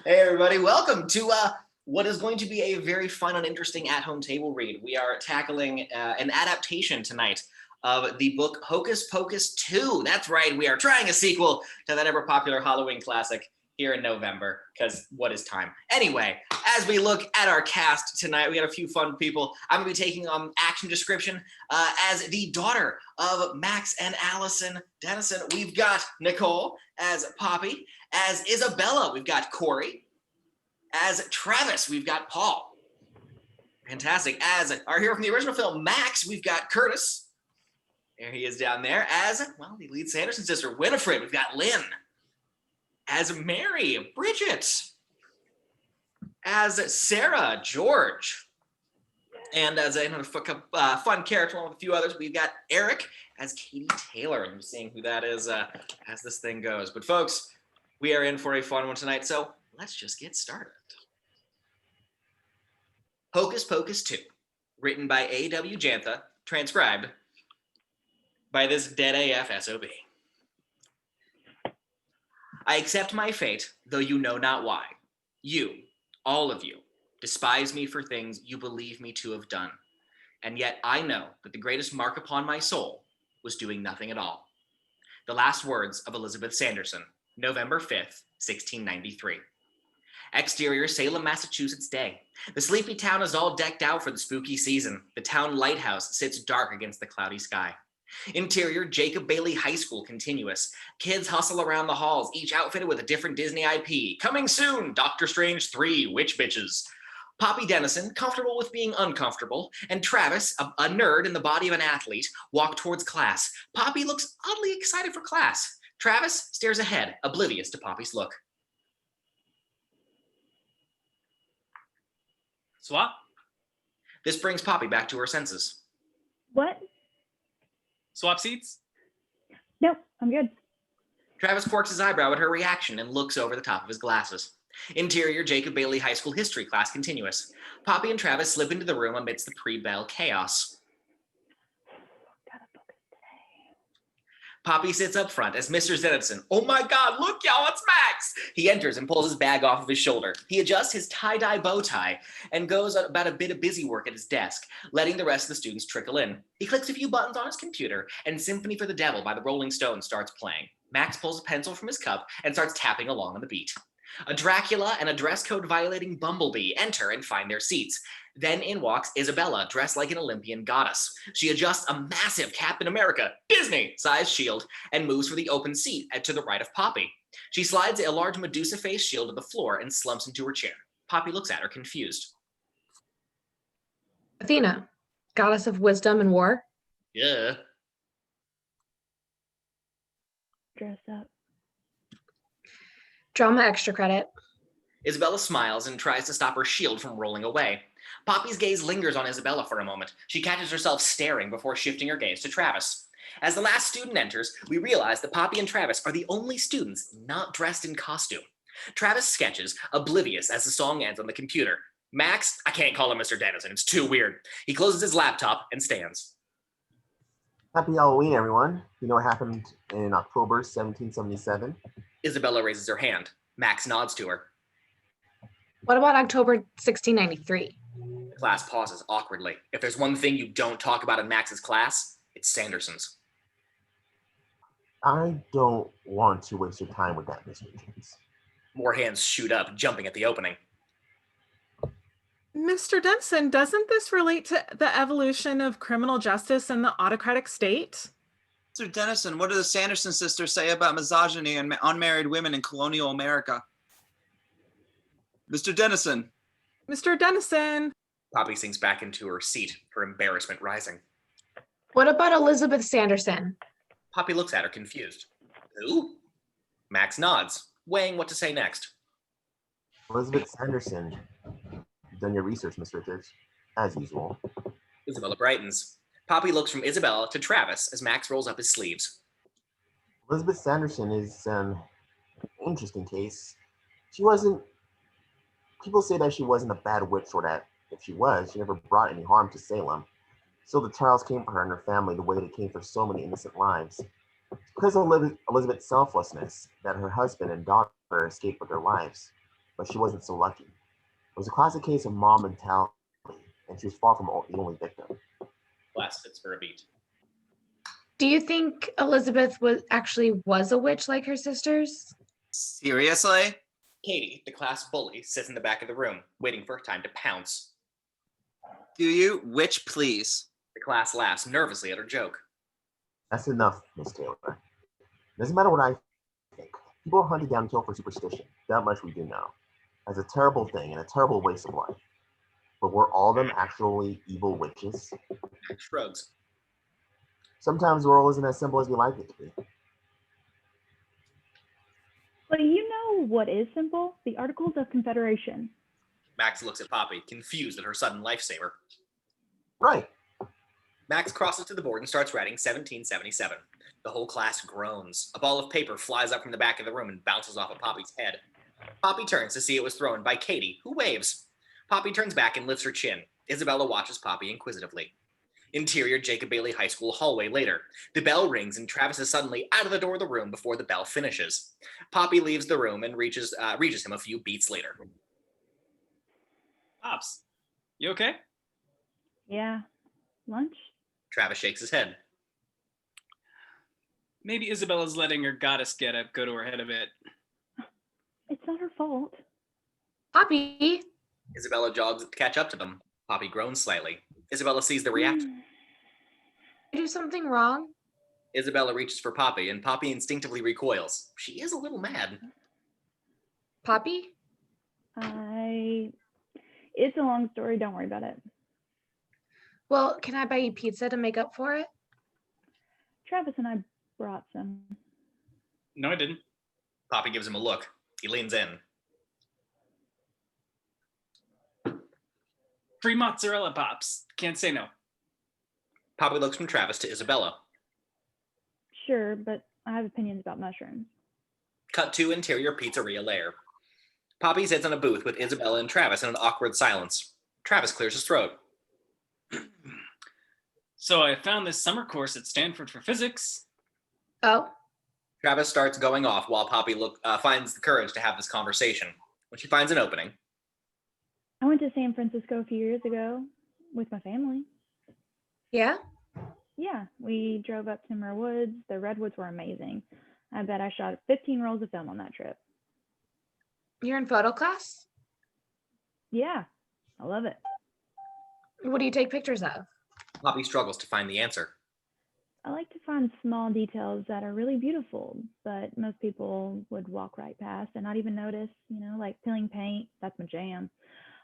Hey everybody, welcome to what is going to be a very fun and interesting at-home table read. We are tackling an adaptation tonight of the book Hocus Pocus 2. That's right, we are trying a sequel to that ever-popular Halloween classic here in November, because what is time? Anyway, as we look at our cast tonight, we got a few fun people. I'm going to be taking action description as the daughter of Max and Allison Dennison. We've got Nicole as Poppy. As Isabella, we've got Corrie. As Travis, we've got Paul. Fantastic. As our hero from the original film, Max, we've got Curtis. There he is down there. As, well, the lead Sanderson sister, Winifred, we've got Lynne. As Mary, Bridget. As Sarah, George. And as another fun character, along with a few others, we've got Eric as Katie Taylor. I'm seeing who that is as this thing goes. But folks, we are in for a fun one tonight, so let's just get started. Hocus Pocus 2, written by A.W. Jantha, transcribed by this dead AF SOB. I accept my fate, though you know not why. You, all of you, despise me for things you believe me to have done. And yet I know that the greatest mark upon my soul was doing nothing at all. The last words of Elizabeth Sanderson, November 5th, 1693. Exterior Salem, Massachusetts day. The sleepy town is all decked out for the spooky season. The town lighthouse sits dark against the cloudy sky. Interior Jacob Bailey High School continuous. Kids hustle around the halls, each outfitted with a different Disney IP. Coming soon, Doctor Strange 3, Witch Bitches. Poppy Dennison, comfortable with being uncomfortable, and Travis, a nerd in the body of an athlete, walk towards class. Poppy looks oddly excited for class. Travis stares ahead, oblivious to Poppy's look. Swap? This brings Poppy back to her senses. What? Swap seats? No, I'm good. Travis quirks his eyebrow at her reaction and looks over the top of his glasses. Interior Jacob Bailey High School history class continuous. Poppy and Travis slip into the room amidst the pre-bell chaos. Poppy sits up front as Mr. Dennison. Oh my God, look y'all, it's Max! He enters and pulls his bag off of his shoulder. He adjusts his tie-dye bow tie and goes about a bit of busy work at his desk, letting the rest of the students trickle in. He clicks a few buttons on his computer and Symphony for the Devil by the Rolling Stones starts playing. Max pulls a pencil from his cup and starts tapping along on the beat. A Dracula and a dress code violating Bumblebee enter and find their seats. Then in walks Isabella, dressed like an Olympian goddess. She adjusts a massive Captain America, Disney-sized shield and moves for the open seat to the right of Poppy. She slides a large Medusa-faced shield to the floor and slumps into her chair. Poppy looks at her confused. Athena, goddess of wisdom and war. Yeah. Dress up. Drama extra credit. Isabella smiles and tries to stop her shield from rolling away. Poppy's gaze lingers on Isabella for a moment. She catches herself staring before shifting her gaze to Travis. As the last student enters, we realize that Poppy and Travis are the only students not dressed in costume. Travis sketches, oblivious as the song ends on the computer. Max, I can't call him Mr. Dennison, it's too weird. He closes his laptop and stands. Happy Halloween, everyone. You know what happened in October 1777? Isabella raises her hand. Max nods to her. What about October 1693? The class pauses awkwardly. If there's one thing you don't talk about in Max's class, it's Sandersons. I don't want to waste your time with that, Mr. James. More hands shoot up, jumping at the opening. Mr. Dennison, doesn't this relate to the evolution of criminal justice in the autocratic state? Mr. Dennison, what do the Sanderson sisters say about misogyny and unmarried women in colonial America? Mr. Dennison. Mr. Dennison. Poppy sinks back into her seat, her embarrassment rising. What about Elizabeth Sanderson? Poppy looks at her confused. Who? Max nods, weighing what to say next. Elizabeth Sanderson. You've done your research, Miss Richards, as usual. Isabella brightens. Poppy looks from Isabella to Travis as Max rolls up his sleeves. Elizabeth Sanderson is an interesting case. People say that she wasn't a bad witch, or that if she was, she never brought any harm to Salem. So the trials came for her and her family the way they came for so many innocent lives. It's because of Elizabeth's selflessness that her husband and daughter escaped with their lives. but she wasn't so lucky. It was a classic case of mom mentality, and she was far from the only victim. Class sits for a beat. Do you think Elizabeth was a witch like her sisters? Seriously? Katie, the class bully, sits in the back of the room, waiting for her time to pounce. Do you? Which, please? The class laughs nervously at her joke. That's enough, Miss Taylor. Doesn't matter what I think. People are hunted down and killed for superstition. That much we do know. That's a terrible thing and a terrible waste of life. But were all of them actually evil witches? Max shrugs. Sometimes the world isn't as simple as we like it to be. But you know what is simple? The Articles of Confederation. Max looks at Poppy, confused at her sudden lifesaver. Right. Max crosses to the board and starts writing 1777. The whole class groans. A ball of paper flies up from the back of the room and bounces off of Poppy's head. Poppy turns to see it was thrown by Katie, who waves. Poppy turns back and lifts her chin. Isabella watches Poppy inquisitively. Interior Jacob Bailey High School hallway later. The bell rings and Travis is suddenly out of the door of the room before the bell finishes. Poppy leaves the room and reaches him a few beats later. Pops, you okay? Yeah. Lunch? Travis shakes his head. Maybe Isabella's letting her goddess getup go to her head a bit. It's not her fault. Poppy, Isabella jogs to catch up to them. Poppy groans slightly. Isabella sees the reaction. did I do something wrong? Isabella reaches for Poppy, and Poppy instinctively recoils. She is a little mad. Poppy? It's a long story. Don't worry about it. Well, can I buy you pizza to make up for it? Travis and I brought some. No, I didn't. Poppy gives him a look. He leans in. Free mozzarella, Pops. Can't say no. Poppy looks from Travis to Isabella. Sure, but I have opinions about mushrooms. Cut to interior pizzeria lair. Poppy sits in a booth with Isabella and Travis in an awkward silence. Travis clears his throat. So I found this summer course at Stanford for physics. Oh, Travis starts going off while Poppy finds the courage to have this conversation. When she finds an opening, I went to San Francisco a few years ago with my family. yeah? Yeah, we drove up Timber Woods. The redwoods were amazing. I bet I shot 15 rolls of film on that trip. You're in photo class? Yeah, I love it. What do you take pictures of? Poppy struggles to find the answer. I like to find small details that are really beautiful, but most people would walk right past and not even notice, like peeling paint, that's my jam.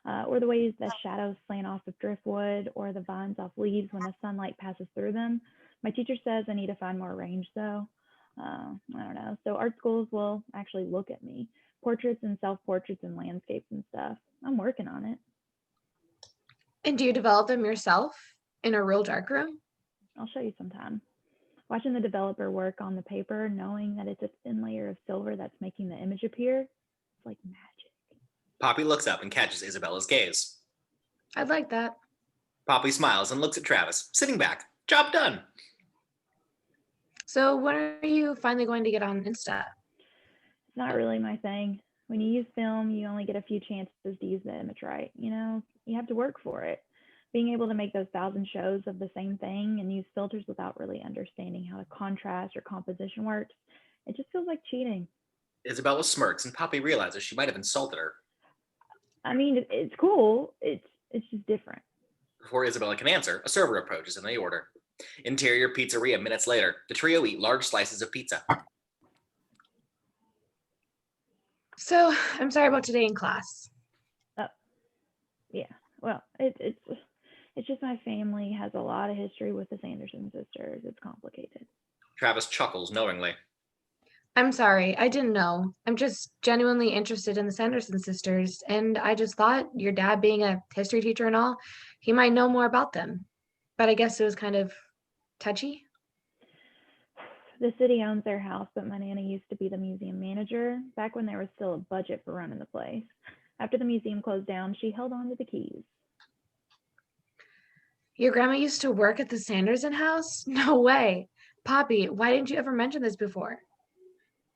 Or the ways that shadows slant off of driftwood or the vines off leaves when the sunlight passes through them. My teacher says I need to find more range though. I don't know. So art schools will actually look at me. Portraits and self-portraits and landscapes and stuff. I'm working on it. And do you develop them yourself in a real dark room? I'll show you sometime. Watching the developer work on the paper, knowing that it's a thin layer of silver that's making the image appear, it's like magic. Poppy looks up and catches Isabella's gaze. I'd like that. Poppy smiles and looks at Travis, sitting back. Job done. So when are you finally going to get on Insta? It's not really my thing. When you use film, you only get a few chances to use the image right. You have to work for it. Being able to make those 1,000 shows of the same thing and use filters without really understanding how the contrast or composition works, it just feels like cheating. Isabella smirks and Poppy realizes she might have insulted her. I mean, it's cool. It's just different. Before Isabella can answer, a server approaches and they order. Interior pizzeria minutes later. The trio eat large slices of pizza. So I'm sorry about today in class. Yeah. Well, it's just my family has a lot of history with the Sanderson sisters. It's complicated. Travis chuckles knowingly. I'm sorry, I didn't know. I'm just genuinely interested in the Sanderson sisters, and I just thought your dad being a history teacher and all, he might know more about them. But I guess it was kind of touchy. The city owns their house, but my nana used to be the museum manager back when there was still a budget for running the place. After the museum closed down, she held on to the keys. Your grandma used to work at the Sanderson house? No way. Poppy, why didn't you ever mention this before?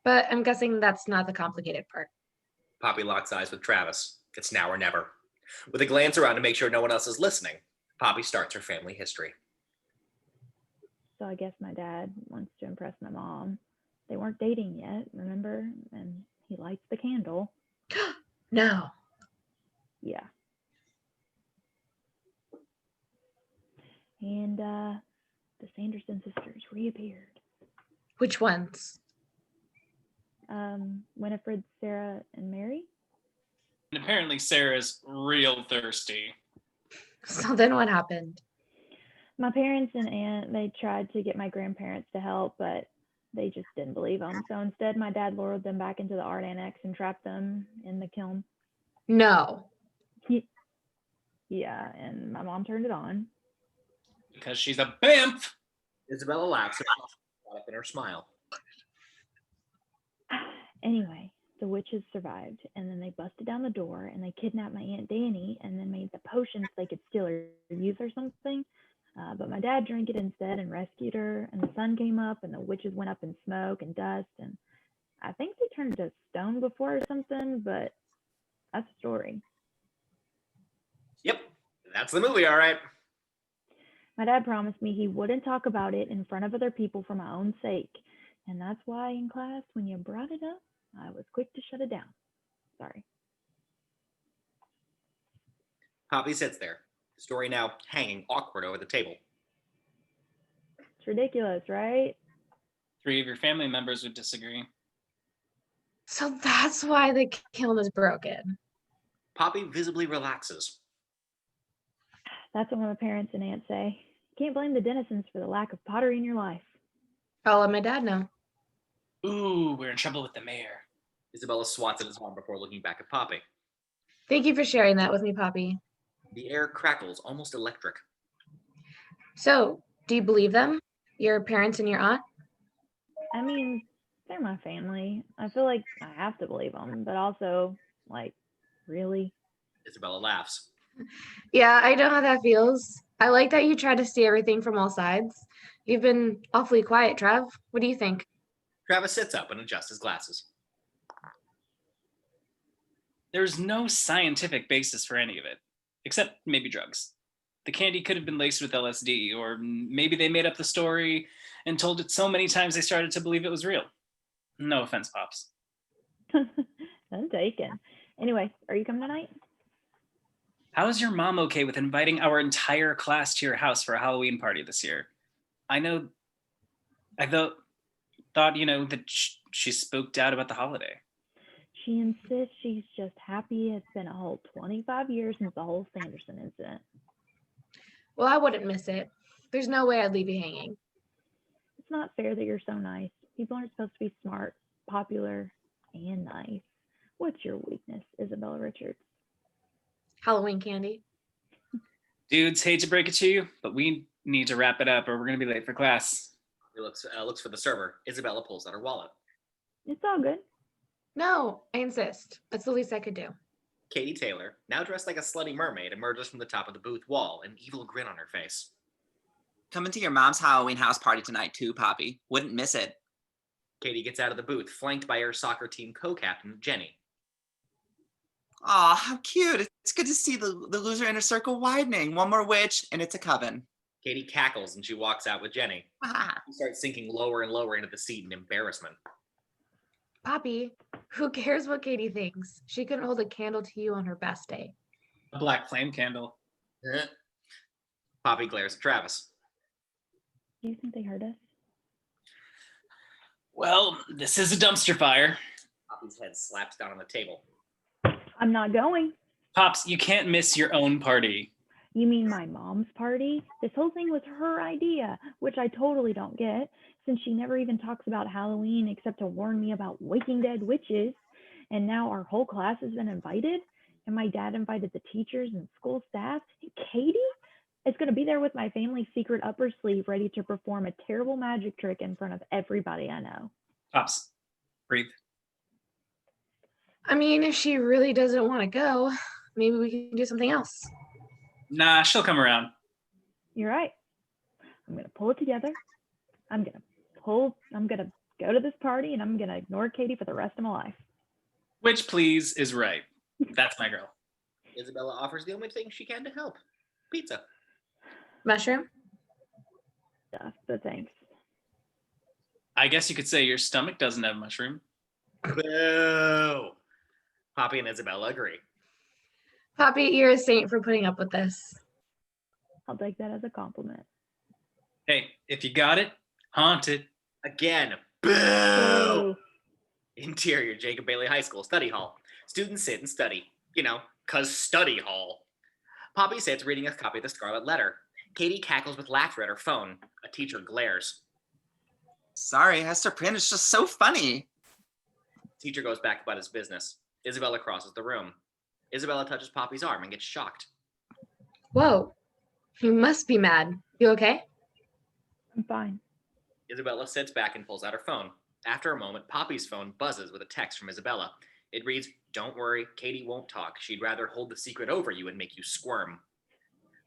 But I'm guessing that's not the complicated part. Poppy locks eyes with Travis. It's now or never. With a glance around to make sure no one else is listening, Poppy starts her family history. So I guess my dad wants to impress my mom. They weren't dating yet, remember? And he lights the candle. No. Yeah. And the Sanderson sisters reappeared. Which ones? Winifred, Sarah, and Mary. And apparently Sarah's real thirsty. So then what happened? My parents and aunt, they tried to get my grandparents to help, but they just didn't believe them. So instead, my dad lured them back into the art annex and trapped them in the kiln. No. Yeah, and my mom turned it on. Because she's a bimp. Isabella laughs caught up in her smile. Anyway, the witches survived, and then they busted down the door, and they kidnapped my Aunt Dani, and then made the potions they could steal or use or something. But my dad drank it instead and rescued her, and the sun came up, and the witches went up in smoke and dust, and I think they turned to stone before or something, but that's the story. Yep, that's the movie, all right. My dad promised me he wouldn't talk about it in front of other people for my own sake, and that's why in class, when you brought it up, I was quick to shut it down. Sorry. Poppy sits there, the story now hanging awkward over the table. It's ridiculous, right? 3 of your family members would disagree. So that's why the kiln is broken. Poppy visibly relaxes. That's what my parents and aunt say. Can't blame the Dennisons for the lack of pottery in your life. I'll let my dad know. Ooh, we're in trouble with the mayor. Isabella swats at his arm before looking back at Poppy. Thank you for sharing that with me, Poppy. The air crackles, almost electric. So, do you believe them? Your parents and your aunt? I mean, they're my family. I feel like I have to believe them, but also, like, really? Isabella laughs. Yeah, I know how that feels. I like that you try to see everything from all sides. You've been awfully quiet, Trev. What do you think? Travis sits up and adjusts his glasses. There's no scientific basis for any of it, except maybe drugs. The candy could have been laced with LSD, or maybe they made up the story and told it so many times they started to believe it was real. No offense, Pops. I'm taken. Anyway, are you coming tonight? How is your mom okay with inviting our entire class to your house for a Halloween party this year? I thought, that she spooked out about the holiday. She insists she's just happy it's been a whole 25 years since the whole Sanderson incident. Well, I wouldn't miss it. There's no way I'd leave you hanging. It's not fair that you're so nice. People aren't supposed to be smart, popular, and nice. What's your weakness, Isabella Richards? Halloween candy. Dudes, hate to break it to you, but we need to wrap it up or we're going to be late for class. He looks for the server. Isabella pulls out her wallet. It's all good. No, I insist. That's the least I could do. Katie Taylor, now dressed like a slutty mermaid, emerges from the top of the booth wall, an evil grin on her face. Coming to your mom's Halloween house party tonight too, Poppy. Wouldn't miss it. Katie gets out of the booth, flanked by her soccer team co-captain, Jenny. Aw, how cute. It's good to see the loser inner circle widening. One more witch, and it's a coven. Katie cackles and she walks out with Jenny. She starts sinking lower and lower into the seat in embarrassment. Poppy, who cares what Katie thinks? She couldn't hold a candle to you on her best day. A black flame candle. Poppy glares at Travis. Do you think they heard us? Well, this is a dumpster fire. Poppy's head slaps down on the table. I'm not going. Pops, you can't miss your own party. You mean my mom's party? This whole thing was her idea, which I totally don't get, since she never even talks about Halloween except to warn me about Waking Dead witches. And now our whole class has been invited, and my dad invited the teachers and school staff. And Katie is going to be there with my family's secret upper sleeve, ready to perform a terrible magic trick in front of everybody I know. Pops, breathe. I mean, if she really doesn't want to go, maybe we can do something else. Nah, she'll come around. You're right. I'm going to pull it together. I'm going to go to this party, and I'm going to ignore Katie for the rest of my life. Which, please, is right. That's my girl. Isabella offers the only thing she can to help. Pizza. Mushroom? Stuff, but thanks. I guess you could say your stomach doesn't have mushroom. Boo! Poppy and Isabella agree. Poppy, you're a saint for putting up with this. I'll take that as a compliment. Hey, if you got it, haunt it. Again. Boo! Boo. Interior Jacob Bailey High School study hall. Students sit and study. You know, 'cause study hall. Poppy sits reading a copy of the Scarlet Letter. Katie cackles with laughter at her phone. A teacher glares. Sorry, Hester Prynne is just so funny. Teacher goes back about his business. Isabella crosses the room. Isabella touches Poppy's arm and gets shocked. Whoa, you must be mad. You okay? I'm fine. Isabella sits back and pulls out her phone. After a moment, Poppy's phone buzzes with a text from Isabella. It reads, "Don't worry, Katie won't talk. She'd rather hold the secret over you and make you squirm."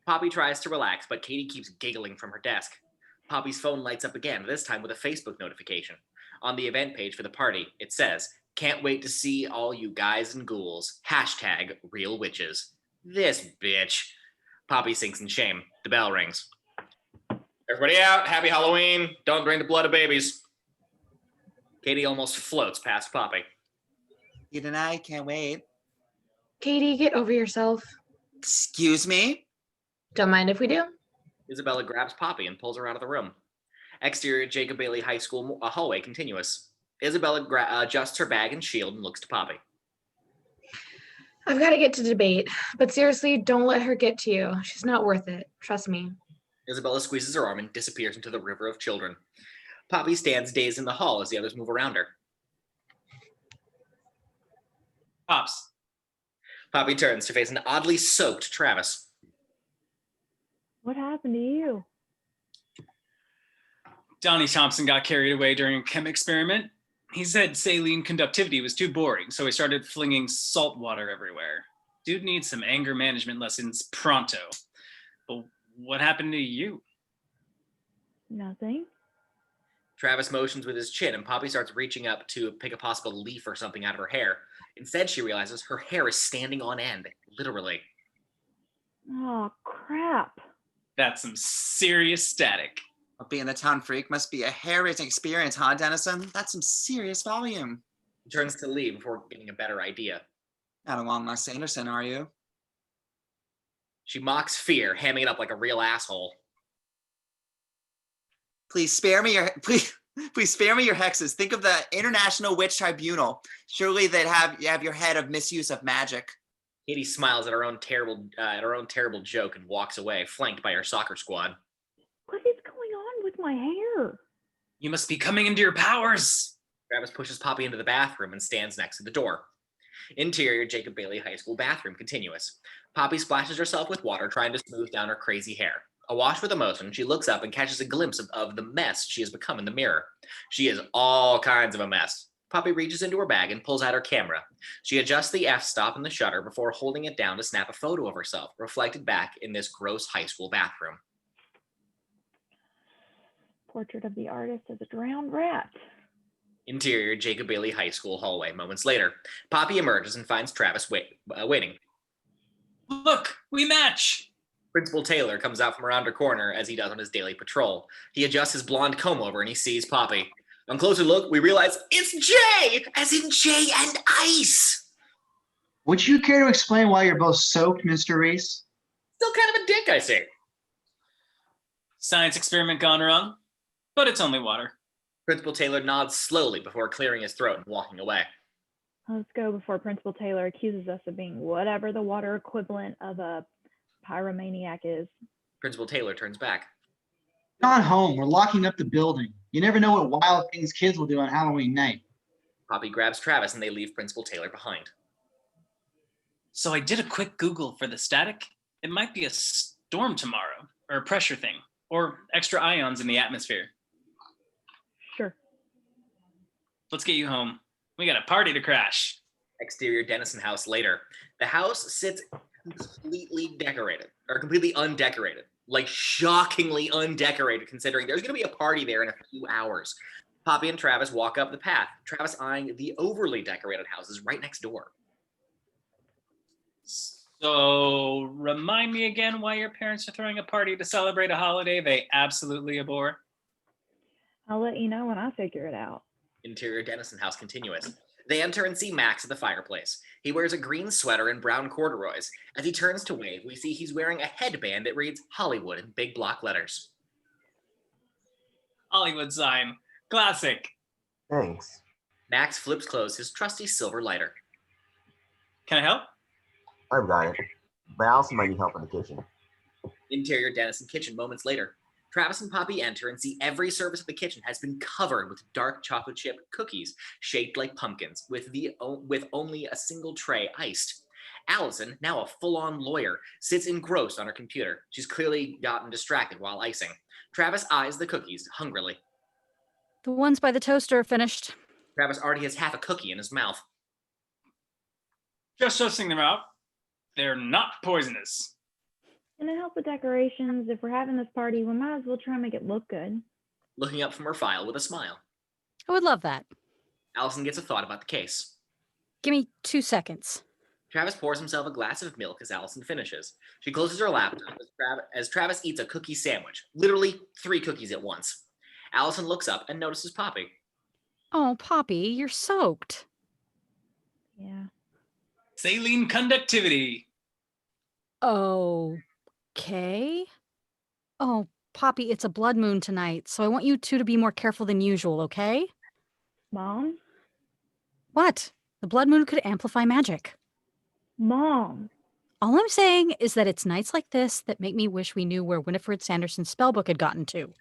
Poppy tries to relax, but Katie keeps giggling from her desk. Poppy's phone lights up again, this time with a Facebook notification. On the event page for the party, it says, "Can't wait to see all you guys and ghouls. Hashtag real witches." This bitch. Poppy sinks in shame. The bell rings. Everybody out. Happy Halloween. Don't drink the blood of babies. Katie almost floats past Poppy. Kate and I can't wait. Katie, get over yourself. Excuse me? Don't mind if we do. Isabella grabs Poppy and pulls her out of the room. Exterior Jacob Bailey High School hallway continuous. Isabella adjusts her bag and shield and looks to Poppy. I've got to get to debate, but seriously, don't let her get to you. She's not worth it. Trust me. Isabella squeezes her arm and disappears into the river of children. Poppy stands dazed in the hall as the others move around her. Pops. Poppy turns to face an oddly soaked Travis. What happened to you? Donnie Thompson got carried away during a chem experiment. He said saline conductivity was too boring, so he started flinging salt water everywhere. Dude needs some anger management lessons pronto. But what happened to you? Nothing. Travis motions with his chin, and Poppy starts reaching up to pick a possible leaf or something out of her hair. Instead, she realizes her hair is standing on end, literally. Oh, crap. That's some serious static. Well, being a town freak must be a hair-raising experience, huh, Dennison? That's some serious volume. He turns to Leigh before getting a better idea. Not along like Sanderson, are you? She mocks fear, hamming it up like a real asshole. Please spare me your hexes. Think of the International Witch Tribunal. Surely they'd have your head of misuse of magic. Katie smiles at her own terrible joke and walks away, flanked by her soccer squad. What is going on with my hair? You must be coming into your powers. Travis pushes Poppy into the bathroom and stands next to the door. Interior Jacob Bailey High School bathroom continuous. Poppy splashes herself with water, trying to smooth down her crazy hair. Awash with emotion, she looks up and catches a glimpse of the mess she has become in the mirror. She is all kinds of a mess. Poppy reaches into her bag and pulls out her camera. She adjusts the f-stop and the shutter before holding it down to snap a photo of herself, reflected back in this gross high school bathroom. Portrait of the artist as a drowned rat. Interior Jacob Bailey High School hallway. Moments later, Poppy emerges and finds Travis waiting. Look, we match. Principal Taylor comes out from around her corner as he does on his daily patrol. He adjusts his blonde comb over and he sees Poppy. On closer look, we realize it's Jay, as in Jay and Ice. Would you care to explain why you're both soaked, Mr. Reese? Still kind of a dick, I see. Science experiment gone wrong, but it's only water. Principal Taylor nods slowly before clearing his throat and walking away. Let's go before Principal Taylor accuses us of being whatever the water equivalent of a pyromaniac is. Principal Taylor turns back. Gone home. We're locking up the building. You never know what wild things kids will do on Halloween night. Poppy grabs Travis and they leave Principal Taylor behind. So I did a quick Google for the static. It might be a storm tomorrow, or a pressure thing, or extra ions in the atmosphere. Sure. Let's get you home. We got a party to crash. Exterior Dennison house later. The house sits completely undecorated. Like shockingly undecorated, considering there's going to be a party there in a few hours. Poppy and Travis walk up the path, Travis eyeing the overly decorated houses right next door. So, remind me again why your parents are throwing a party to celebrate a holiday they absolutely abhor? I'll let you know when I figure it out. Interior Dennison house continuous. They enter and see Max at the fireplace. He wears a green sweater and brown corduroys. As he turns to wave, we see he's wearing a headband that reads Hollywood in big block letters. Hollywood sign. Classic. Thanks. Max flips closed his trusty silver lighter. Can I help? I've got it. But Allison might need help in the kitchen. Interior Dennison kitchen moments later. Travis and Poppy enter and see every surface of the kitchen has been covered with dark chocolate chip cookies shaped like pumpkins, with only a single tray iced. Allison, now a full-on lawyer, sits engrossed on her computer. She's clearly gotten distracted while icing. Travis eyes the cookies hungrily. The ones by the toaster are finished. Travis already has half a cookie in his mouth. Just sussing them out. They're not poisonous. And to help with decorations, if we're having this party, we might as well try and make it look good. Looking up from her file with a smile. I would love that. Allison gets a thought about the case. Give me 2 seconds. Travis pours himself a glass of milk as Allison finishes. She closes her laptop as Travis eats a cookie sandwich. Literally 3 cookies at once. Allison looks up and notices Poppy. Oh, Poppy, you're soaked. Yeah. Saline conductivity. Okay. Oh, Poppy, it's a blood moon tonight, so I want you two to be more careful than usual, okay? Mom? What? The blood moon could amplify magic. Mom! All I'm saying is that it's nights like this that make me wish we knew where Winifred Sanderson's spellbook had gotten to.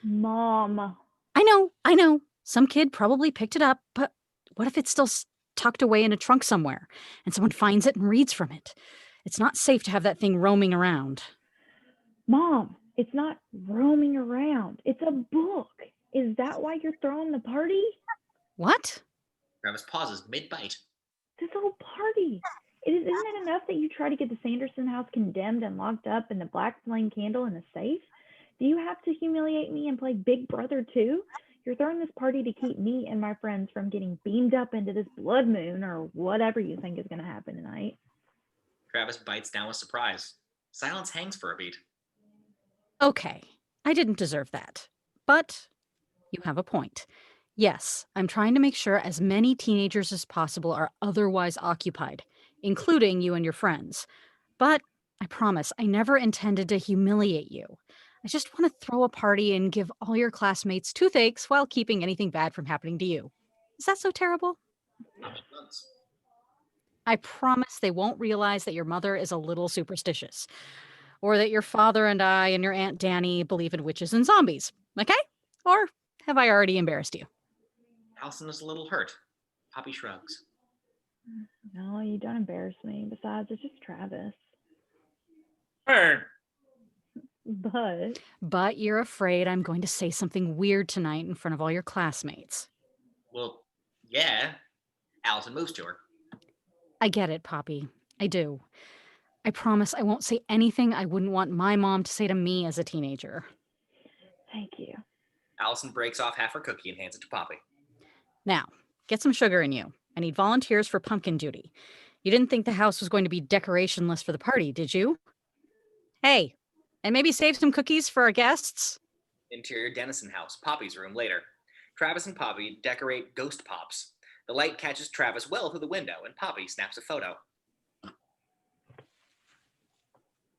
Mom. I know. Some kid probably picked it up, but what if it's still tucked away in a trunk somewhere and someone finds it and reads from it? It's not safe to have that thing roaming around. Mom, it's not roaming around. It's a book. Is that why you're throwing the party? What? Travis pauses mid-bite. This whole party. Isn't it enough that you try to get the Sanderson house condemned and locked up and the black flame candle in the safe? Do you have to humiliate me and play Big Brother too? You're throwing this party to keep me and my friends from getting beamed up into this blood moon or whatever you think is going to happen tonight. Travis bites down with surprise. Silence hangs for a beat. Okay, I didn't deserve that. But you have a point. Yes, I'm trying to make sure as many teenagers as possible are otherwise occupied, including you and your friends. But I promise, I never intended to humiliate you. I just want to throw a party and give all your classmates toothaches while keeping anything bad from happening to you. Is that so terrible? I promise they won't realize that your mother is a little superstitious, or that your father and I and your Aunt Dani believe in witches and zombies, okay? Or have I already embarrassed you? Allison is a little hurt. Poppy shrugs. No, you don't embarrass me. Besides, it's just Travis. Bird. But you're afraid I'm going to say something weird tonight in front of all your classmates. Well, yeah. Allison moves to her. I get it, Poppy. I do. I promise I won't say anything I wouldn't want my mom to say to me as a teenager. Thank you. Allison breaks off half her cookie and hands it to Poppy. Now, get some sugar in you. I need volunteers for pumpkin duty. You didn't think the house was going to be decorationless for the party, did you? Hey, and maybe save some cookies for our guests? Interior Dennison house, Poppy's room later. Travis and Poppy decorate ghost pops. The light catches Travis well through the window, and Poppy snaps a photo.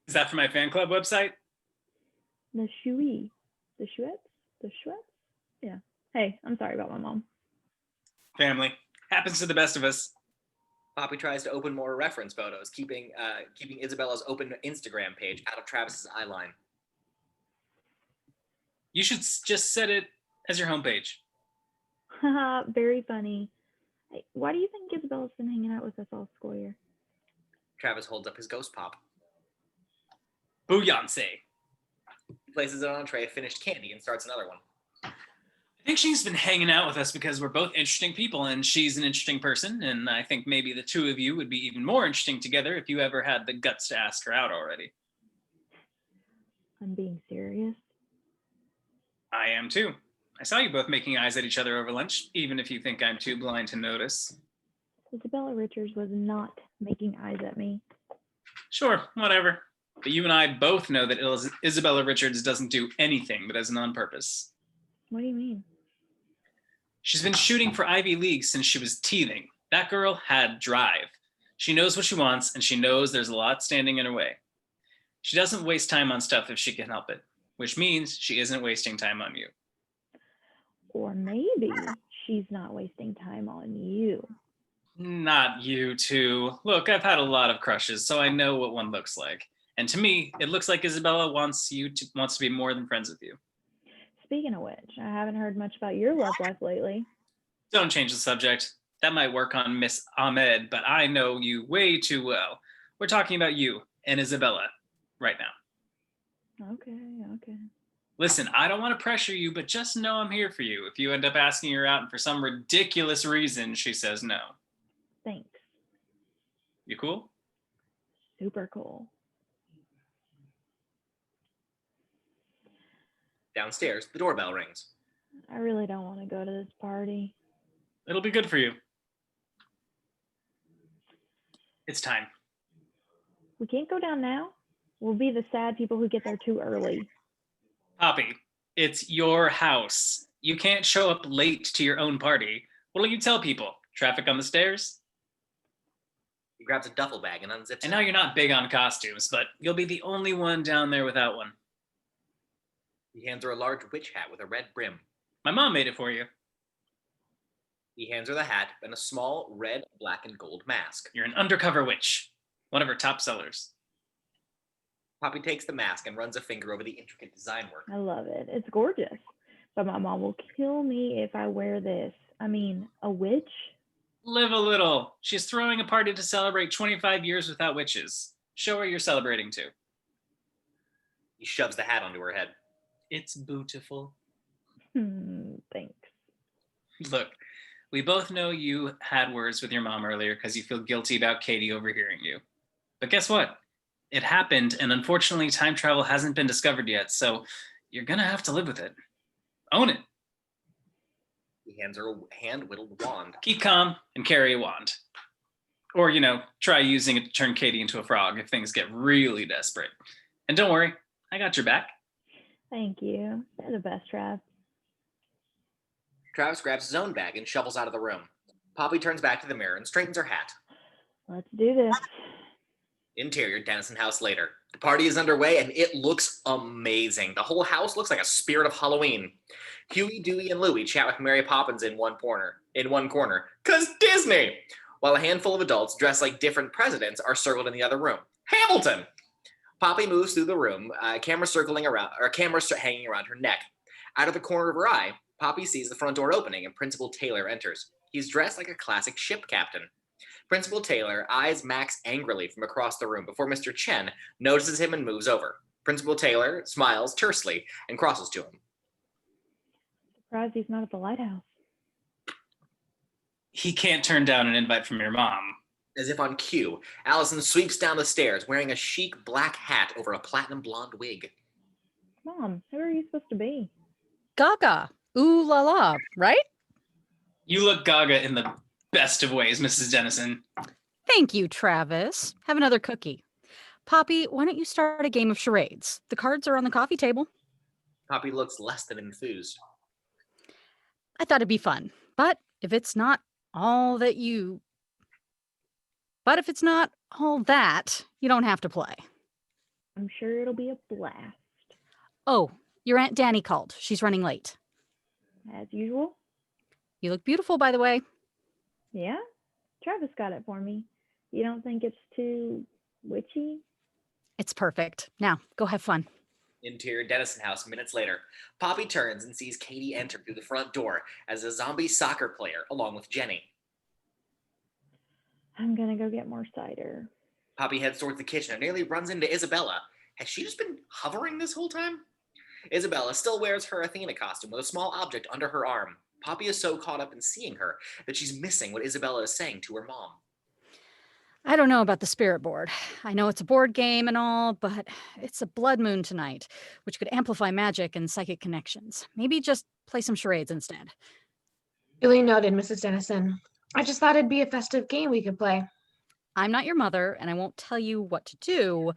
Is that for my fan club website? The Shuey. The Shuets? The Shuets? Yeah. Hey, I'm sorry about my mom. Family. Happens to the best of us. Poppy tries to open more reference photos, keeping Isabella's open Instagram page out of Travis's eyeline. You should just set it as your homepage. Haha, very funny. Hey, why do you think Isabella's been hanging out with us all school year? Travis holds up his ghost pop. Bouillonce. He places it on a tray of finished candy and starts another one. I think she's been hanging out with us because we're both interesting people and she's an interesting person. And I think maybe the two of you would be even more interesting together if you ever had the guts to ask her out already. I'm being serious. I am too. I saw you both making eyes at each other over lunch, even if you think I'm too blind to notice. Isabella Richards was not making eyes at me. Sure, whatever. But you and I both know that Isabella Richards doesn't do anything that isn't on purpose. What do you mean? She's been shooting for Ivy League since she was teething. That girl had drive. She knows what she wants, and she knows there's a lot standing in her way. She doesn't waste time on stuff if she can help it, which means she isn't wasting time on you. Or maybe she's not wasting time on you. Not you two. Look, I've had a lot of crushes, so I know what one looks like. And to me, it looks like Isabella wants to be more than friends with you. Speaking of which, I haven't heard much about your love life lately. Don't change the subject. That might work on Miss Ahmed, but I know you way too well. We're talking about you and Isabella right now. Okay. Listen, I don't want to pressure you, but just know I'm here for you. If you end up asking her out and for some ridiculous reason she says no. Thanks. You cool? Super cool. Downstairs, the doorbell rings. I really don't want to go to this party. It'll be good for you. It's time. We can't go down now. We'll be the sad people who get there too early. Poppy, it's your house. You can't show up late to your own party. What'll you tell people? Traffic on the stairs? He grabs a duffel bag and unzips I it. know you're not big on costumes, but you'll be the only one down there without one. He hands her a large witch hat with a red brim. My mom made it for you. He hands her the hat and a small red, black, and gold mask. You're an undercover witch. One of her top sellers. Poppy takes the mask and runs a finger over the intricate design work. I love it. It's gorgeous. But my mom will kill me if I wear this. I mean, a witch? Live a little. She's throwing a party to celebrate 25 years without witches. Show her you're celebrating too. He shoves the hat onto her head. It's beautiful. Thanks. Look, we both know you had words with your mom earlier because you feel guilty about Katie overhearing you. But guess what? It happened, and unfortunately, time travel hasn't been discovered yet, so you're gonna have to live with it. Own it. He hands her a hand-whittled wand. Keep calm and carry a wand. Or, try using it to turn Katie into a frog if things get really desperate. And don't worry, I got your back. Thank you. You're the best, Trav. Travis grabs his own bag and shovels out of the room. Poppy turns back to the mirror and straightens her hat. Let's do this. Interior Dennison house later. The party is underway and it looks amazing. The whole house looks like a spirit of Halloween. Huey, Dewey, and Louie chat with Mary Poppins in one corner, cause Disney! While a handful of adults dressed like different presidents are circled in the other room. Hamilton! Poppy moves through the room, camera hanging around her neck. Out of the corner of her eye, Poppy sees the front door opening and Principal Taylor enters. He's dressed like a classic ship captain. Principal Taylor eyes Max angrily from across the room before Mr. Chen notices him and moves over. Principal Taylor smiles tersely and crosses to him. Surprised he's not at the lighthouse. He can't turn down an invite from your mom. As if on cue, Allison sweeps down the stairs wearing a chic black hat over a platinum blonde wig. Mom, who are you supposed to be? Gaga. Ooh la la, right? You look gaga in the best of ways, Mrs. Dennison. Thank you, Travis. Have another cookie. Poppy, why don't you start a game of charades? The cards are on the coffee table. Poppy looks less than enthused. I thought it'd be fun, but if it's not all that, you don't have to play. I'm sure it'll be a blast. Oh, your Aunt Dani called. She's running late. As usual? You look beautiful, by the way. Yeah? Travis got it for me. You don't think it's too witchy? It's perfect. Now, go have fun. Interior Dennison house minutes later. Poppy turns and sees Katie enter through the front door as a zombie soccer player along with Jenny. I'm gonna go get more cider. Poppy heads towards the kitchen and nearly runs into Isabella. Has she just been hovering this whole time? Isabella still wears her Athena costume with a small object under her arm. Poppy is so caught up in seeing her that she's missing what Isabella is saying to her mom. I don't know about the spirit board. I know it's a board game and all, but it's a blood moon tonight, which could amplify magic and psychic connections. Maybe just play some charades instead. Duly noted, Mrs. Dennison. I just thought it'd be a festive game we could play. I'm not your mother, and I won't tell you what to do,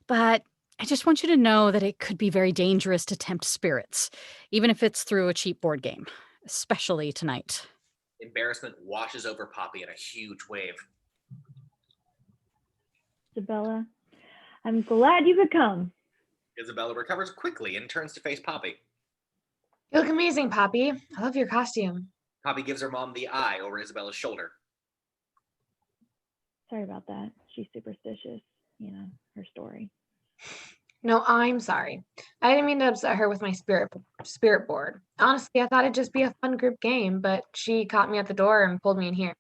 but I just want you to know that it could be very dangerous to tempt spirits, even if it's through a cheap board game, especially tonight. Embarrassment washes over Poppy in a huge wave. Isabella, I'm glad you could come. Isabella recovers quickly and turns to face Poppy. You look amazing, Poppy. I love your costume. Poppy gives her mom the eye over Isabella's shoulder. Sorry about that. She's superstitious. You know, her story. No, I'm sorry. I didn't mean to upset her with my spirit board. Honestly, I thought it'd just be a fun group game, but she caught me at the door and pulled me in here.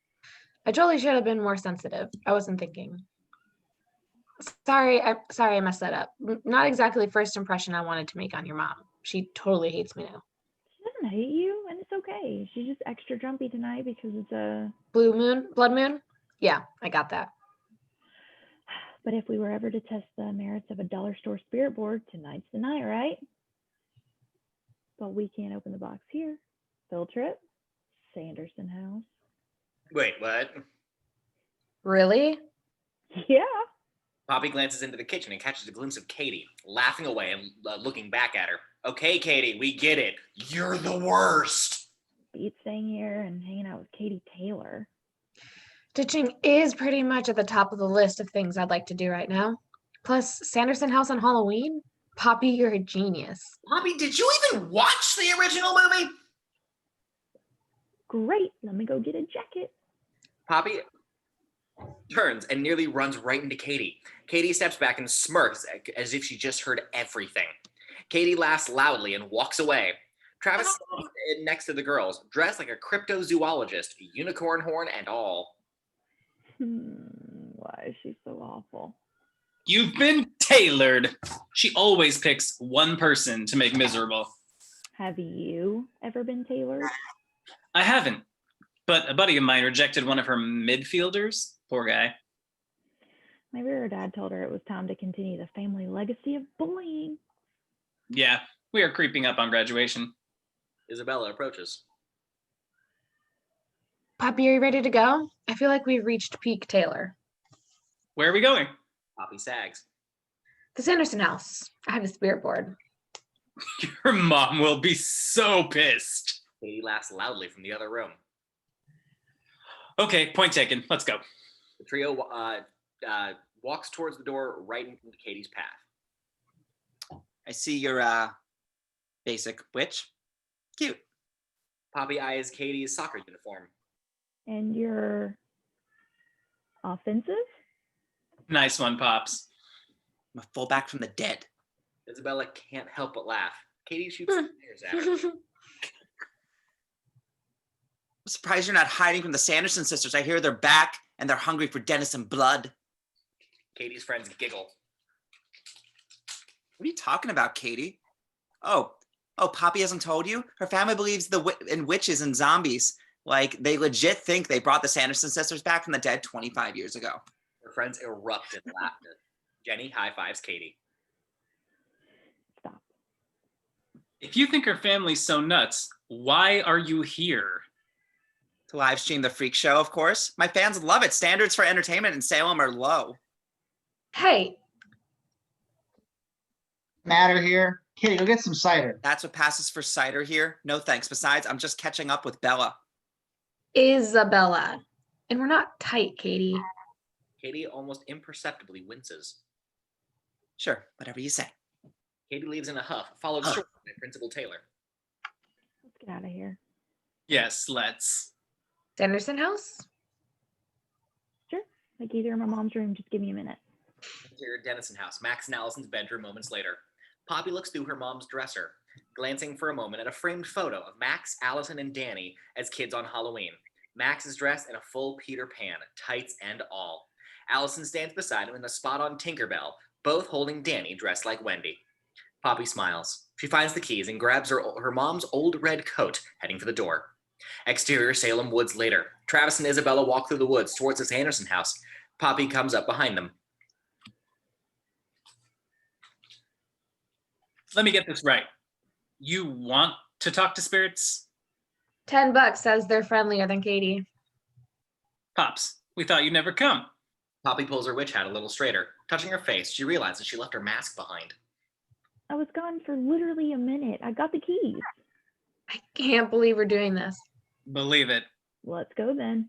I totally should have been more sensitive. I wasn't thinking. Sorry, I messed that up. Not exactly the first impression I wanted to make on your mom. She totally hates me now. She doesn't hate you, and it's okay. She's just extra jumpy tonight because it's a blood moon? Yeah, I got that. But if we were ever to test the merits of a dollar store spirit board, tonight's the night, right? But we can't open the box here. Field trip, Sanderson house. Wait, what? Really? Yeah. Poppy glances into the kitchen and catches a glimpse of Katie, laughing away and looking back at her. Okay, Katie, we get it. You're the worst. Beat staying here and hanging out with Katie Taylor. Ditching is pretty much at the top of the list of things I'd like to do right now. Plus, Sanderson house on Halloween? Poppy, you're a genius. Poppy, did you even watch the original movie? Great, let me go get a jacket. Poppy turns and nearly runs right into Katie. Katie steps back and smirks as if she just heard everything. Katie laughs loudly and walks away. Travis stands next to the girls, dressed like a cryptozoologist, unicorn horn and all. Why is she so awful? You've been tailored. She always picks one person to make miserable. Have you ever been tailored? I haven't, but a buddy of mine rejected one of her midfielders. Poor guy. Maybe her dad told her it was time to continue the family legacy of bullying. Yeah, we are creeping up on graduation. Isabella approaches. Poppy, are you ready to go? I feel like we've reached peak Taylor. Where are we going? Poppy sags. The Sanderson house. I have a spirit board. Your mom will be so pissed. Katie laughs loudly from the other room. Okay, point taken. Let's go. The trio walks towards the door right into Katie's path. I see your basic witch. Cute. Poppy eyes Katie's soccer uniform. And you're offensive? Nice one, Pops. I'm a fullback from the dead. Isabella can't help but laugh. Katie shoots stares at her. I'm surprised you're not hiding from the Sanderson sisters. I hear they're back and they're hungry for Dennison blood. Katie's friends giggle. What are you talking about, Katie? Oh, Poppy hasn't told you? Her family believes in witches and zombies. Like, they legit think they brought the Sanderson sisters back from the dead 25 years ago. Her friends erupt in laughter. Jenny high-fives Katie. Stop. If you think her family's so nuts, why are you here? To live stream the freak show, of course. My fans love it. Standards for entertainment in Salem are low. Hey. Matter here. Kitty, go get some cider. That's what passes for cider here. No thanks. Besides, I'm just catching up with Bella. Isabella. And we're not tight, Katie. Katie almost imperceptibly winces. Sure, whatever you say. Katie leaves in a huff, followed shortly by Principal Taylor. Let's get out of here. Yes, let's. Sanderson house? Sure. Like either in my mom's room, just give me a minute. Enter Dennison house, Max and Allison's bedroom moments later. Poppy looks through her mom's dresser, glancing for a moment at a framed photo of Max, Allison, and Dani as kids on Halloween. Max is dressed in a full Peter Pan, tights and all. Allison stands beside him in a spot-on Tinkerbell, both holding Dani dressed like Wendy. Poppy smiles. She finds the keys and grabs her mom's old red coat, heading for the door. Exterior Salem woods later. Travis and Isabella walk through the woods towards the Sanderson house. Poppy comes up behind them. Let me get this right. You want to talk to spirits? $10 says they're friendlier than Katie. Pops, we thought you'd never come. Poppy pulls her witch hat a little straighter. Touching her face, she realizes she left her mask behind. I was gone for literally a minute. I got the keys. I can't believe we're doing this. Believe it. Let's go then.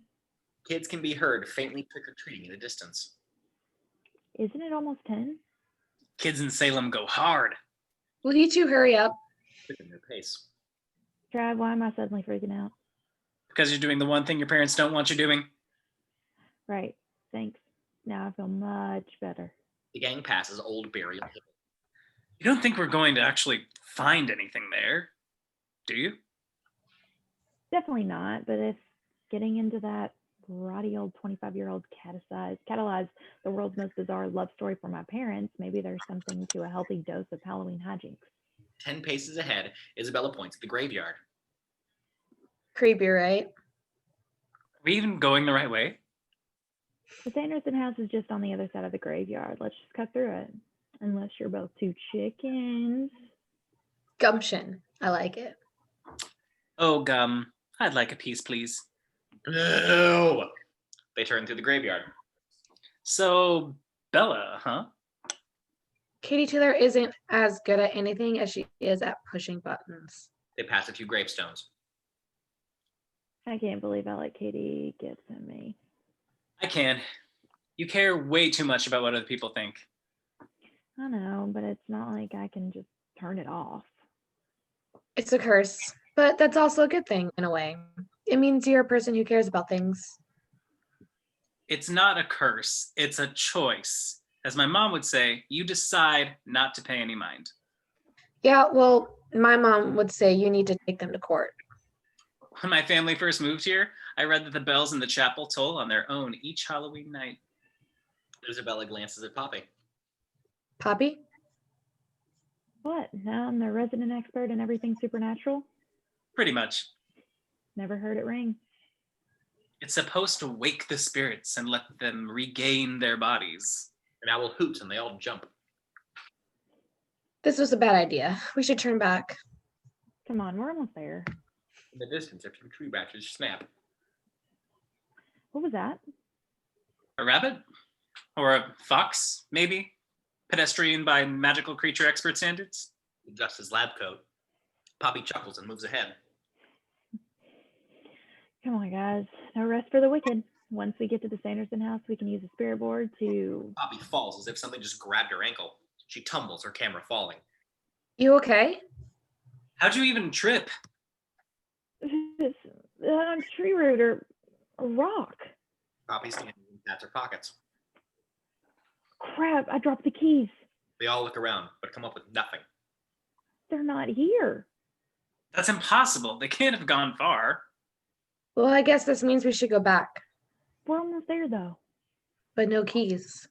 Kids can be heard faintly trick-or-treating in the distance. Isn't it almost 10? Kids in Salem go hard. Will you two hurry up? Quicken their pace. Trav, why am I suddenly freaking out? Because you're doing the one thing your parents don't want you doing. Right. Thanks. Now I feel much better. The gang passes Old Burial Hill. You don't think we're going to actually find anything there, do you? Definitely not, but if getting into that grotty old 25-year-old catalyzed the world's most bizarre love story for my parents, maybe there's something to a healthy dose of Halloween hijinks. 10 paces ahead, Isabella points at the graveyard. Creepy, right? Are we even going the right way? The Sanderson house is just on the other side of the graveyard. Let's just cut through it. Unless you're both two chickens. Gumption. I like it. Oh, gum. I'd like a piece, please. Boo! They turn through the graveyard. So, Bella, huh? Katie Taylor isn't as good at anything as she is at pushing buttons. They pass a few gravestones. I can't believe I let Katie get to me. I can. You care way too much about what other people think. I know, but it's not like I can just turn it off. It's a curse, but that's also a good thing in a way. It means you're a person who cares about things. It's not a curse, it's a choice. As my mom would say, you decide not to pay any mind. Yeah, well, my mom would say you need to take them to court. When my family first moved here, I read that the bells in the chapel toll on their own each Halloween night. Isabella glances at Poppy. Poppy? What? Now I'm the resident expert in everything supernatural? Pretty much. Never heard it ring. It's supposed to wake the spirits and let them regain their bodies. An owl hoots and they all jump. This was a bad idea. We should turn back. Come on, we're almost there. In the distance, a few tree branches snap. What was that? A rabbit? Or a fox, maybe? Pedestrian by magical creature expert standards? He adjusts his lab coat. Poppy chuckles and moves ahead. Come on, guys. No rest for the wicked. Once we get to the Sanderson house, we can use the spirit board to... Poppy falls as if something just grabbed her ankle. She tumbles, her camera falling. You okay? How'd you even trip? This tree root or a rock. Poppy stands and pats her pockets. Crap, I dropped the keys. They all look around, but come up with nothing. They're not here. That's impossible. They can't have gone far. Well, I guess this means we should go back. We're almost there, though. But no keys.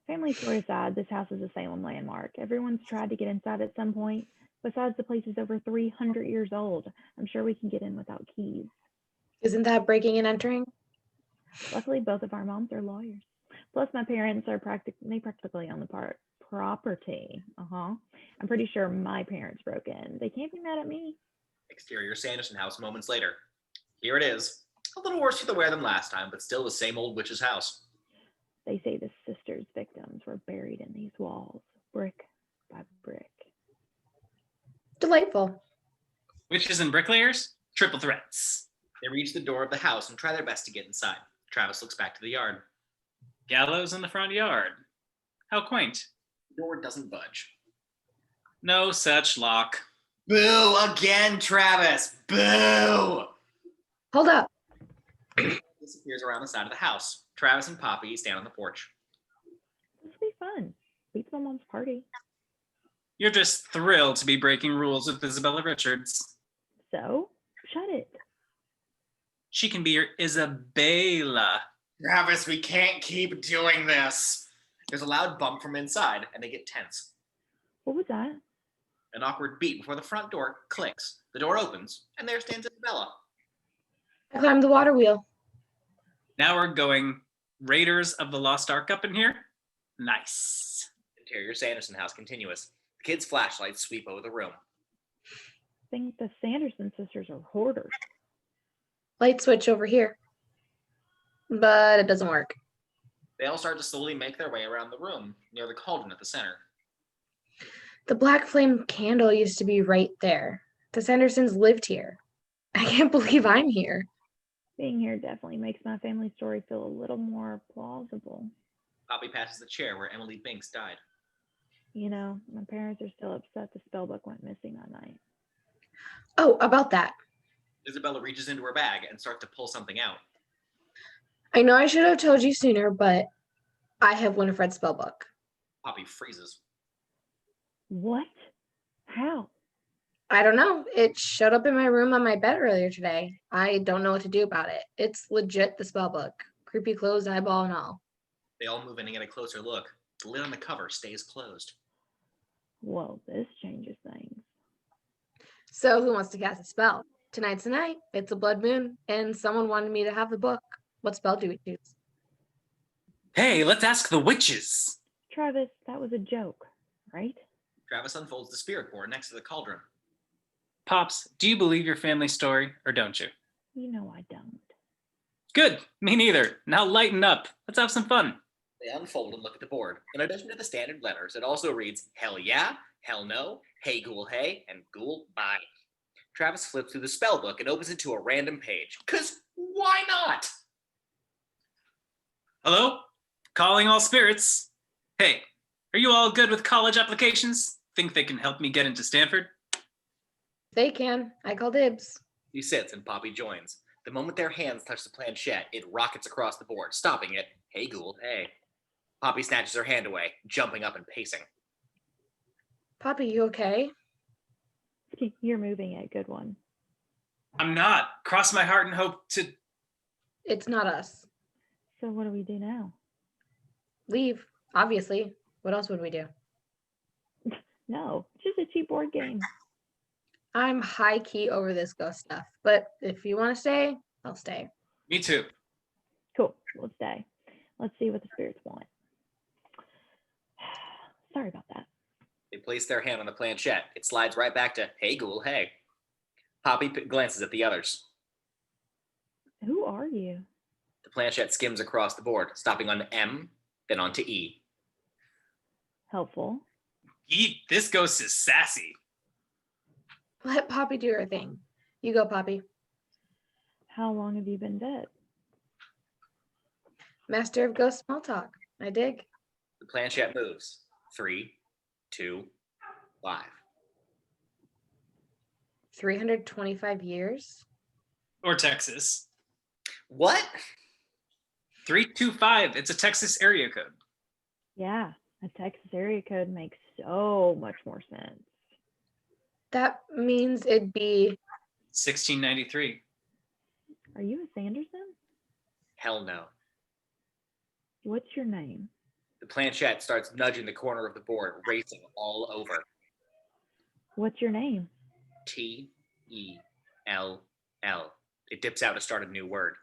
Family story aside, this house is a Salem landmark. Everyone's tried to get inside at some point. Besides, the place is over 300 years old. I'm sure we can get in without keys. Isn't that breaking and entering? Luckily, both of our moms are lawyers. Plus, my parents are practically on the property. I'm pretty sure my parents broke in. They can't be mad at me. Exterior Sanderson house moments later. Here it is. A little worse for the wear than last time, but still the same old witch's house. They say the sister's victims were buried in these walls, brick by brick. Delightful. Witches and bricklayers? Triple threats. They reach the door of the house and try their best to get inside. Travis looks back to the yard. Gallows in the front yard. How quaint. The door doesn't budge. No such lock. Boo again, Travis! Boo! Hold up. Disappears around the side of the house. Travis and Poppy stand on the porch. This will be fun. Beats my mom's party. You're just thrilled to be breaking rules with Isabella Richards. So, shut it. She can be your Isabella. Travis, we can't keep doing this. There's a loud bump from inside, and they get tense. What was that? An awkward beat before the front door clicks. The door opens, and there stands Isabella. I climbed the water wheel. Now we're going Raiders of the Lost Ark up in here? Nice. Interior Sanderson house continuous. The kids' flashlights sweep over the room. I think the Sanderson sisters are hoarders. Light switch over here. But it doesn't work. They all start to slowly make their way around the room, near the cauldron at the center. The black flame candle used to be right there. The Sandersons lived here. I can't believe I'm here. Being here definitely makes my family story feel a little more plausible. Poppy passes the chair where Emily Binx died. You know, my parents are still upset the spellbook went missing that night. Oh, about that. Isabella reaches into her bag and starts to pull something out. I know I should have told you sooner, but I have Winifred's spellbook. Poppy freezes. What? How? I don't know. It showed up in my room on my bed earlier today. I don't know what to do about it. It's legit the spellbook. Creepy closed eyeball and all. They all move in and get a closer look. The lid on the cover stays closed. Well, this changes things. So who wants to cast a spell? Tonight's the night. It's a blood moon, and someone wanted me to have the book. What spell do we choose? Hey, let's ask the witches. Travis, that was a joke, right? Travis unfolds the spirit board next to the cauldron. Pops, do you believe your family story, or don't you? You know I don't. Good, me neither. Now lighten up. Let's have some fun. They unfold and look at the board. In addition to the standard letters, it also reads, hell yeah, hell no, hey ghoul hey, and ghoul bye. Travis flips through the spell book and opens it to a random page. 'Cause why not? Hello? Calling all spirits. Hey, are you all good with college applications? Think they can help me get into Stanford? They can. I call dibs. He sits and Poppy joins. The moment their hands touch the planchette, it rockets across the board, stopping it. Hey ghoul hey. Poppy snatches her hand away, jumping up and pacing. Poppy, you okay? You're moving it, good one. I'm not. Cross my heart and hope to... It's not us. So what do we do now? Leave, obviously. What else would we do? No, just a cheap board game. I'm high key over this ghost stuff, but if you want to stay, I'll stay. Me too. Cool, we'll stay. Let's see what the spirits want. Sorry about that. They place their hand on the planchette. It slides right back to, hey ghoul hey. Poppy glances at the others. Who are you? The planchette skims across the board, stopping on M, then onto E. Helpful. Yeet, this ghost is sassy. Let Poppy do her thing. You go, Poppy. How long have you been dead? Master of ghost small talk. I dig. The planchette moves. 3, 2, 5. 325 years? Or Texas. What? 325. It's a Texas area code. Yeah, a Texas area code makes so much more sense. That means it'd be 1693. Are you a Sanderson? Hell no. What's your name? The planchette starts nudging the corner of the board, racing all over. What's your name? T-E-L-L. It dips out to start a new word.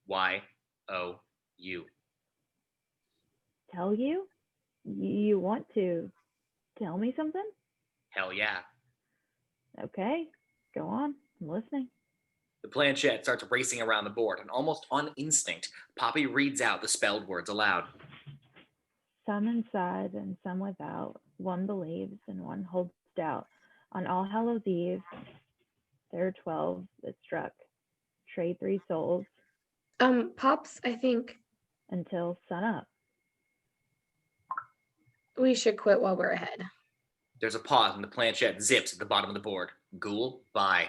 Y-O-U. Tell you? You want to tell me something? Hell yeah. Okay, go on. I'm listening. The planchette starts racing around the board, and almost on instinct, Poppy reads out the spelled words aloud. Some inside and some without. One believes and one holds doubt. On All Hallows Eve, there are 12 that struck. Trade 3 souls Pops, I think until sun up. we should quit while we're ahead. There's a pause, and the planchette zips at the bottom of the board. Ghoul, bye.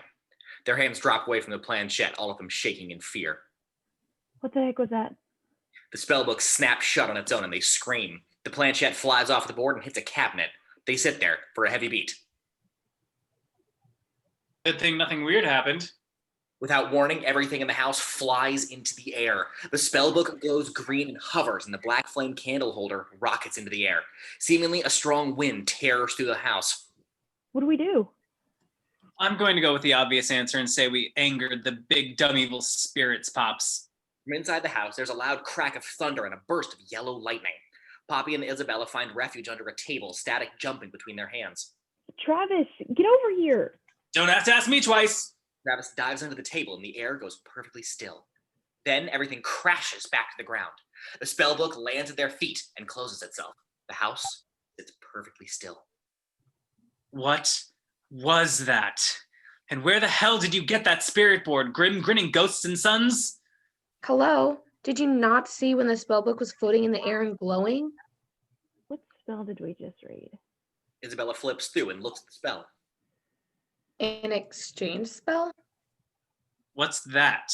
Their hands drop away from the planchette, all of them shaking in fear. What the heck was that? The spellbook snaps shut on its own, and they scream. The planchette flies off the board and hits a cabinet. They sit there for a heavy beat. Good thing nothing weird happened. Without warning, everything in the house flies into the air. The spellbook glows green and hovers, and the black flame candle holder rockets into the air. Seemingly, a strong wind tears through the house. What do we do? I'm going to go with the obvious answer and say we angered the big dumb evil spirits, Pops. From inside the house, there's a loud crack of thunder and a burst of yellow lightning. Poppy and Isabella find refuge under a table, static jumping between their hands. Travis, get over here. Don't have to ask me twice. Travis dives under the table and the air goes perfectly still. Then everything crashes back to the ground. The spell book lands at their feet and closes itself. The house sits perfectly still. What was that? And where the hell did you get that spirit board, grinning ghosts and sons? Hello? Did you not see when the spellbook was floating in the air and glowing? What spell did we just read? Isabella flips through and looks at the spell. An exchange spell? What's that?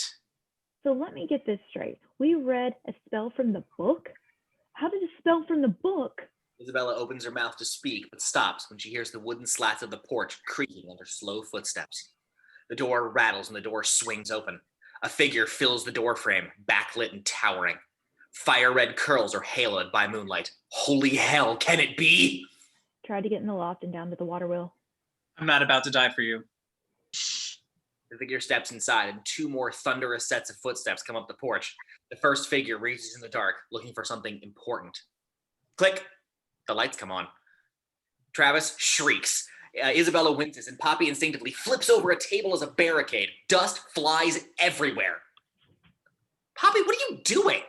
So let me get this straight. We read a spell from the book? How did a spell from the book? Isabella opens her mouth to speak, but stops when she hears the wooden slats of the porch creaking under slow footsteps. The door rattles and the door swings open. A figure fills the doorframe, backlit and towering. Fire-red curls are haloed by moonlight. Holy hell, can it be? Tried to get in the loft and down to the water wheel. I'm not about to die for you. Shh. The figure steps inside and two more thunderous sets of footsteps come up the porch. The first figure reaches in the dark, looking for something important. Click. The lights come on. Travis shrieks. Isabella winces and Poppy instinctively flips over a table as a barricade. Dust flies everywhere. Poppy, what are you doing?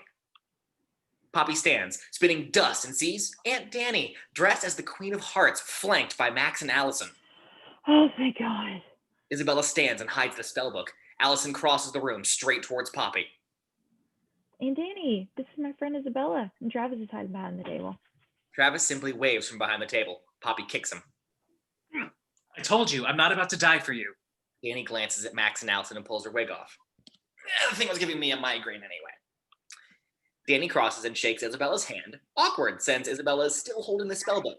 Poppy stands, spitting dust, and sees Aunt Dani, dressed as the Queen of Hearts, flanked by Max and Allison. Oh, thank God. Isabella stands and hides the spellbook. Allison crosses the room straight towards Poppy. Aunt Dani, this is my friend Isabella, and Travis is hiding behind the table. Travis simply waves from behind the table. Poppy kicks him. I told you, I'm not about to die for you. Dani glances at Max and Allison and pulls her wig off. The thing was giving me a migraine anyway. Dani crosses and shakes Isabella's hand. Awkward, since Isabella is still holding the spellbook.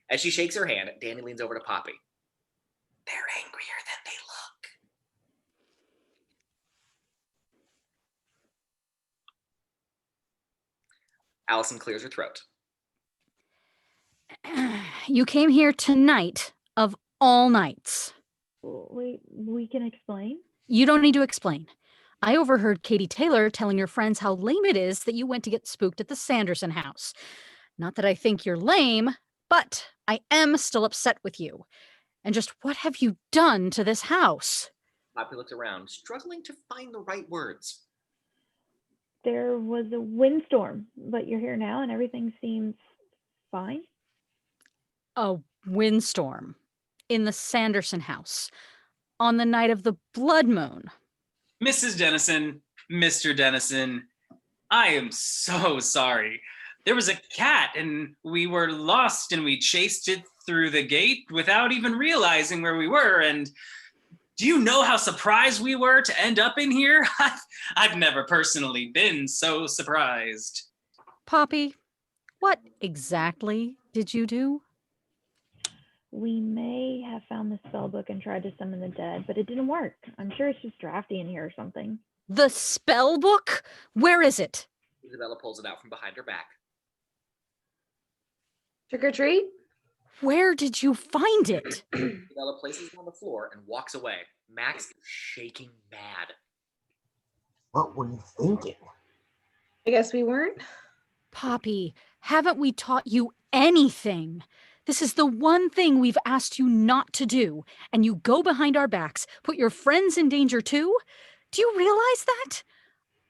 As she shakes her hand, Dani leans over to Poppy. They're angrier than they look. Allison clears her throat. You came here tonight of all nights. Wait, we can explain? You don't need to explain. I overheard Katie Taylor telling your friends how lame it is that you went to get spooked at the Sanderson house. Not that I think you're lame, but I am still upset with you. And just what have you done to this house? Poppy looks around, struggling to find the right words. There was a windstorm, but you're here now and everything seems fine. A windstorm in the Sanderson house on the night of the blood moon. Mrs. Dennison, Mr. Dennison, I am so sorry. There was a cat and we were lost and we chased it through the gate without even realizing where we were. And do you know how surprised we were to end up in here? I've never personally been so surprised. Poppy, what exactly did you do? We may have found the spell book and tried to summon the dead, but it didn't work. I'm sure it's just drafty in here or something. The spell book? Where is it? Isabella pulls it out from behind her back. Trick or treat? Where did you find it? Isabella places it on the floor and walks away. Max is shaking mad. What were you thinking? I guess we weren't. Poppy, haven't we taught you anything? This is the one thing we've asked you not to do, and you go behind our backs, put your friends in danger too? Do you realize that?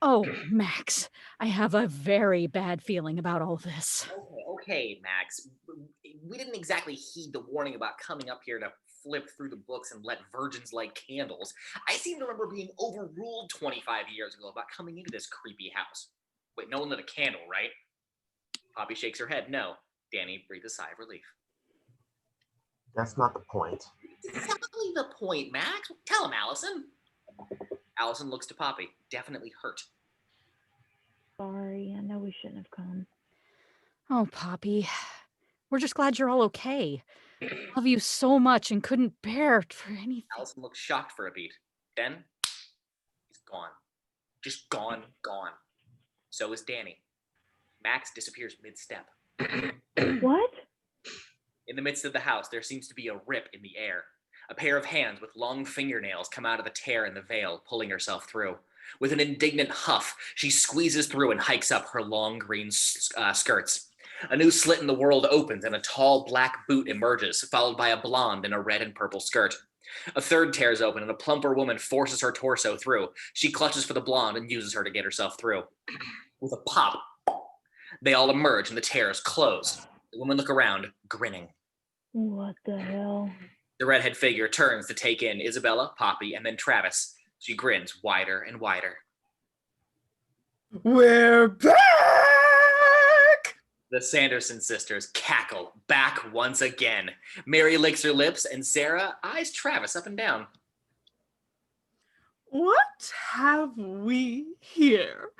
Oh, Max, I have a very bad feeling about all this. Okay, Max. We didn't exactly heed the warning about coming up here to flip through the books and let virgins light candles. I seem to remember being overruled 25 years ago about coming into this creepy house. Wait, no one lit a candle, right? Poppy shakes her head. No. Dani breathes a sigh of relief. That's not the point. Exactly the point, Max. Tell him, Allison. Allison looks to Poppy, definitely hurt. Sorry, I know we shouldn't have come. Oh, Poppy, we're just glad you're all okay. Love you so much and couldn't bear it for anything. Allison looks shocked for a beat. Then, he's gone. Just gone. So is Dani. Max disappears mid-step. What? In the midst of the house, there seems to be a rip in the air. A pair of hands with long fingernails come out of the tear in the veil, pulling herself through. With an indignant huff, she squeezes through and hikes up her long green skirts. A new slit in the world opens and a tall black boot emerges, followed by a blonde in a red and purple skirt. A third tears open and a plumper woman forces her torso through. She clutches for the blonde and uses her to get herself through. With a pop, they all emerge and the tears close. The women look around, grinning. What the hell? The redhead figure turns to take in Isabella, Poppy, and then Travis. She grins wider and wider. We're back! The Sanderson sisters cackle back once again. Mary licks her lips and Sarah eyes Travis up and down. What have we here?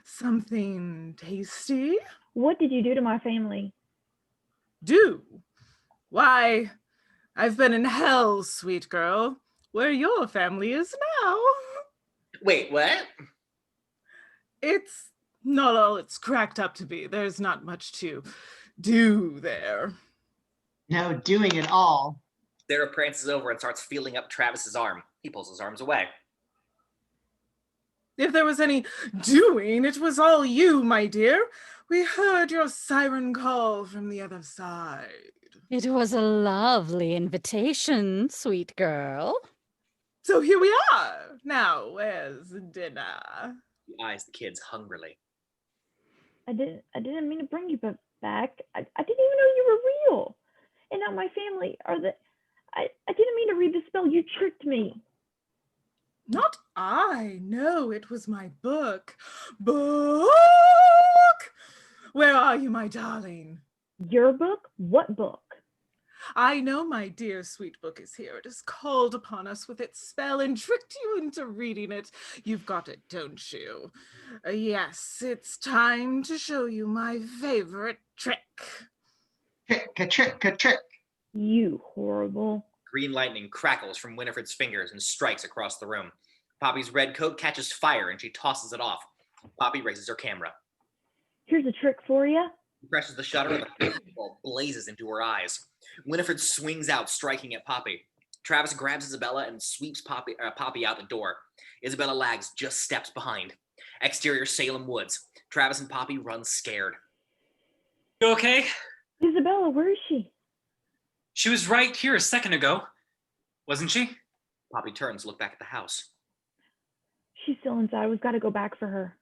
Something tasty? What did you do to my family? Do? Why, I've been in hell, sweet girl, where your family is now. Wait, what? It's not all it's cracked up to be. There's not much to do there. No doing it all. Sarah prances over and starts feeling up Travis's arm. He pulls his arms away. If there was any doing, it was all you, my dear. We heard your siren call from the other side. It was a lovely invitation, sweet girl. So here we are. Now, where's dinner? He eyes the kids hungrily. I didn't mean to bring you back. I didn't even know you were real. And now my family are I didn't mean to read the spell. You tricked me. Not I. No, it was my book. Book! Where are you, my darling? Your book? What book? I know my dear sweet book is here. It has called upon us with its spell and tricked you into reading it. You've got it, don't you? Yes, it's time to show you my favorite trick. Trick. You horrible. Green lightning crackles from Winifred's fingers and strikes across the room. Poppy's red coat catches fire and she tosses it off. Poppy raises her camera. Here's a trick for you. She presses the shutter and the ball blazes into her eyes. Winifred swings out, striking at Poppy. Travis grabs Isabella and sweeps Poppy out the door. Isabella lags just steps behind. Exterior Salem Woods. Travis and Poppy run scared. You okay? Isabella, where is she? She was right here a second ago, wasn't she? Poppy turns to look back at the house. She's still inside. We've got to go back for her.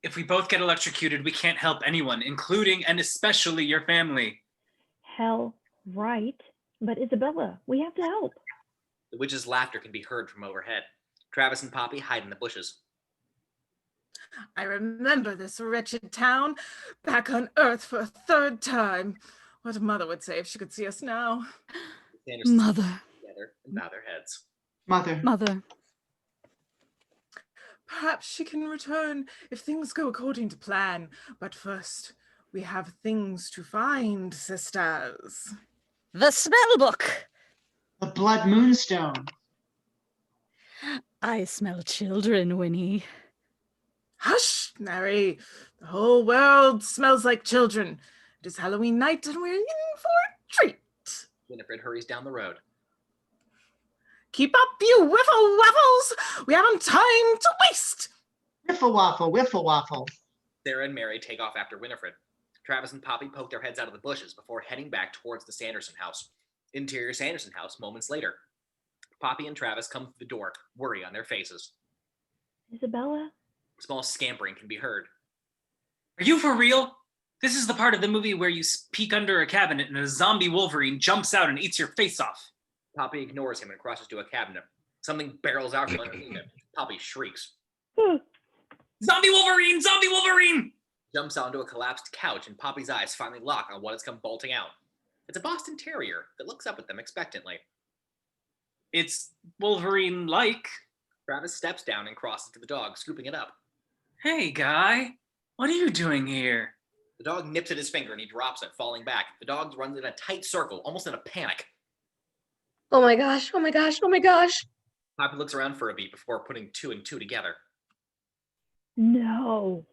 If we both get electrocuted, we can't help anyone, including and especially your family. Hell, right. But Isabella, we have to help. The witch's laughter can be heard from overhead. Travis and Poppy hide in the bushes. I remember this wretched town, back on Earth for a third time. What Mother would say if she could see us now. Sandersons Mother. together and bow their heads. Mother. Perhaps she can return if things go according to plan. But first, we have things to find, sisters. The spell book. The blood moonstone. I smell children, Winnie. Hush, Mary. The whole world smells like children. It is Halloween night and we're in for a treat. Winifred hurries down the road. Keep up, you wiffle waffles! We haven't time to waste! Wiffle waffle. Sarah and Mary take off after Winifred. Travis and Poppy poke their heads out of the bushes before heading back towards the Sanderson house. Interior Sanderson house moments later. Poppy and Travis come through the door, worry on their faces. Isabella? Small scampering can be heard. Are you for real? This is the part of the movie where you peek under a cabinet and a zombie Wolverine jumps out and eats your face off. Poppy ignores him and crosses to a cabinet. Something barrels out from underneath it. Poppy shrieks. Zombie Wolverine! Zombie Wolverine! Jumps onto a collapsed couch and Poppy's eyes finally lock on what has come bolting out. It's a Boston Terrier that looks up at them expectantly. It's Wolverine-like. Travis steps down and crosses to the dog, scooping it up. Hey, guy. What are you doing here? The dog nips at his finger and he drops it, falling back. The dog runs in a tight circle, almost in a panic. Oh my gosh, oh my gosh, oh my gosh. Poppy looks around for a beat before putting two and two together. No.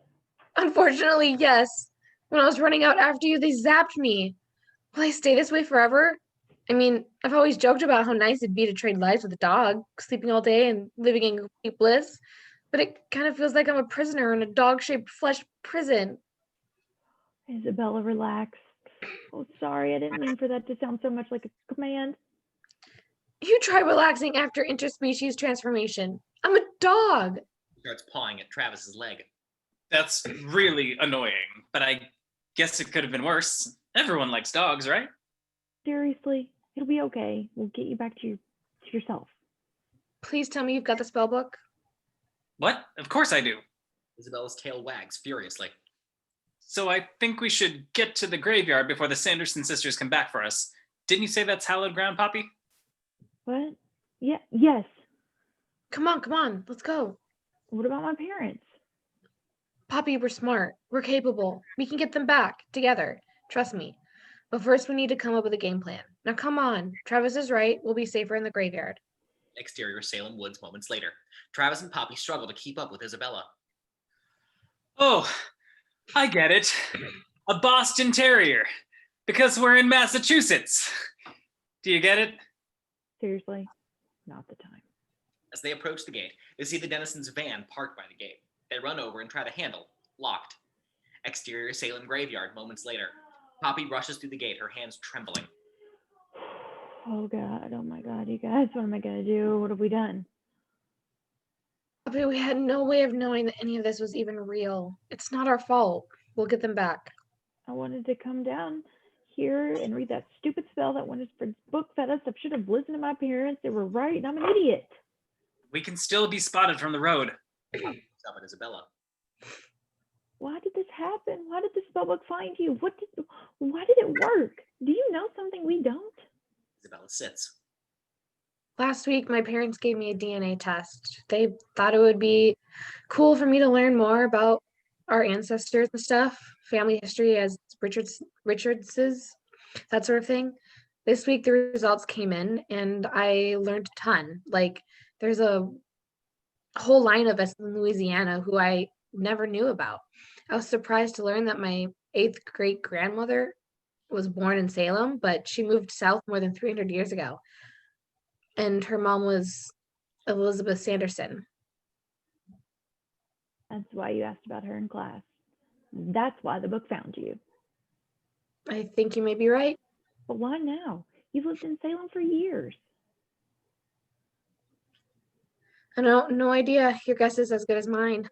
Unfortunately, yes. When I was running out after you, they zapped me. Will I stay this way forever? I mean, I've always joked about how nice it'd be to trade lives with a dog, sleeping all day and living in complete bliss. but it kind of feels like I'm a prisoner in a dog-shaped flesh prison. Isabella, relax. Oh, sorry, I didn't mean for that to sound so much like a command. You try relaxing after interspecies transformation. I'm a dog. He starts pawing at Travis's leg. That's really annoying, but I guess it could have been worse. Everyone likes dogs, right? Seriously, it'll be okay. We'll get you back to yourself. Please tell me you've got the spell book. What? Of course I do. Isabella's tail wags furiously. So I think we should get to the graveyard before the Sanderson sisters come back for us. Didn't you say that's hallowed ground, Poppy? What? Yeah, yes. Come on, let's go. What about my parents? Poppy, we're smart. We're capable. We can get them back together. Trust me. But first we need to come up with a game plan. Now come on. Travis is right. We'll be safer in the graveyard. Exterior Salem Woods moments later. Travis and Poppy struggle to keep up with Isabella. Oh, I get it. A Boston Terrier. Because we're in Massachusetts. Do you get it? Seriously, not the time. As they approach the gate, they see the Dennison's van parked by the gate. They run over and try the handle. Locked. Exterior Salem Graveyard moments later. Poppy rushes through the gate, her hands trembling. Oh God, oh my God, you guys, what am I gonna do? What have we done? Poppy, we had no way of knowing that any of this was even real. It's not our fault. We'll get them back. I wanted to come down here and read that stupid spell that Winifred's book fed us. I should have listened to my parents. They were right, and I'm an idiot. We can still be spotted from the road. Stop at Isabella. Why did this happen? Why did the spellbook find you? Why did it work? Do you know something we don't? Isabella sits. Last week, my parents gave me a DNA test. They thought it would be cool for me to learn more about our ancestors and stuff, family history as Richards's, that sort of thing. This week, the results came in, and I learned a ton. Like, there's a whole line of us in Louisiana who I never knew about. I was surprised to learn that my 8th great grandmother was born in Salem, but she moved south more than 300 years ago. And her mom was Elizabeth Sanderson. That's why you asked about her in class. That's why the book found you. I think you may be right. But why now? You've lived in Salem for years. I know, no idea. Your guess is as good as mine.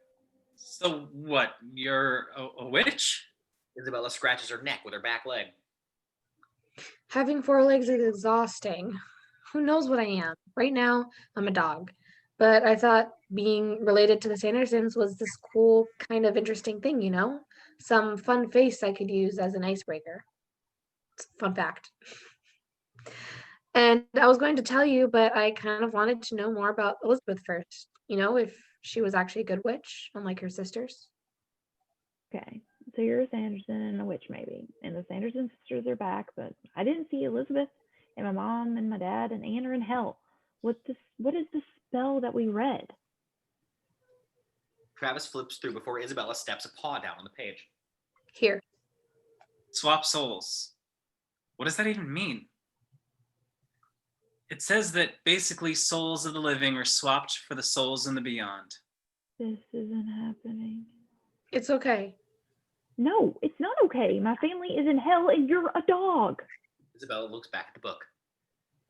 So what, you're a witch? Isabella scratches her neck with her back leg. Having 4 legs is exhausting. Who knows what I am? Right now, I'm a dog. But I thought being related to the Sandersons was this cool, kind of interesting thing, you know? Some fun face I could use as an icebreaker. Fun fact. And I was going to tell you, but I kind of wanted to know more about Elizabeth first. You know, if she was actually a good witch, unlike her sisters. Okay, so you're a Sanderson and a witch maybe. And the Sanderson sisters are back, but I didn't see Elizabeth. And my mom and my dad and Anne are in hell. What is the spell that we read? Travis flips through before Isabella steps a paw down on the page. Here. Swap souls. What does that even mean? It says that basically souls of the living are swapped for the souls in the beyond. This isn't happening. It's okay. No, it's not okay. My family is in hell and you're a dog. Isabella looks back at the book.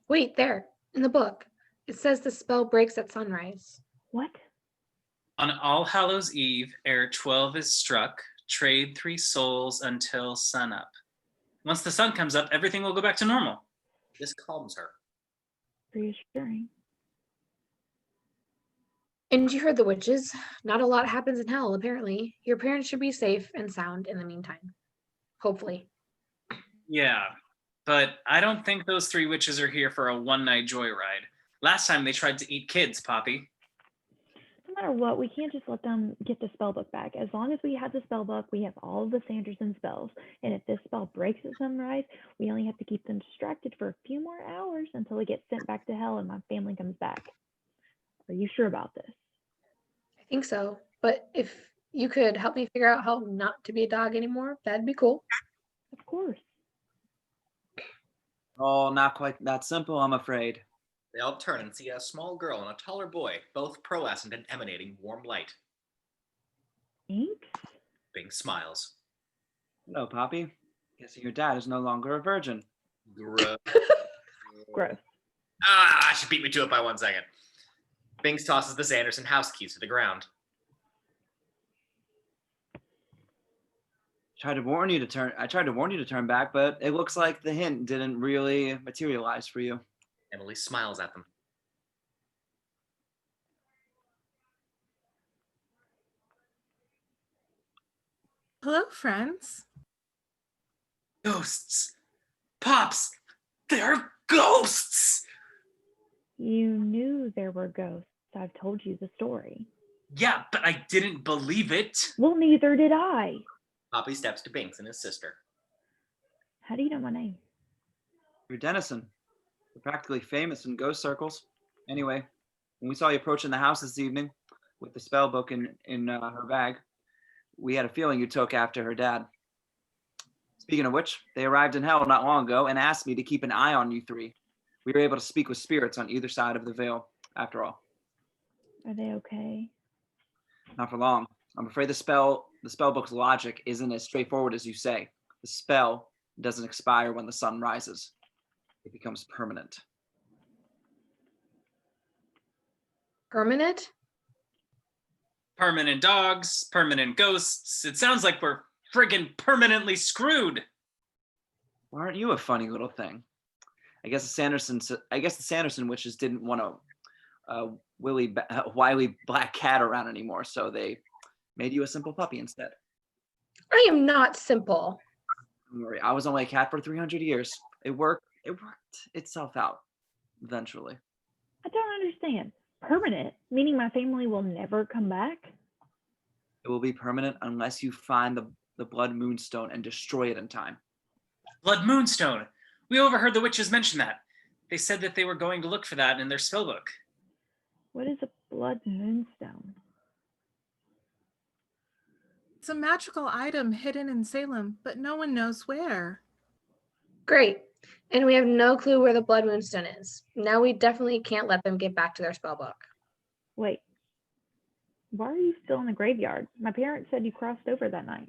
Wait, there, in the book. It says the spell breaks at sunrise. What? On All Hallows Eve, ere 12 is struck, trade 3 souls until sunup. Once the sun comes up, everything will go back to normal. This calms her. Reassuring. And you heard the witches. Not a lot happens in hell, apparently. Your parents should be safe and sound in the meantime. Hopefully. Yeah, but I don't think those 3 witches are here for a one-night joyride. Last time they tried to eat kids, Poppy. No matter what, we can't just let them get the spell book back. As long as we have the spell book, we have all of the Sanderson spells. And if this spell breaks at sunrise, we only have to keep them distracted for a few more hours until they get sent back to hell and my family comes back. Are you sure about this? I think so. But if you could help me figure out how not to be a dog anymore, that'd be cool. Of course. Oh, not quite that simple, I'm afraid. They all turn and see a small girl and a taller boy, both pearlescent and emanating warm light. Binx? Binx smiles. Hello, Poppy. Guessing your dad is no longer a virgin. Gross. Gross. She beat me to it by 1 second. Binx tosses the Sanderson house keys to the ground. I tried to warn you to turn back, but it looks like the hint didn't really materialize for you. Emily smiles at them. Hello, friends. Ghosts! Pops! They're ghosts! You knew there were ghosts. I've told you the story. Yeah, but I didn't believe it. Well, neither did I. Poppy steps to Binx and his sister. How do you know my name? You're Dennison. You're practically famous in ghost circles. Anyway, when we saw you approaching the house this evening with the spell book in her bag, we had a feeling you took after her dad. Speaking of which, they arrived in hell not long ago and asked me to keep an eye on you three. We were able to speak with spirits on either side of the veil, after all. Are they okay? Not for long. I'm afraid the spell book's logic isn't as straightforward as you say. The spell doesn't expire when the sun rises. It becomes permanent. Permanent? Permanent dogs, permanent ghosts. It sounds like we're friggin' permanently screwed. Well, aren't you a funny little thing? I guess the Sanderson witches didn't want a wily black cat around anymore, so they made you a simple puppy instead. I am not simple. Don't worry, I was only a cat for 300 years. It worked itself out eventually. I don't understand. Permanent? Meaning my family will never come back? It will be permanent unless you find the Blood Moonstone and destroy it in time. Blood Moonstone. We overheard the witches mention that. They said that they were going to look for that in their spellbook. What is a blood moonstone? It's a magical item hidden in Salem, but no one knows where. Great. And we have no clue where the Blood Moonstone is. Now we definitely can't let them get back to their spellbook. Wait. Why are you still in the graveyard? My parents said you crossed over that night.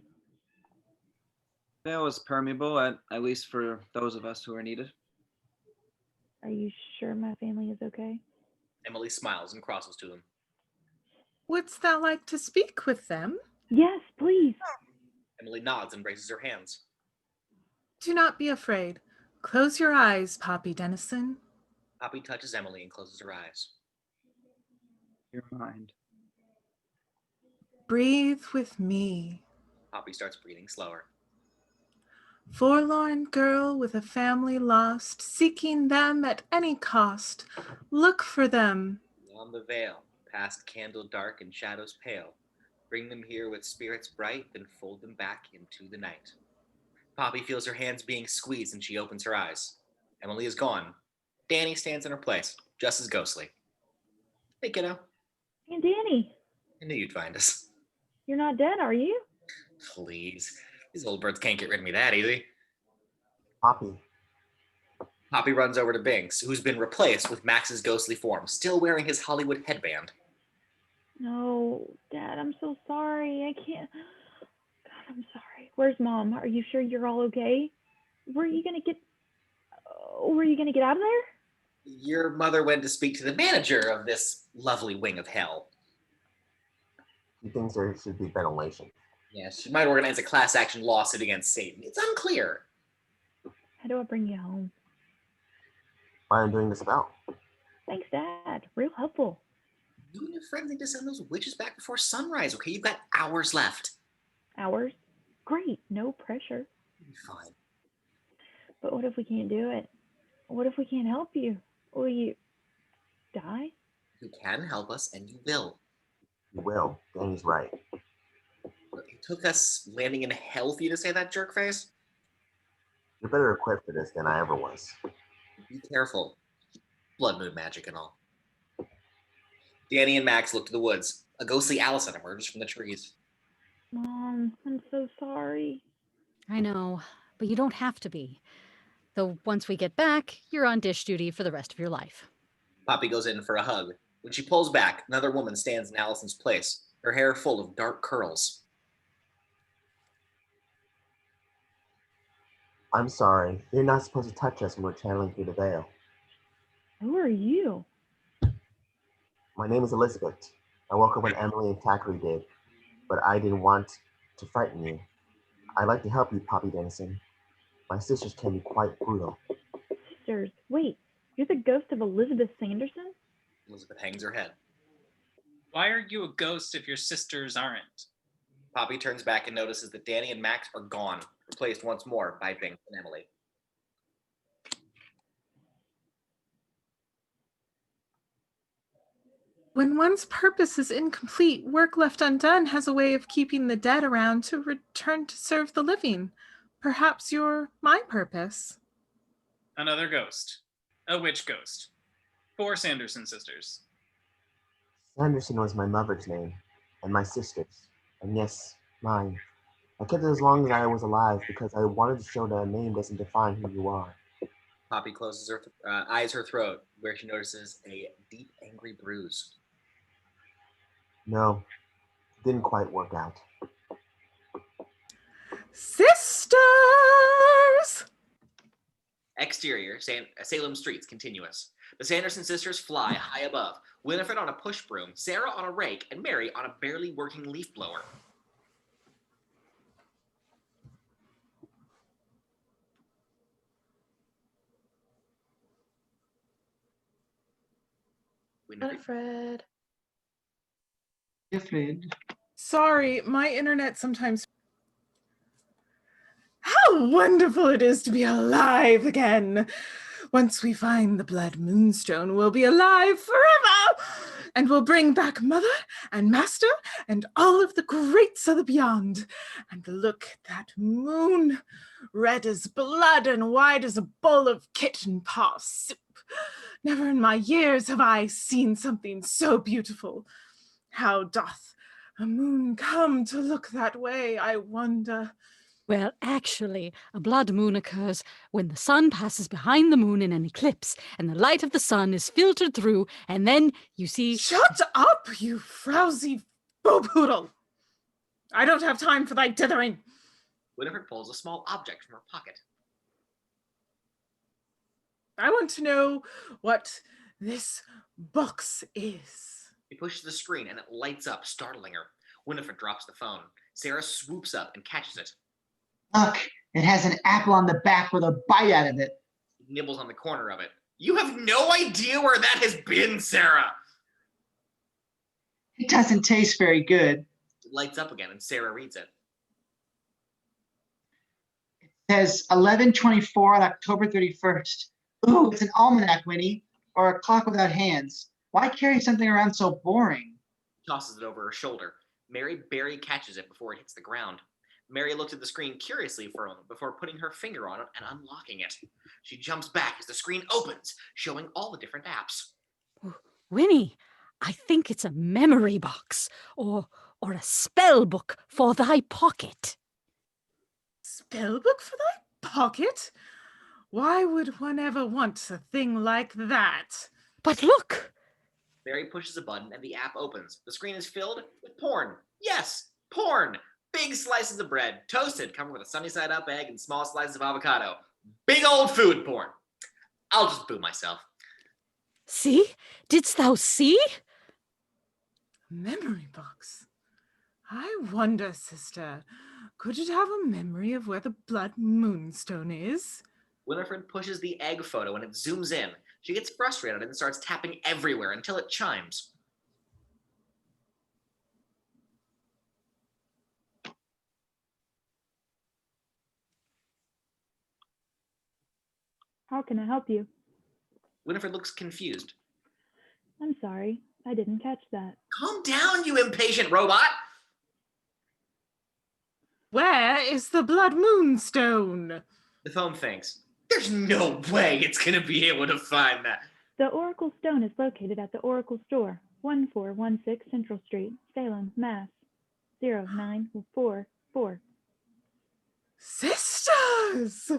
It was permeable, at least for those of us who are needed. Are you sure my family is okay? Emily smiles and crosses to them. Wouldst thou like to speak with them? Yes, please. Emily nods and raises her hands. Do not be afraid. Close your eyes, Poppy Dennison. Poppy touches Emily and closes her eyes. Your mind. Breathe with me. Poppy starts breathing slower. Forlorn girl with a family lost, seeking them at any cost. Look for them. Beyond the veil, past candle dark and shadows pale. Bring them here with spirits bright, then fold them back into the night. Poppy feels her hands being squeezed and she opens her eyes. Emily is gone. Dani stands in her place, just as ghostly. Hey, kiddo. And Dani, I knew you'd find us. you're not dead, are you? Please. These old birds can't get rid of me that easy. Poppy, Poppy runs over to Binx, who's been replaced with Max's ghostly form, still wearing his Hollywood headband. No, Dad, I'm so sorry. I can't. God, I'm sorry. Where's Mom? Are you sure you're all okay? Were you gonna get out of there? Your mother went to speak to the manager of this lovely wing of hell. he thinks there should be ventilation. Yes, she might organize a class action lawsuit against Satan. It's unclear. How do I bring you home? Why I'm doing the spell. Thanks, Dad. Real helpful. You and your friends need to send those witches back before sunrise, okay? You've got hours left. Hours? Great. No pressure. You'll be fine. But what if we can't do it? What if we can't help you? Will you die? You can help us, and you will. You will. Dani's right. It took us landing in hell for you to say that, jerk face. You're better equipped for this than I ever was. Be careful. Blood moon magic and all. Dani and Max look to the woods. A ghostly Allison emerges from the trees. Mom, I'm so sorry. I know, but you don't have to be. Though once we get back, you're on dish duty for the rest of your life. Poppy goes in for a hug. When she pulls back, another woman stands in Allison's place, her hair full of dark curls. I'm sorry. You're not supposed to touch us when we're channeling through the veil. Who are you? My name is Elizabeth. I woke up when Emily and Thackeray did, but I didn't want to frighten you. I'd like to help you, Poppy Dennison. My sisters can be quite brutal. Sisters, wait, you're the ghost of Elizabeth Sanderson? Elizabeth hangs her head. Why are you a ghost if your sisters aren't? Poppy turns back and notices that Dani and Max are gone, replaced once more by Binx and Emily. When one's purpose is incomplete, work left undone has a way of keeping the dead around to return to serve the living. Perhaps you're my purpose. Another ghost. A witch ghost. 4 Sanderson sisters. Sanderson was my mother's name, and my sister's, and yes, mine. I kept it as long as I was alive because I wanted to show that a name doesn't define who you are. Poppy closes her, eyes her throat, where she notices a deep, angry bruise. No, it didn't quite work out. Sisters! Exterior, Salem streets, continuous. The Sanderson sisters fly high above, Winifred on a push broom, Sarah on a rake, and Mary on a barely working leaf blower. Winifred. Winifred. Sorry, my internet sometimes... How wonderful it is to be alive again! Once we find the blood moonstone, we'll be alive forever! And we'll bring back Mother and Master and all of the greats of the beyond. And look at that moon, red as blood and white as a bowl of kitten paw soup. Never in my years have I seen something so beautiful. How doth a moon come to look that way, I wonder? Well, actually, a blood moon occurs when the sun passes behind the moon in an eclipse, and the light of the sun is filtered through, and then you see... Shut up, you frowsy boopoodle! I don't have time for thy dithering. Winifred pulls a small object from her pocket. I want to know what this box is. He pushes the screen and it lights up, startling her. Winifred drops the phone. Sarah swoops up and catches it. Look, it has an apple on the back with a bite out of it. He nibbles on the corner of it. You have no idea where that has been, Sarah! It doesn't taste very good. It lights up again and Sarah reads it. It says 11:24 on October 31st. Ooh, it's an almanac, Winnie, or a clock without hands. Why carry something around so boring? She tosses it over her shoulder. Mary barely catches it before it hits the ground. Mary looked at the screen curiously for a moment before putting her finger on it and unlocking it. She jumps back as the screen opens, showing all the different apps. Winnie, I think it's a memory box, or a spell book for thy pocket. Spell book for thy pocket? Why would one ever want a thing like that? But look! Mary pushes a button and the app opens. The screen is filled with porn. Yes, porn! Big slices of bread, toasted, covered with a sunny side up egg and small slices of avocado. Big old food porn. I'll just boo myself. See? Didst thou see? Memory box. I wonder, sister, could it have a memory of where the blood moonstone is? Winifred pushes the egg photo and it zooms in. She gets frustrated and starts tapping everywhere until it chimes. How can I help you? Winifred looks confused. I'm sorry, I didn't catch that. Calm down, you impatient robot! Where is the blood moonstone? The phone thinks, there's no way it's gonna be able to find that. The Oracle Stone is located at the Oracle Store, 1416 Central Street, Salem, Mass. 0944. Sisters!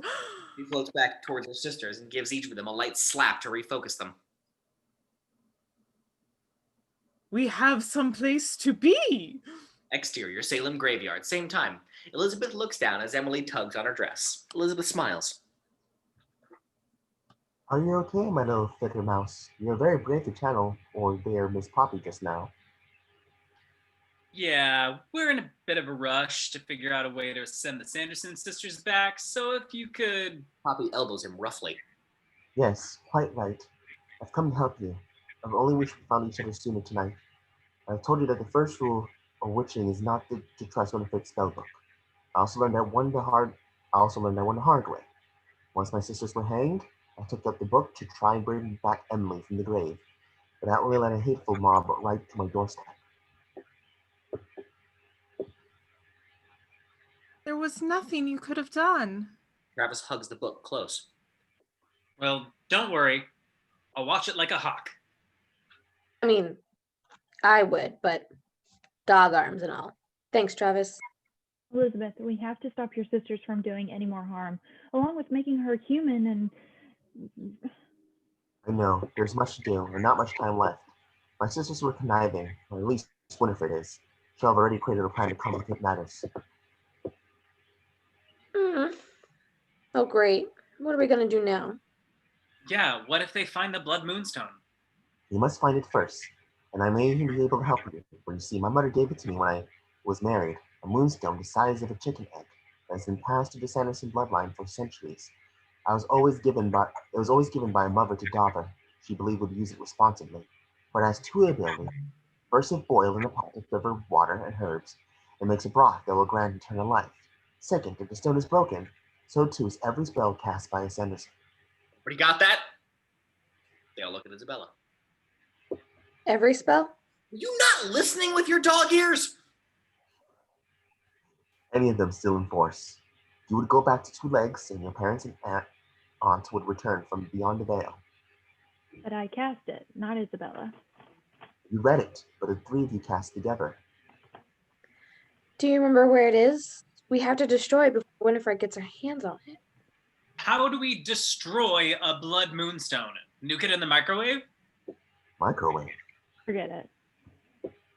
He floats back towards her sisters and gives each of them a light slap to refocus them. We have some place to be. Exterior, Salem graveyard, same time. Elizabeth looks down as Emily tugs on her dress. Elizabeth smiles. Are you okay, my little flitter mouse? You're very brave to channel or dare Miss Poppy just now. Yeah, we're in a bit of a rush to figure out a way to send the Sanderson sisters back, so if you could... Poppy elbows him roughly. Yes, quite right. I've come to help you. I've only wished we found each other sooner tonight. I've told you that the first rule of witching is not to trust Winifred's spellbook. I also learned that one the hard way. Once my sisters were hanged, I took up the book to try and bring back Emily from the grave, but that only led a hateful mob right to my doorstep. There was nothing you could have done. Travis hugs the book close. Well, don't worry. I'll watch it like a hawk. I mean, I would, but dog arms and all. Thanks, Travis. Elizabeth, we have to stop your sisters from doing any more harm, along with making her human and... I know, there's much to do and not much time left. My sisters were conniving, or at least Winifred is. She'll have already created a plan to complicate matters. Oh, great. What are we going to do now? Yeah, what if they find the Blood Moonstone? You must find it first, and I may even be able to help you. For you see, my mother gave it to me when I was married, a moonstone the size of a chicken egg that has been passed through the Sanderson bloodline for centuries. It was always given by a mother to daughter she believed would use it responsibly. But it has two abilities. First, if boiled in a pot of river water and herbs, it makes a broth that will grant eternal life. Second, if the stone is broken, so too is every spell cast by a Sanderson. But you got that? They all look at Isabella. Every spell? You not listening with your dog ears? Any of them still in force. You would go back to two legs, and your parents and aunt would return from beyond the veil. But I cast it, not Isabella. You read it, but the three of you cast together. Do you remember where it is? We have to destroy it before Winifred gets her hands on it. How do we destroy a Blood Moonstone? Nuke it in the microwave? Microwave? Forget it.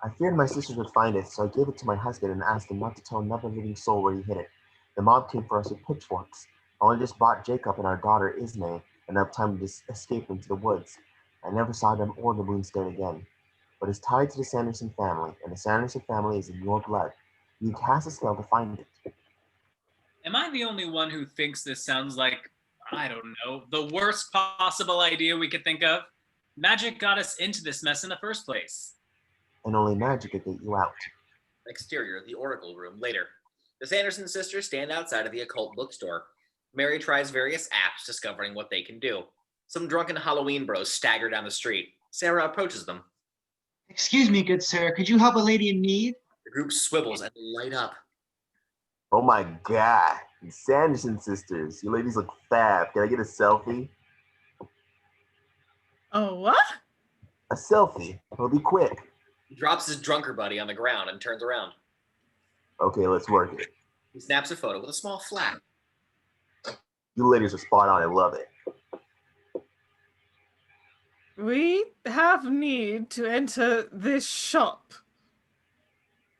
I feared my sisters would find it, so I gave it to my husband and asked him not to tell another living soul where he hid it. The mob came for us with pitchforks. I only just brought Jacob and our daughter Ismay enough time to escape into the woods. I never saw them or the moonstone again. But it's tied to the Sanderson family, and the Sanderson family is in your blood. You cast a spell to find it. Am I the only one who thinks this sounds like, I don't know, the worst possible idea we could think of? Magic got us into this mess in the first place. And only magic could get you out. Exterior, the Oracle room, later. The Sanderson sisters stand outside of the occult bookstore. Mary tries various apps, discovering what they can do. Some drunken Halloween bros stagger down the street. Sarah approaches them. Excuse me, good sir. Could you help a lady in need? The group swivels and light up. Oh my god, the Sanderson sisters. You ladies look fab. Can I get a selfie? Oh, what? A selfie. It'll be quick. He drops his drunker buddy on the ground and turns around. Okay, let's work it. He snaps a photo with a small flag. You ladies are spot on. I love it. We have need to enter this shop.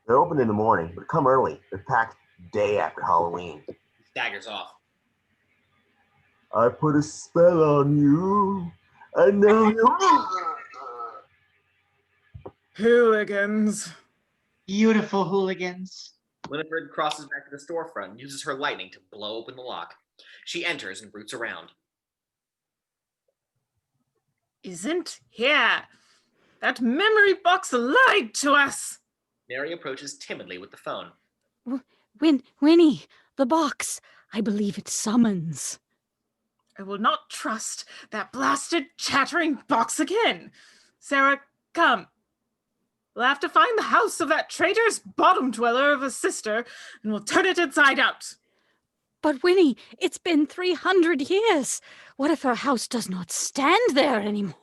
They're open in the morning, but come early. They're packed day after Halloween. He staggers off. I put a spell on you, and now you... Hooligans. Beautiful hooligans. Winifred crosses back to the storefront and uses her lightning to blow open the lock. She enters and roots around. Isn't here. That memory box lied to us. Mary approaches timidly with the phone. Winnie, the box. I believe it summons. I will not trust that blasted chattering box again. Sarah, come. We'll have to find the house of that traitor's bottom dweller of a sister, and we'll turn it inside out. But Winnie, it's been 300 years. What if her house does not stand there anymore?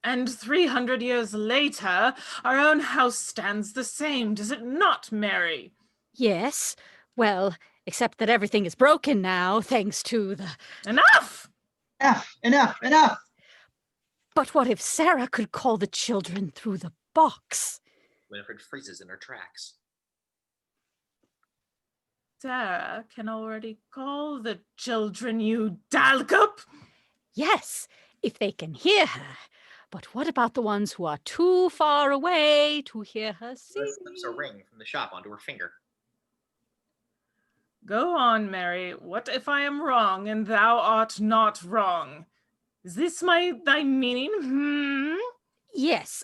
And 300 years later, our own house stands the same, does it not, Mary? Yes. Well, except that everything is broken now, thanks to the... Enough! Enough! But what if Sarah could call the children through the box? Winifred freezes in her tracks. Sarah can already call the children, you dalcup. Yes, if they can hear her. But what about the ones who are too far away to hear her sing? Sarah slips a ring from the shop onto her finger. Go on, Mary. What if I am wrong and thou art not wrong? Is this thy meaning? Yes,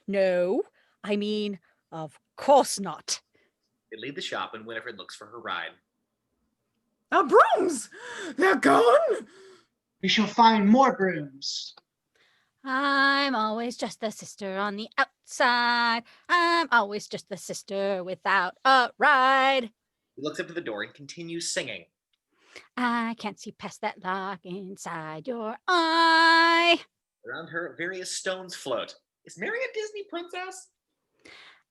no. Of course not. They leave the shop and Winifred looks for her ride. Our brooms! They're gone! We shall find more brooms. I'm always just the sister on the outside. I'm always just the sister without a ride. He looks up to the door and continues singing. I can't see past that lock inside your eye. Around her, various stones float. Is Mary a Disney princess?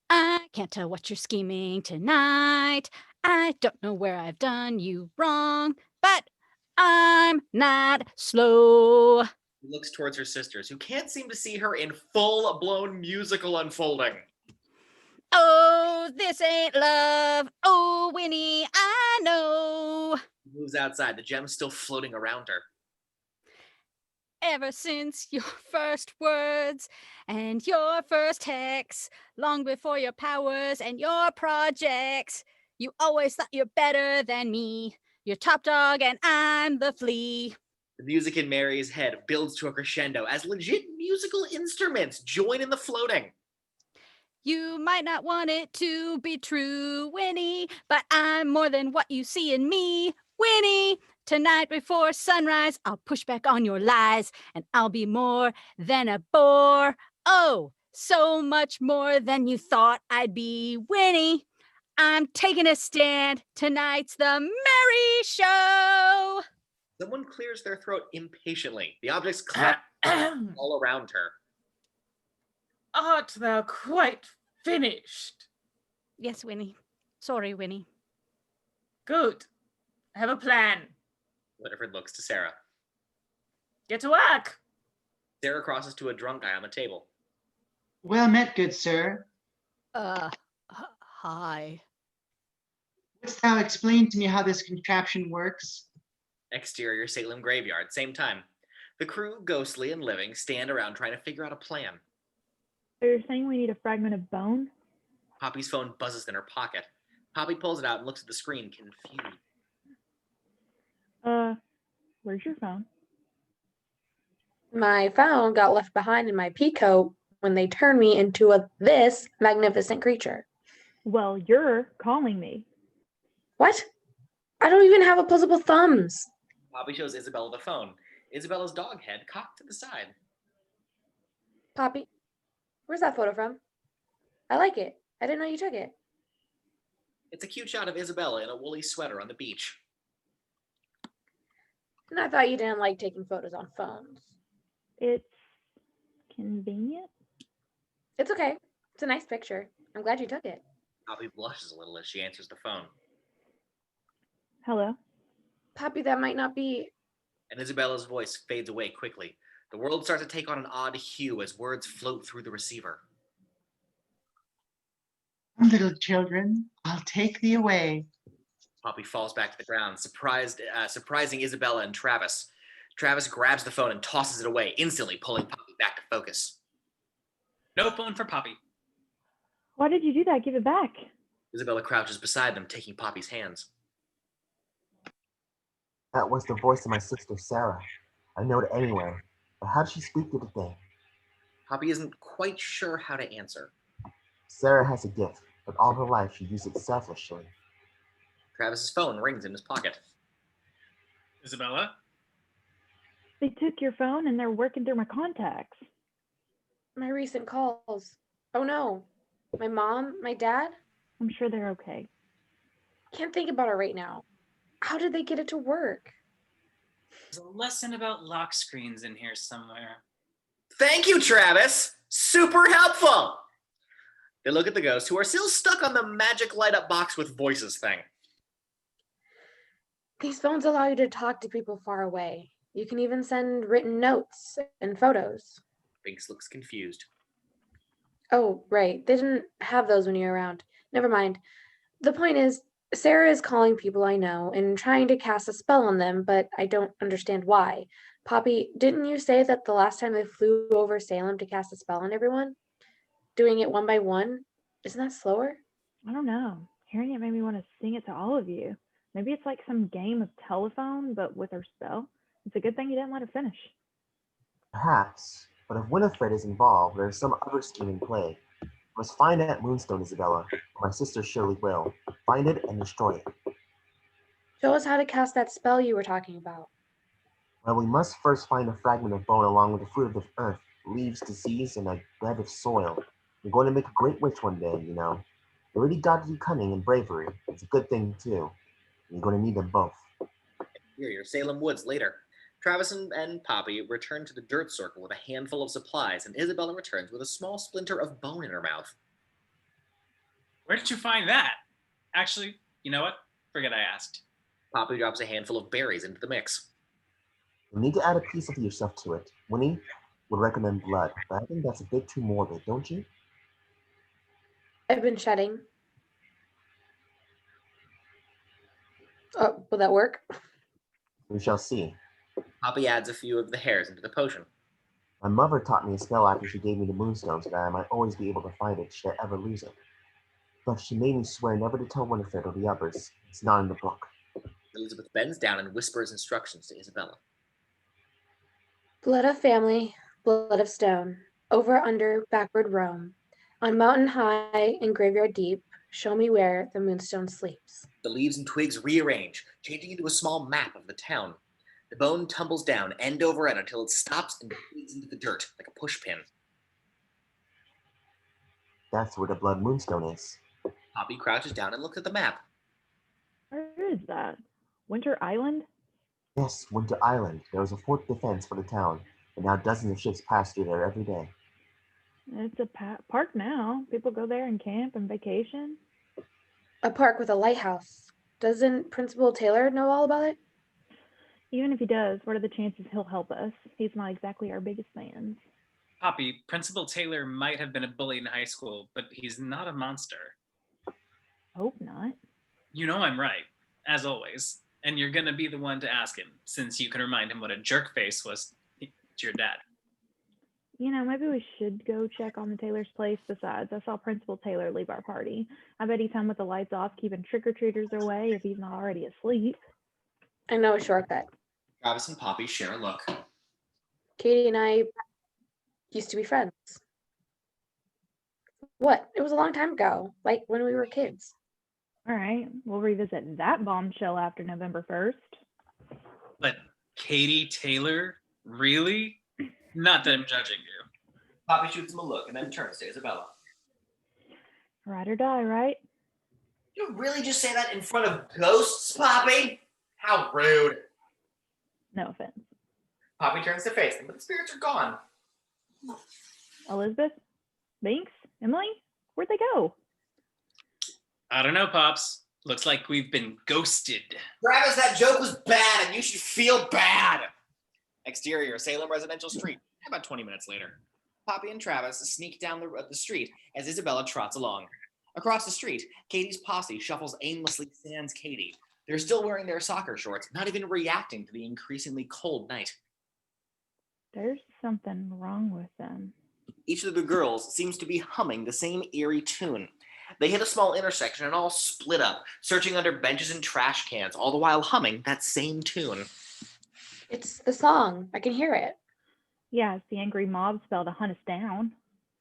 I can't tell what you're scheming tonight. I don't know where I've done you wrong, but I'm not slow. He looks towards her sisters, who can't seem to see her in full-blown musical unfolding. Oh, this ain't love. Oh, Winnie, I know. He moves outside, the gems still floating around her. Ever since your first words and your first hex, long before your powers and your projects, you always thought you're better than me. You're top dog and I'm the flea. The music in Mary's head builds to a crescendo as legit musical instruments join in the floating. You might not want it to be true, Winnie, but I'm more than what you see in me, Winnie. Tonight before sunrise, I'll push back on your lies, and I'll be more than a bore. Oh, so much more than you thought I'd be, Winnie. I'm taking a stand. Tonight's the Mary Show. Someone clears their throat impatiently. The objects clap all around her. Art thou quite finished? Yes, Winnie. Sorry, Winnie. Good. I have a plan. Winifred looks to Sarah. Get to work. Sarah crosses to a drunk guy on the table. Well met, good sir. Hi. Wouldst thou explain to me how this contraption works? Exterior Salem graveyard, same time. The crew, ghostly and living, stand around trying to figure out a plan. So you're saying we need a fragment of bone? Poppy's phone buzzes in her pocket. Poppy pulls it out and looks at the screen, confused. Where's your phone? My phone got left behind in my peacoat when they turned me into this magnificent creature. Well, you're calling me. What? I don't even have opposable thumbs. Poppy shows Isabella the phone. Isabella's dog head cocked to the side. Poppy, where's that photo from? I like it. I didn't know you took it. It's a cute shot of Isabella in a woolly sweater on the beach. And I thought you didn't like taking photos on phones. It's convenient. It's okay. It's a nice picture. I'm glad you took it. Poppy blushes a little as she answers the phone. Hello? Poppy, that might not be... And Isabella's voice fades away quickly. The world starts to take on an odd hue as words float through the receiver. Little children, I'll take thee away. Poppy falls back to the ground, surprising Isabella and Travis. Travis grabs the phone and tosses it away, instantly pulling Poppy back to focus. No phone for Poppy. Why did you do that? Give it back. Isabella crouches beside them, taking Poppy's hands. That was the voice of my sister, Sarah. I know it anywhere, but how did she speak to the thing? Poppy isn't quite sure how to answer. Sarah has a gift, but all her life she used it selfishly. Travis's phone rings in his pocket. Isabella? They took your phone and they're working through my contacts. My recent calls. Oh no. My mom? My dad? I'm sure they're okay. Can't think about it right now. How did they get it to work? There's a lesson about lock screens in here somewhere. Thank you, Travis! Super helpful! They look at the ghosts, who are still stuck on the magic light-up box with voices thing. These phones allow you to talk to people far away. You can even send written notes and photos. Binx looks confused. Oh, right. They didn't have those when you were around. Never mind. The point is, Sarah is calling people I know and trying to cast a spell on them, but I don't understand why. Poppy, didn't you say that the last time they flew over Salem to cast a spell on everyone? Doing it one by one? Isn't that slower? I don't know. Hearing it made me want to sing it to all of you. Maybe it's like some game of telephone, but with her spell. It's a good thing you didn't let her finish. Perhaps, but if Winifred is involved, there is some other scheme in play. We must find that moonstone, Isabella, or my sister surely will. Find it and destroy it. Show us how to cast that spell you were talking about. Well, we must first find a fragment of bone along with the fruit of the earth, leaves, disease, and a bed of soil. We're going to make a great witch one day, you know. You already got to do cunning and bravery. It's a good thing, too. You're going to need them both. Your Salem Woods later. Travis and Poppy return to the dirt circle with a handful of supplies, and Isabella returns with a small splinter of bone in her mouth. Where did you find that? Actually, you know what? Forget I asked. Poppy drops a handful of berries into the mix. You need to add a piece of yourself to it. Winnie would recommend blood, but I think that's a bit too morbid, don't you? I've been shedding. Oh, will that work? We shall see. Poppy adds a few of the hairs into the potion. My mother taught me a spell after she gave me the moonstone so that I might always be able to find it should I ever lose it. But she made me swear never to tell Winifred or the others. It's not in the book. Elizabeth bends down and whispers instructions to Isabella. Blood of family, blood of stone, over, under, backward roam. On mountain high and graveyard deep, show me where the moonstone sleeps. The leaves and twigs rearrange, changing into a small map of the town. The bone tumbles down end over end until it stops and digs into the dirt like a pushpin. That's where the blood moonstone is. Poppy crouches down and looks at the map. Where is that? Winter Island? Yes, Winter Island. There was a fort defense for the town, and now dozens of ships pass through there every day. It's a park now. People go there and camp and vacation. A park with a lighthouse. Doesn't Principal Taylor know all about it? Even if he does, what are the chances he'll help us? He's not exactly our biggest fan. Poppy, Principal Taylor might have been a bully in high school, but he's not a monster. Hope not. You know I'm right, as always. And you're gonna be the one to ask him, since you can remind him what a jerk face was to your dad. You know, maybe we should go check on the Taylor's place. Besides, I saw Principal Taylor leave our party. I bet he's home with the lights off, keeping trick-or-treaters away if he's not already asleep. I know a shortcut. Travis and Poppy share a look. Katie and I used to be friends. What? It was a long time ago, like when we were kids. All right, we'll revisit that bombshell after November 1st. But Katie Taylor? Really? Not that I'm judging you. Poppy shoots him a look and then turns to Isabella. Ride or die, right? You really just say that in front of ghosts, Poppy? How rude. No offense. Poppy turns to face them, but the spirits are gone. Elizabeth? Binx? Emily? Where'd they go? I don't know, Pops. Looks like we've been ghosted. Travis, that joke was bad and you should feel bad. Exterior, Salem Residential Street. About 20 minutes later. Poppy and Travis sneak down the street as Isabella trots along. Across the street, Katie's posse shuffles aimlessly sans Katie. They're still wearing their soccer shorts, not even reacting to the increasingly cold night. There's something wrong with them. Each of the girls seems to be humming the same eerie tune. They hit a small intersection and all split up, searching under benches and trash cans, all the while humming that same tune. It's the song. I can hear it. Yeah, it's the angry mob spell to hunt us down.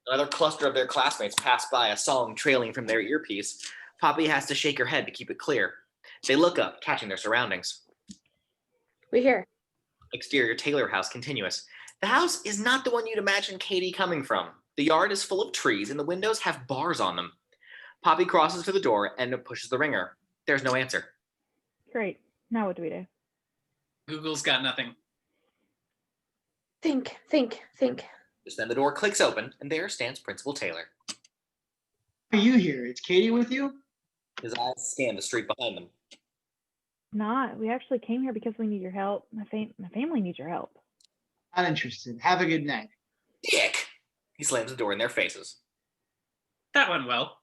Another cluster of their classmates pass by, a song trailing from their earpiece. Poppy has to shake her head to keep it clear. They look up, catching their surroundings. We hear. Exterior Taylor house continuous. The house is not the one you'd imagine Katie coming from. The yard is full of trees and the windows have bars on them. Poppy crosses to the door and pushes the ringer. There's no answer. Great. Now what do we do? Google's got nothing. Think. Just then the door clicks open and there stands Principal Taylor. Are you here? Is Katie with you? His eyes scan the street behind them. Not. We actually came here because we need your help. My family needs your help. Not interested. Have a good night. Dick! He slams the door in their faces. That went well.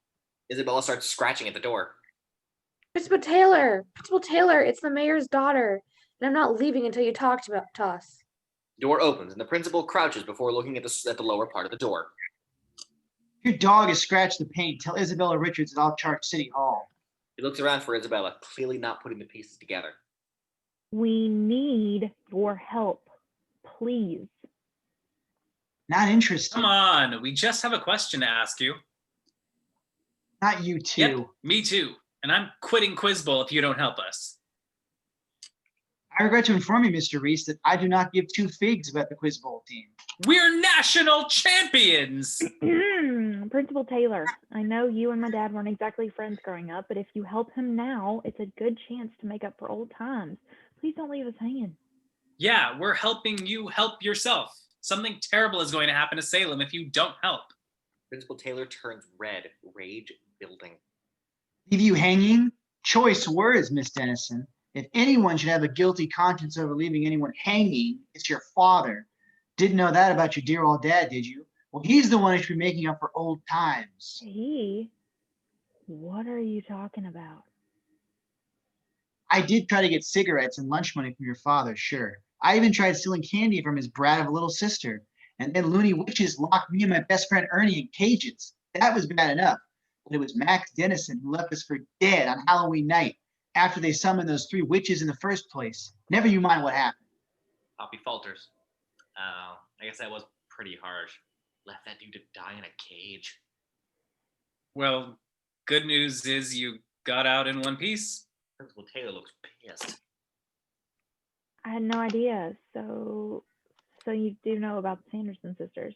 Isabella starts scratching at the door. Principal Taylor, it's the mayor's daughter, and I'm not leaving until you talk to us. The door opens and the principal crouches before looking at the lower part of the door. Your dog has scratched the paint. Tell Isabella Richards that I'll charge City Hall. He looks around for Isabella, clearly not putting the pieces together. We need your help, please. Not interested. Come on, we just have a question to ask you. Not you too. Yep, me too. And I'm quitting Quiz Bowl if you don't help us. I regret to inform you, Mr. Reese, that I do not give two figs about the Quiz Bowl team. We're national champions! Principal Taylor, I know you and my dad weren't exactly friends growing up, but if you help him now, it's a good chance to make up for old times. Please don't leave us hanging. Yeah, we're helping you help yourself. Something terrible is going to happen to Salem if you don't help. Principal Taylor turns red, rage building. Leave you hanging? Choice words, Miss Dennison. If anyone should have a guilty conscience over leaving anyone hanging, it's your father. Didn't know that about your dear old dad, did you? Well, he's the one who should be making up for old times. He? What are you talking about? I did try to get cigarettes and lunch money from your father, sure. I even tried stealing candy from his brat of a little sister. And then loony witches locked me and my best friend Ernie in cages. That was bad enough. But it was Max Dennison who left us for dead on Halloween night after they summoned those three witches in the first place. Never you mind what happened. Poppy falters. I guess that was pretty harsh. Left that dude to die in a cage. Well, good news is you got out in one piece. Principal Taylor looks pissed. I had no idea. So you do know about the Sanderson sisters?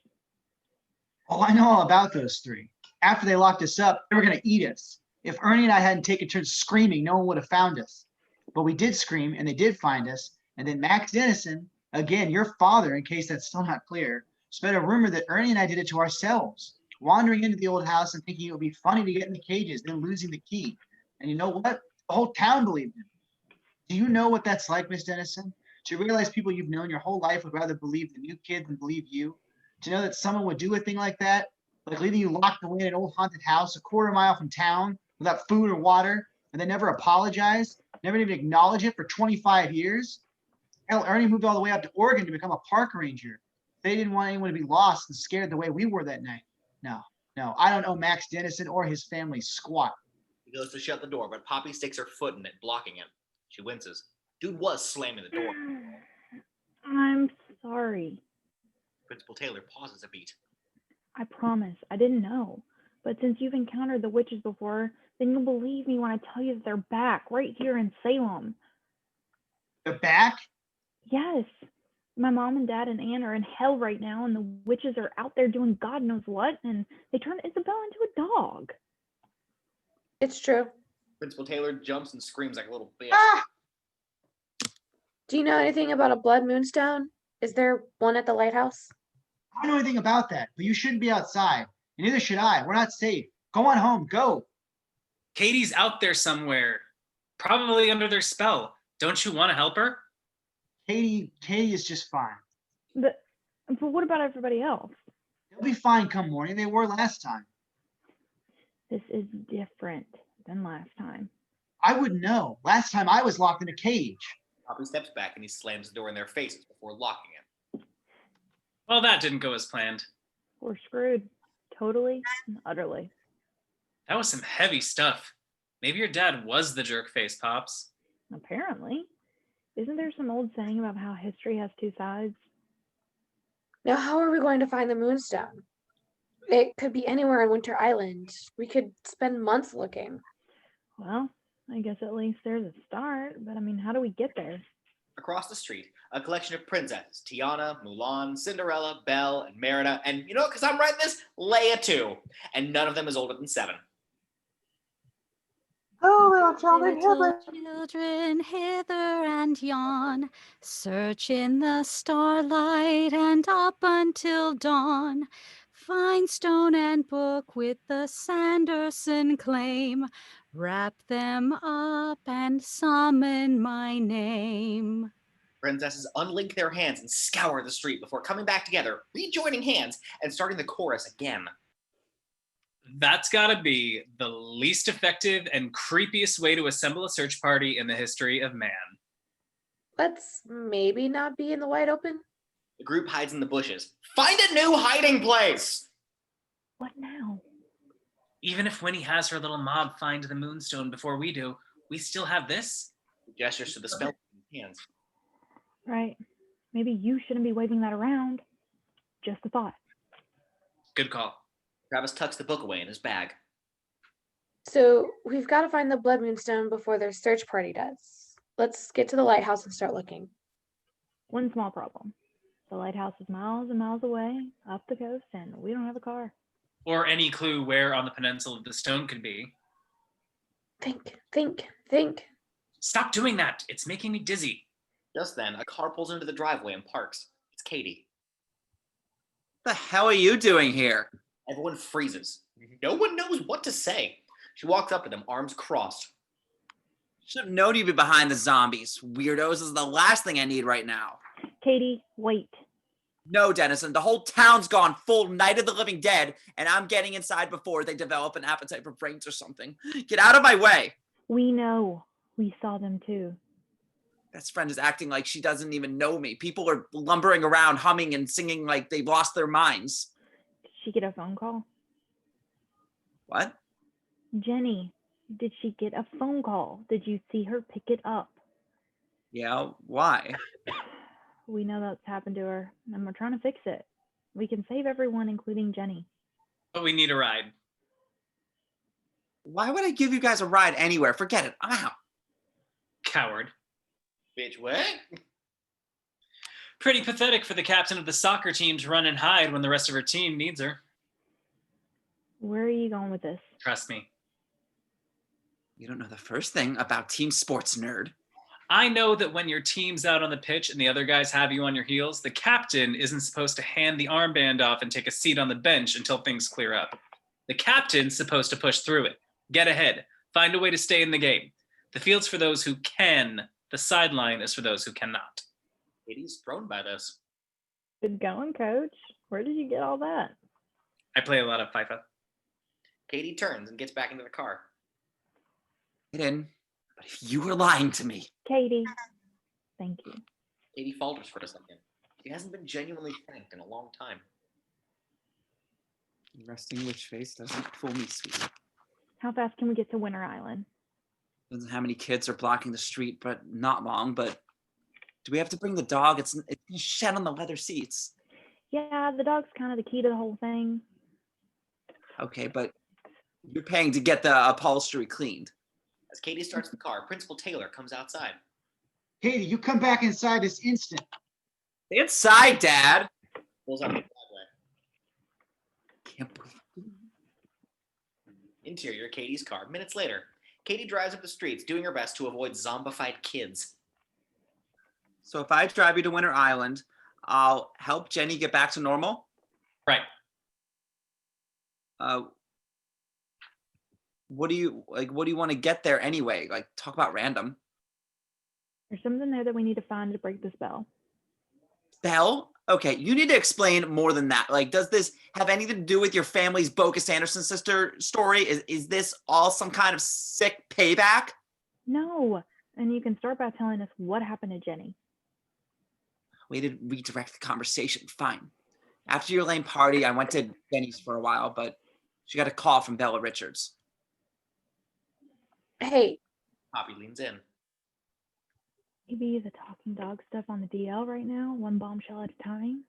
Oh, I know all about those three. After they locked us up, they were going to eat us. If Ernie and I hadn't taken turns screaming, no one would have found us. But we did scream, and they did find us. And then Max Dennison, again, your father, in case that's still not clear, spread a rumor that Ernie and I did it to ourselves, wandering into the old house and thinking it would be funny to get in the cages, then losing the key. And you know what? The whole town believed him. Do you know what that's like, Miss Dennison? To realize people you've known your whole life would rather believe the new kid than believe you? To know that someone would do a thing like that, like leaving you locked away in an old haunted house a quarter mile from town without food or water, and then never apologize, never even acknowledge it for 25 years? Hell, Ernie moved all the way out to Oregon to become a park ranger. They didn't want anyone to be lost and scared the way we were that night. No, I don't know Max Dennison or his family squat. He goes to shut the door, but Poppy sticks her foot in it, blocking him. She winces. Dude was slamming the door. I'm sorry. Principal Taylor pauses a beat. I promise, I didn't know. But since you've encountered the witches before, then you'll believe me when I tell you that they're back, right here in Salem. They're back? Yes. My mom and dad and aunt are in hell right now, and the witches are out there doing God knows what, and they turned Isabella into a dog. It's true. Principal Taylor jumps and screams like a little bitch. Ah! Do you know anything about a blood moonstone? Is there one at the lighthouse? I don't know anything about that, but you shouldn't be outside. And neither should I. We're not safe. Go on home. Go. Katie's out there somewhere, probably under their spell. Don't you want to help her? Katie is just fine. But what about everybody else? They'll be fine come morning. They were last time. This is different than last time. I wouldn't know. Last time I was locked in a cage. Poppy steps back and he slams the door in their faces before locking it. Well, that didn't go as planned. We're screwed. Totally and utterly. That was some heavy stuff. Maybe your dad was the jerk face, Pops. Apparently. Isn't there some old saying about how history has two sides? Now, how are we going to find the moonstone? It could be anywhere on Winter Island. We could spend months looking. Well, I guess at least there's a start, but I mean, how do we get there? Across the street, a collection of princesses, Tiana, Mulan, Cinderella, Belle, and Merida, and you know what, because I'm writing this, Leia too, and none of them is older than 7. Oh, little children, Little hither. children, hither and yon, search in the starlight and up until dawn. Find stone and book with the Sanderson claim. Wrap them up and summon my name. Princesses unlink their hands and scour the street before coming back together, rejoining hands, and starting the chorus again. That's gotta be the least effective and creepiest way to assemble a search party in the history of man. Let's maybe not be in the wide open. The group hides in the bushes. Find a new hiding place! What now? Even if Winnie has her little mob find the moonstone before we do, we still have this? He gestures to the spell in his hands. Right. Maybe you shouldn't be waving that around. Just a thought. Good call. Travis tucks the book away in his bag. So we've got to find the blood moonstone before their search party does. Let's get to the lighthouse and start looking. One small problem. The lighthouse is miles and miles away, up the coast, and we don't have a car. Or any clue where on the peninsula the stone could be. Think. Stop doing that. It's making me dizzy. Just then, a car pulls into the driveway and parks. It's Katie. What the hell are you doing here? Everyone freezes. No one knows what to say. She walks up to them, arms crossed. Should have known you'd be behind the zombies. Weirdos, this is the last thing I need right now. Katie, wait. No, Dennison, the whole town's gone full Night of the Living Dead, and I'm getting inside before they develop an appetite for brains or something. Get out of my way. We know. We saw them too. Best friend is acting like she doesn't even know me. People are lumbering around, humming and singing like they've lost their minds. Did she get a phone call? What? Jenny, did she get a phone call? Did you see her pick it up? Yeah, why? We know that's happened to her, and we're trying to fix it. We can save everyone, including Jenny. But we need a ride. Why would I give you guys a ride anywhere? Forget it. I'm out. Coward. Bitch, what? Pretty pathetic for the captain of the soccer team to run and hide when the rest of her team needs her. Where are you going with this? Trust me. You don't know the first thing about team sports, nerd. I know that when your team's out on the pitch and the other guys have you on your heels, the captain isn't supposed to hand the armband off and take a seat on the bench until things clear up. The captain's supposed to push through it, get ahead, find a way to stay in the game. The field's for those who can. The sideline is for those who cannot. Katie's thrown by this. Good going, coach. Where did you get all that? I play a lot of FIFA. Katie turns and gets back into the car. Get in. But if you were lying to me. Katie, thank you. Katie falters for a second. She hasn't been genuinely thanked in a long time. Resting witch face doesn't fool me, sweetie. How fast can we get to Winter Island? Depends on how many kids are blocking the street, but not long. But do we have to bring the dog? It's shed on the leather seats. Yeah, the dog's kind of the key to the whole thing. Okay, but you're paying to get the upholstery cleaned. As Katie starts the car, Principal Taylor comes outside. Katie, you come back inside this instant. Stay inside, Dad. Pulls out the driveway. Can't believe. Interior, Katie's car. Minutes later, Katie drives up the streets, doing her best to avoid zombified kids. So if I drive you to Winter Island, I'll help Jenny get back to normal? Right. What do you want to get there anyway? Like, talk about random. There's something there that we need to find to break the spell. Spell? Okay, you need to explain more than that. Like, does this have anything to do with your family's bogus Sanderson sister story? Is this all some kind of sick payback? No, and you can start by telling us what happened to Jenny. Way to redirect the conversation. Fine. After your lame party, I went to Jenny's for a while, but she got a call from Bella Richards. Hey, Poppy leans in. Maybe the talking dog stuff on the DL right now, one bombshell at a time.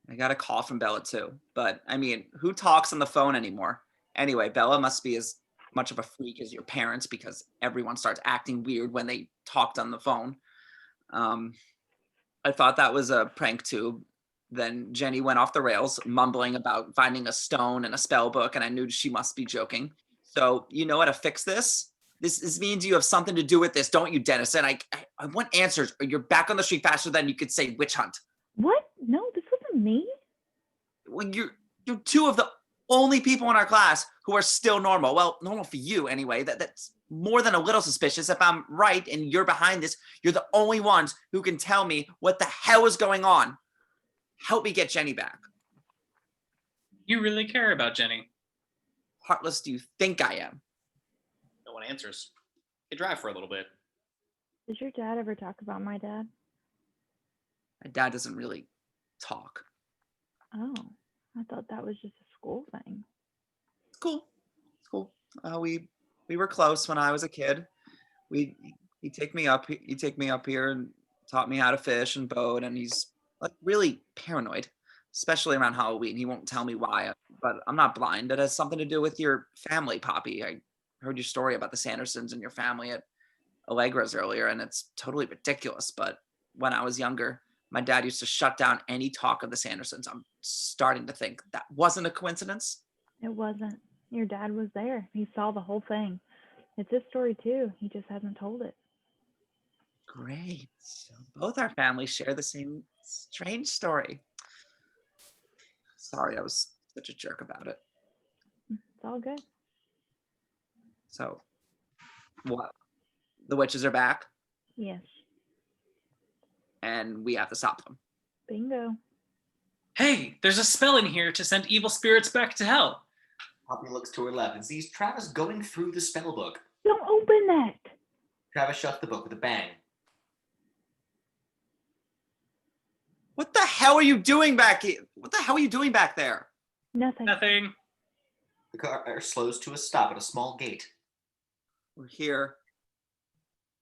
I got a call from Bella too, but I mean, who talks on the phone anymore? Anyway, Bella must be as much of a freak as your parents because everyone starts acting weird when they talked on the phone. I thought that was a prank too. Then Jenny went off the rails, mumbling about finding a stone and a spell book, and I knew she must be joking. So you know how to fix this? This means you have something to do with this, don't you, Dennison? I want answers, or you're back on the street faster than you could say witch hunt. What? No, this wasn't me. Well, you're two of the only people in our class who are still normal. Well, normal for you anyway. That's more than a little suspicious. If I'm right and you're behind this, you're the only ones who can tell me what the hell is going on. Help me get Jenny back. You really care about Jenny. Heartless do you think I am? No one answers. They drive for a little bit. Did your dad ever talk about my dad? My dad doesn't really talk. Oh, I thought that was just a school thing. It's cool. It's cool. We were close when I was a kid. He'd take me up here and taught me how to fish and boat, and he's like really paranoid, especially around Halloween. He won't tell me why, but I'm not blind. It has something to do with your family, Poppy. I heard your story about the Sandersons and your family at Allegra's earlier, and it's totally ridiculous. But when I was younger, my dad used to shut down any talk of the Sandersons. I'm starting to think that wasn't a coincidence. It wasn't. Your dad was there. He saw the whole thing. It's his story too. He just hasn't told it. Great. So both our families share the same strange story. Sorry, I was such a jerk about it. It's all good. So, what? The witches are back, Yes. and we have to stop them. Bingo. Hey, there's a spell in here to send evil spirits back to hell. Poppy looks to her left and sees Travis going through the spell book. Don't open that. Travis shuts the book with a bang. What the hell are you doing back here? What the hell are you doing back there? Nothing. Nothing. The car slows to a stop at a small gate. We're here.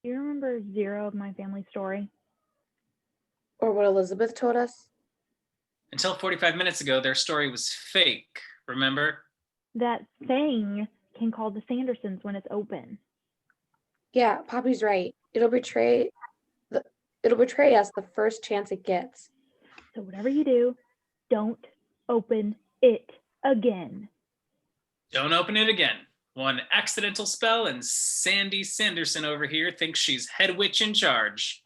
Do you remember zero of my family story? Or what Elizabeth told us? Until 45 minutes ago, their story was fake, remember? That thing can call the Sandersons when it's open. Yeah, Poppy's right. It'll betray us the first chance it gets. So whatever you do, don't open it again. Don't open it again. One accidental spell and Sandy Sanderson over here thinks she's head witch in charge.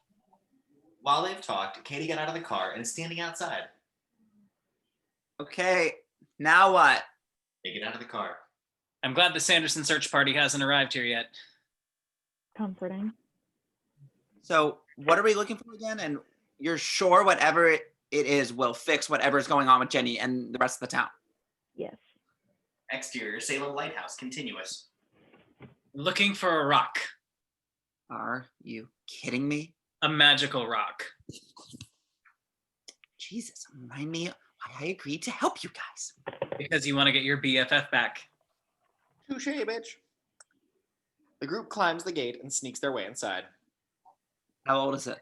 While they've talked, Katie got out of the car and is standing outside. Okay, now what? They get out of the car. I'm glad the Sanderson search party hasn't arrived here yet. Comforting. So, what are we looking for again? And you're sure whatever it is will fix whatever's going on with Jenny and the rest of the town? Yes. Exterior Salem Lighthouse, continuous. Looking for a rock. Are you kidding me? A magical rock. Jesus, remind me why I agreed to help you guys. Because you want to get your BFF back. Touche, bitch. The group climbs the gate and sneaks their way inside. How old is it?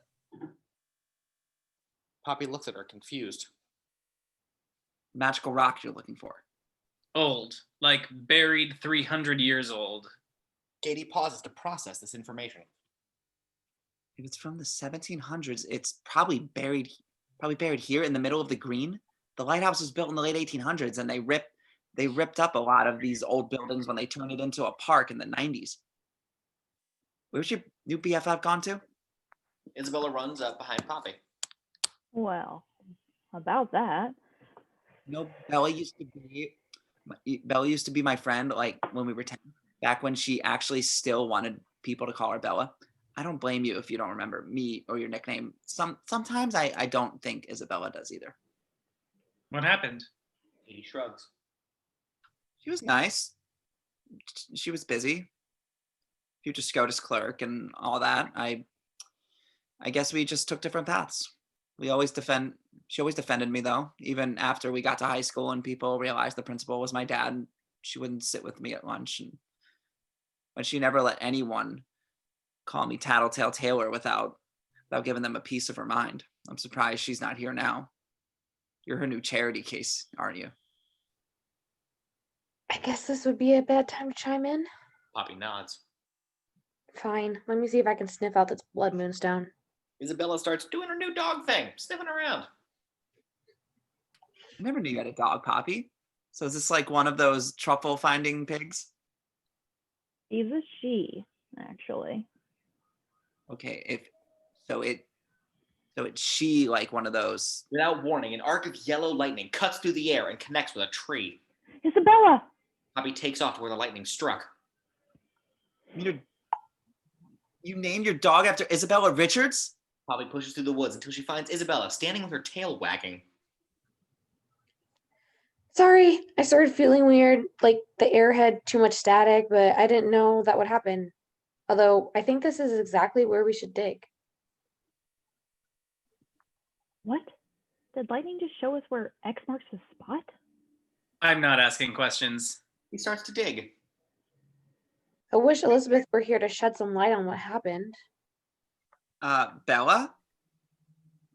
Poppy looks at her, confused. Magical rock you're looking for. Old. Like buried 300 years old. Katie pauses to process this information. If it's from the 1700s, it's probably buried here in the middle of the green. The lighthouse was built in the late 1800s, and they ripped up a lot of these old buildings when they turned it into a park in the 90s. Where's your new BFF gone to? Isabella runs up behind Poppy. Well, about that. Bella used to be my friend, like when we were 10, back when she actually still wanted people to call her Bella. I don't blame you if you don't remember me or your nickname. Sometimes I don't think Isabella does either. What happened? Katie shrugs. She was nice. She was busy. Future SCOTUS clerk and all that. I guess we just took different paths. She always defended me though, even after we got to high school and people realized the principal was my dad, and she wouldn't sit with me at lunch. But she never let anyone call me Tattletale Taylor without giving them a piece of her mind. I'm surprised she's not here now. You're her new charity case, aren't you? I guess this would be a bad time to chime in. Poppy nods. Fine. Let me see if I can sniff out this blood moonstone. Isabella starts doing her new dog thing, sniffing around. I never knew you had a dog, Poppy. So is this like one of those truffle finding pigs? She's a she, actually. Okay, it's she like one of those. Without warning, an arc of yellow lightning cuts through the air and connects with a tree. Isabella! Poppy takes off to where the lightning struck. You mean her You named your dog after Isabella Richards? Poppy pushes through the woods until she finds Isabella standing with her tail wagging. Sorry, I started feeling weird, like the air had too much static, but I didn't know that would happen. Although I think this is exactly where we should dig. What? Did lightning just show us where X marks the spot? I'm not asking questions. He starts to dig. I wish Elizabeth were here to shed some light on what happened. Bella?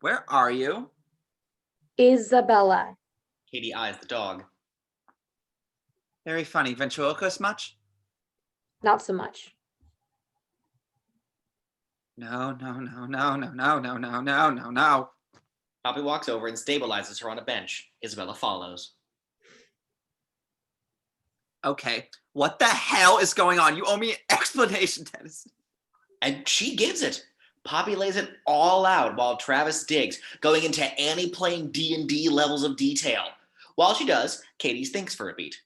Where are you? Isabella. Katie eyes the dog. Very funny. Ventriloquist much? Not so much. No. Poppy walks over and stabilizes her on a bench. Isabella follows. Okay, what the hell is going on? You owe me an explanation, Dennison. And she gives it. Poppy lays it all out while Travis digs, going into Annie playing D&D levels of detail. While she does, Katie thinks for a beat.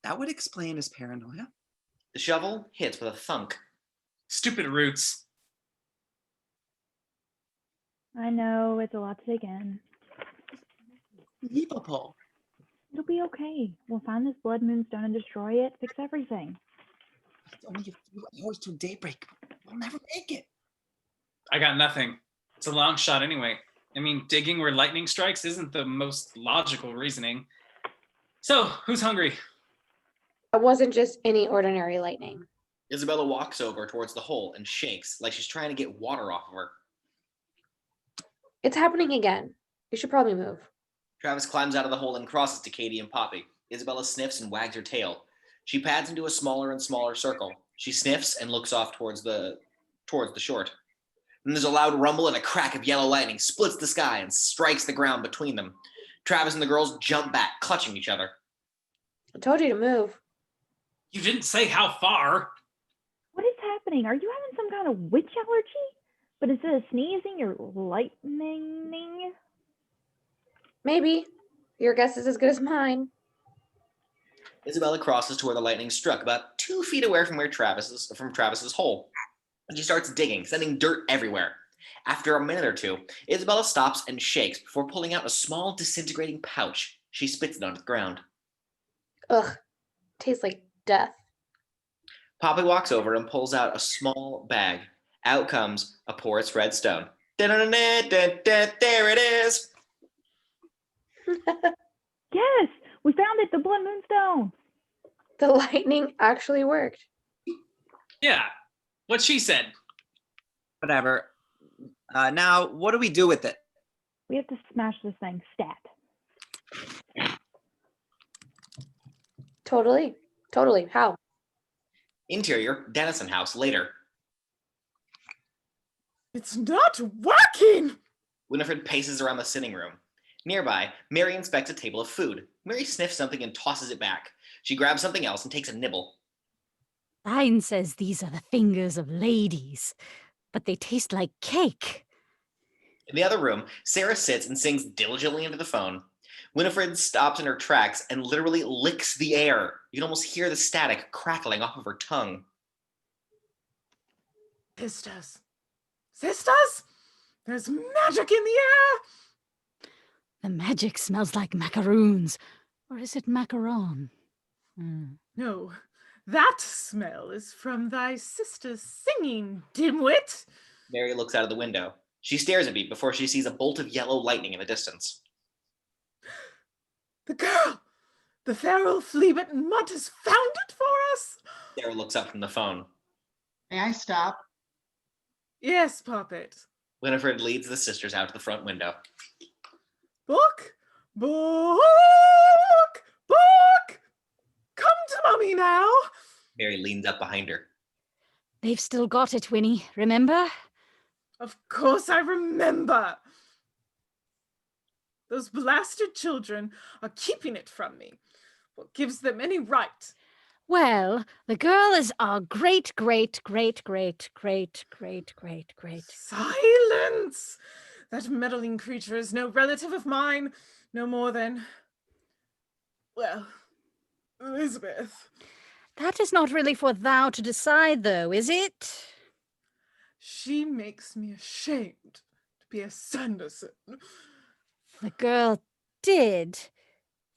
That would explain his paranoia. The shovel hits with a thunk. Stupid roots. I know, it's a lot to take in. Unbelievable. It'll be okay. We'll find this blood moonstone and destroy it, fix everything. It's only a few hours to daybreak. We'll never make it. I got nothing. It's a long shot anyway. I mean, digging where lightning strikes isn't the most logical reasoning. So, who's hungry? It wasn't just any ordinary lightning. Isabella walks over towards the hole and shakes like she's trying to get water off of her. It's happening again. You should probably move. Travis climbs out of the hole and crosses to Katie and Poppy. Isabella sniffs and wags her tail. She pads into a smaller and smaller circle. She sniffs and looks off towards the short. Then there's a loud rumble and a crack of yellow lightning splits the sky and strikes the ground between them. Travis and the girls jump back, clutching each other. I told you to move. You didn't say how far. What is happening? Are you having some kind of witch allergy? But instead of sneezing, you're lightning? Maybe. Your guess is as good as mine. Isabella crosses to where the lightning struck, about 2 feet away from Travis's hole. And she starts digging, sending dirt everywhere. After a minute or two, Isabella stops and shakes before pulling out a small disintegrating pouch. She spits it onto the ground. Ugh. Tastes like death. Poppy walks over and pulls out a small bag. Out comes a porous red stone. There it is. Yes, we found it, the blood moonstone. The lightning actually worked. Yeah, what she said. Whatever. Now, what do we do with it? We have to smash this thing stat. Totally. How? Interior, Dennison house, later. It's not working! Winifred paces around the sitting room. Nearby, Mary inspects a table of food. Mary sniffs something and tosses it back. She grabs something else and takes a nibble. Sign says these are the fingers of ladies, but they taste like cake. In the other room, Sarah sits and sings diligently into the phone. Winifred stops in her tracks and literally licks the air. You can almost hear the static crackling off of her tongue. Sisters, there's magic in the air. The magic smells like macaroons. Or is it macaron? No, that smell is from thy sister's singing, dimwit. Mary looks out of the window. She stares a beat before she sees a bolt of yellow lightning in the distance. The girl, the feral flea-bitten mutt has found it for us. Sarah looks up from the phone. May I stop? Yes, Puppet. Winifred leads the sisters out to the front window. Book! Come to Mummy now. Mary leans up behind her. They've still got it, Winnie, remember? Of course I remember. Those blasted children are keeping it from me. What gives them any right? Well, the girl is our great. Silence! That meddling creature is no relative of mine, no more than, well, Elizabeth. That is not really for thou to decide, though, is it? She makes me ashamed to be a Sanderson. The girl did.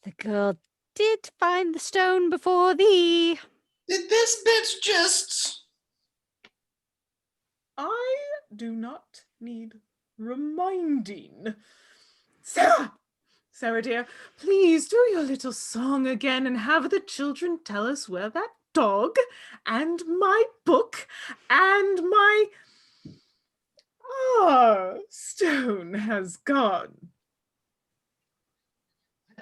The girl did find the stone before thee. Did this bitch just... I do not need reminding. Sarah! Sarah, dear, please do your little song again and have the children tell us where that dog and my book and my stone has gone.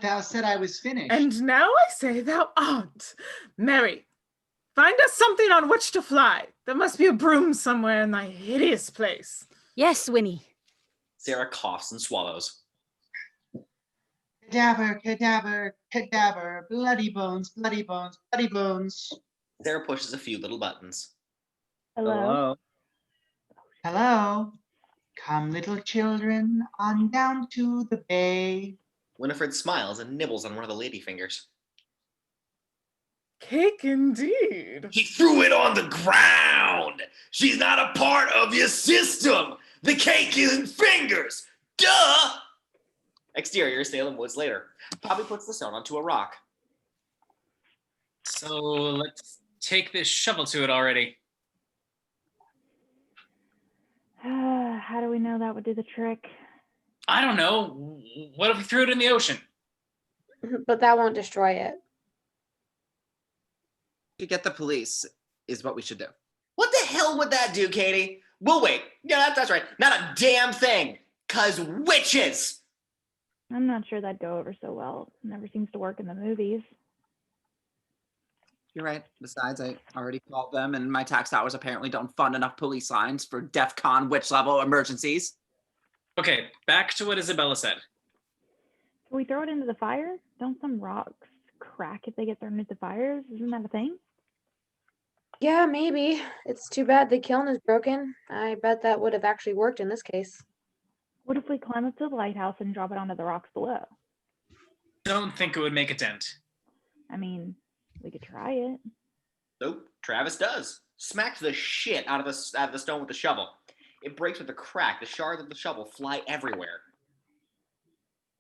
Thou said I was finished. And now I say thou art. Mary, find us something on which to fly. There must be a broom somewhere in thy hideous place. Yes, Winnie. Sarah coughs and swallows. Cadaver, cadaver, cadaver, bloody bones, bloody bones, bloody bones. Sarah pushes a few little buttons. Hello? Hello. Come, little children, on down to the bay. Winifred smiles and nibbles on one of the lady fingers. Cake indeed. He threw it on the ground. She's not a part of your system. The cake isn't fingers. Duh! Exterior, Salem Woods later. Poppy puts the stone onto a rock. So let's take this shovel to it already. How do we know that would do the trick? I don't know. What if we threw it in the ocean? But that won't destroy it. To get the police is what we should do. What the hell would that do, Katie? We'll wait. Yeah, that's right. Not a damn thing. 'Cause witches! I'm not sure that'd go over so well. Never seems to work in the movies. You're right. Besides, I already called them, and my tax dollars apparently don't fund enough police lines for DEFCON witch level emergencies. Okay, back to what Isabella said. Can we throw it into the fire? Don't some rocks crack if they get thrown into fires? Isn't that a thing? Yeah, maybe. It's too bad the kiln is broken. I bet that would have actually worked in this case. What if we climb up to the lighthouse and drop it onto the rocks below? Don't think it would make a dent. I mean, we could try it. Nope, Travis does. Smacks the shit out of the stone with the shovel. It breaks with a crack. The shards of the shovel fly everywhere.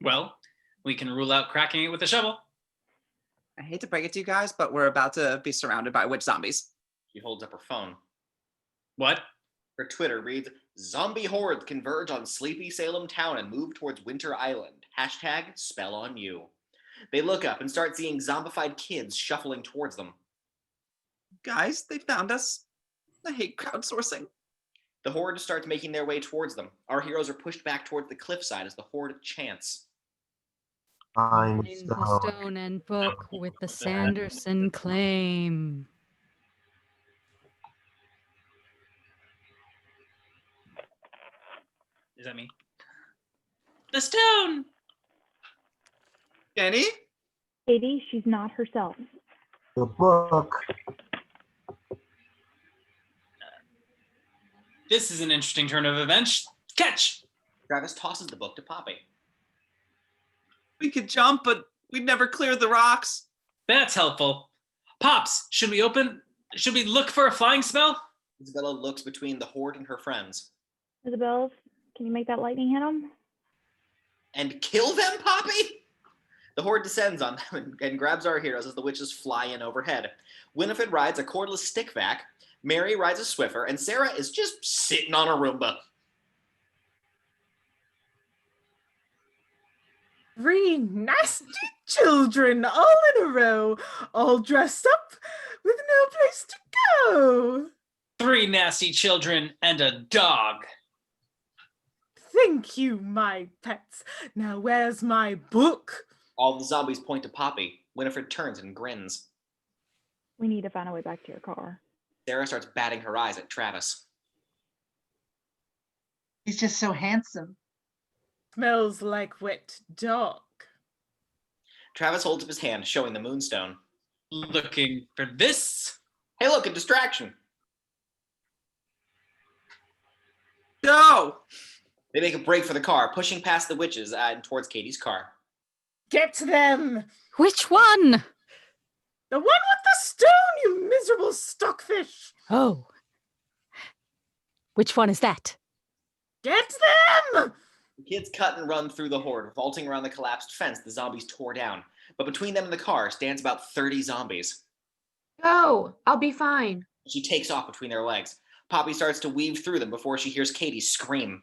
Well, we can rule out cracking it with a shovel. I hate to break it to you guys, but we're about to be surrounded by witch zombies. She holds up her phone. What? Her Twitter reads, "Zombie hordes converge on sleepy Salem town and move towards Winter Island. Hashtag spell on you." They look up and start seeing zombified kids shuffling towards them. Guys, they found us. I hate crowdsourcing. The horde starts making their way towards them. Our heroes are pushed back towards the cliffside as the horde chants. I'm In the stone and book with the Sanderson claim. Is that me? The stone! Jenny? Katie, she's not herself. the book. This is an interesting turn of events. Catch! Travis tosses the book to Poppy. We could jump, but we'd never clear the rocks. That's helpful. Pops, should we look for a flying spell? Isabella looks between the horde and her friends. Isabella, can you make that lightning hit them? And kill them, Poppy? The horde descends on them and grabs our heroes as the witches fly in overhead. Winifred rides a cordless stick vac, Mary rides a Swiffer, and Sarah is just sitting on a Roomba. 3 nasty children all in a row, all dressed up with no place to go. 3 nasty children and a dog. Thank you, my pets. Now where's my book? All the zombies point to Poppy. Winifred turns and grins. We need to find a way back to your car. Sarah starts batting her eyes at Travis. He's just so handsome. Smells like wet dog. Travis holds up his hand, showing the moonstone. Looking for this? Hey, look, a distraction. Go! They make a break for the car, pushing past the witches and towards Katie's car. Get them! Which one? The one with the stone, you miserable stockfish! Oh. Which one is that? Get them! The kids cut and run through the horde, vaulting around the collapsed fence the zombies tore down. But between them and the car stands about 30 zombies. Go, I'll be fine. She takes off between their legs. Poppy starts to weave through them before she hears Katie scream.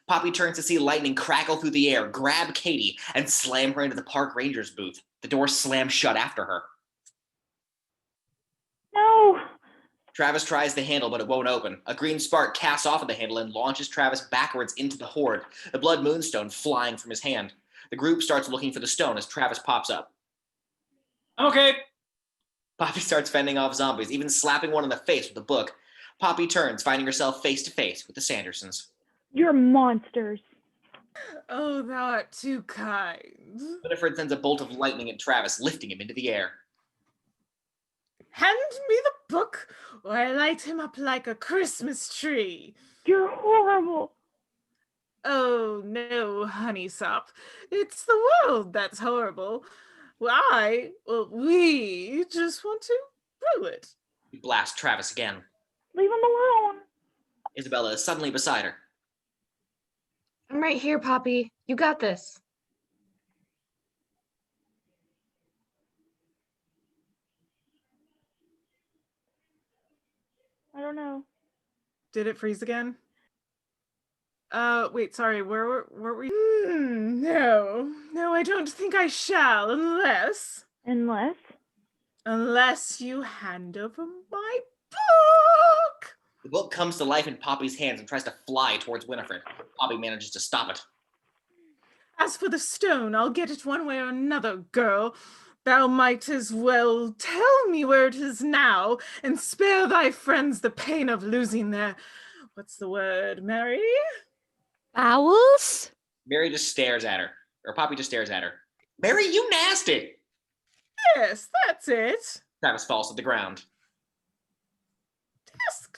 Poppy turns to see lightning crackle through the air, grab Katie, and slam her into the park ranger's booth. The door slams shut after her. No! Travis tries the handle, but it won't open. A green spark casts off of the handle and launches Travis backwards into the horde, the blood moonstone flying from his hand. The group starts looking for the stone as Travis pops up. Okay. Poppy starts fending off zombies, even slapping one in the face with a book. Poppy turns, finding herself face to face with the Sandersons. You're monsters. Oh, thou art too kind. Winifred sends a bolt of lightning at Travis, lifting him into the air. Hand me the book, or I light him up like a Christmas tree. You're horrible. Oh, no, Honeysop. It's the world that's horrible. We just want to rule it. We blast Travis again. Leave him alone. Isabella is suddenly beside her. I'm right here, Poppy. You got this. I don't know. Did it freeze again? Wait, sorry, where were we? No, I don't think I shall, unless you hand over my book. The book comes to life in Poppy's hands and tries to fly towards Winifred. Poppy manages to stop it. As for the stone, I'll get it one way or another, girl. Thou might as well tell me where it is now and spare thy friends the pain of losing their, what's the word, Mary? Owls? Mary just stares at her. Or Poppy just stares at her. Mary, you nasty! Yes, that's it. Travis falls to the ground.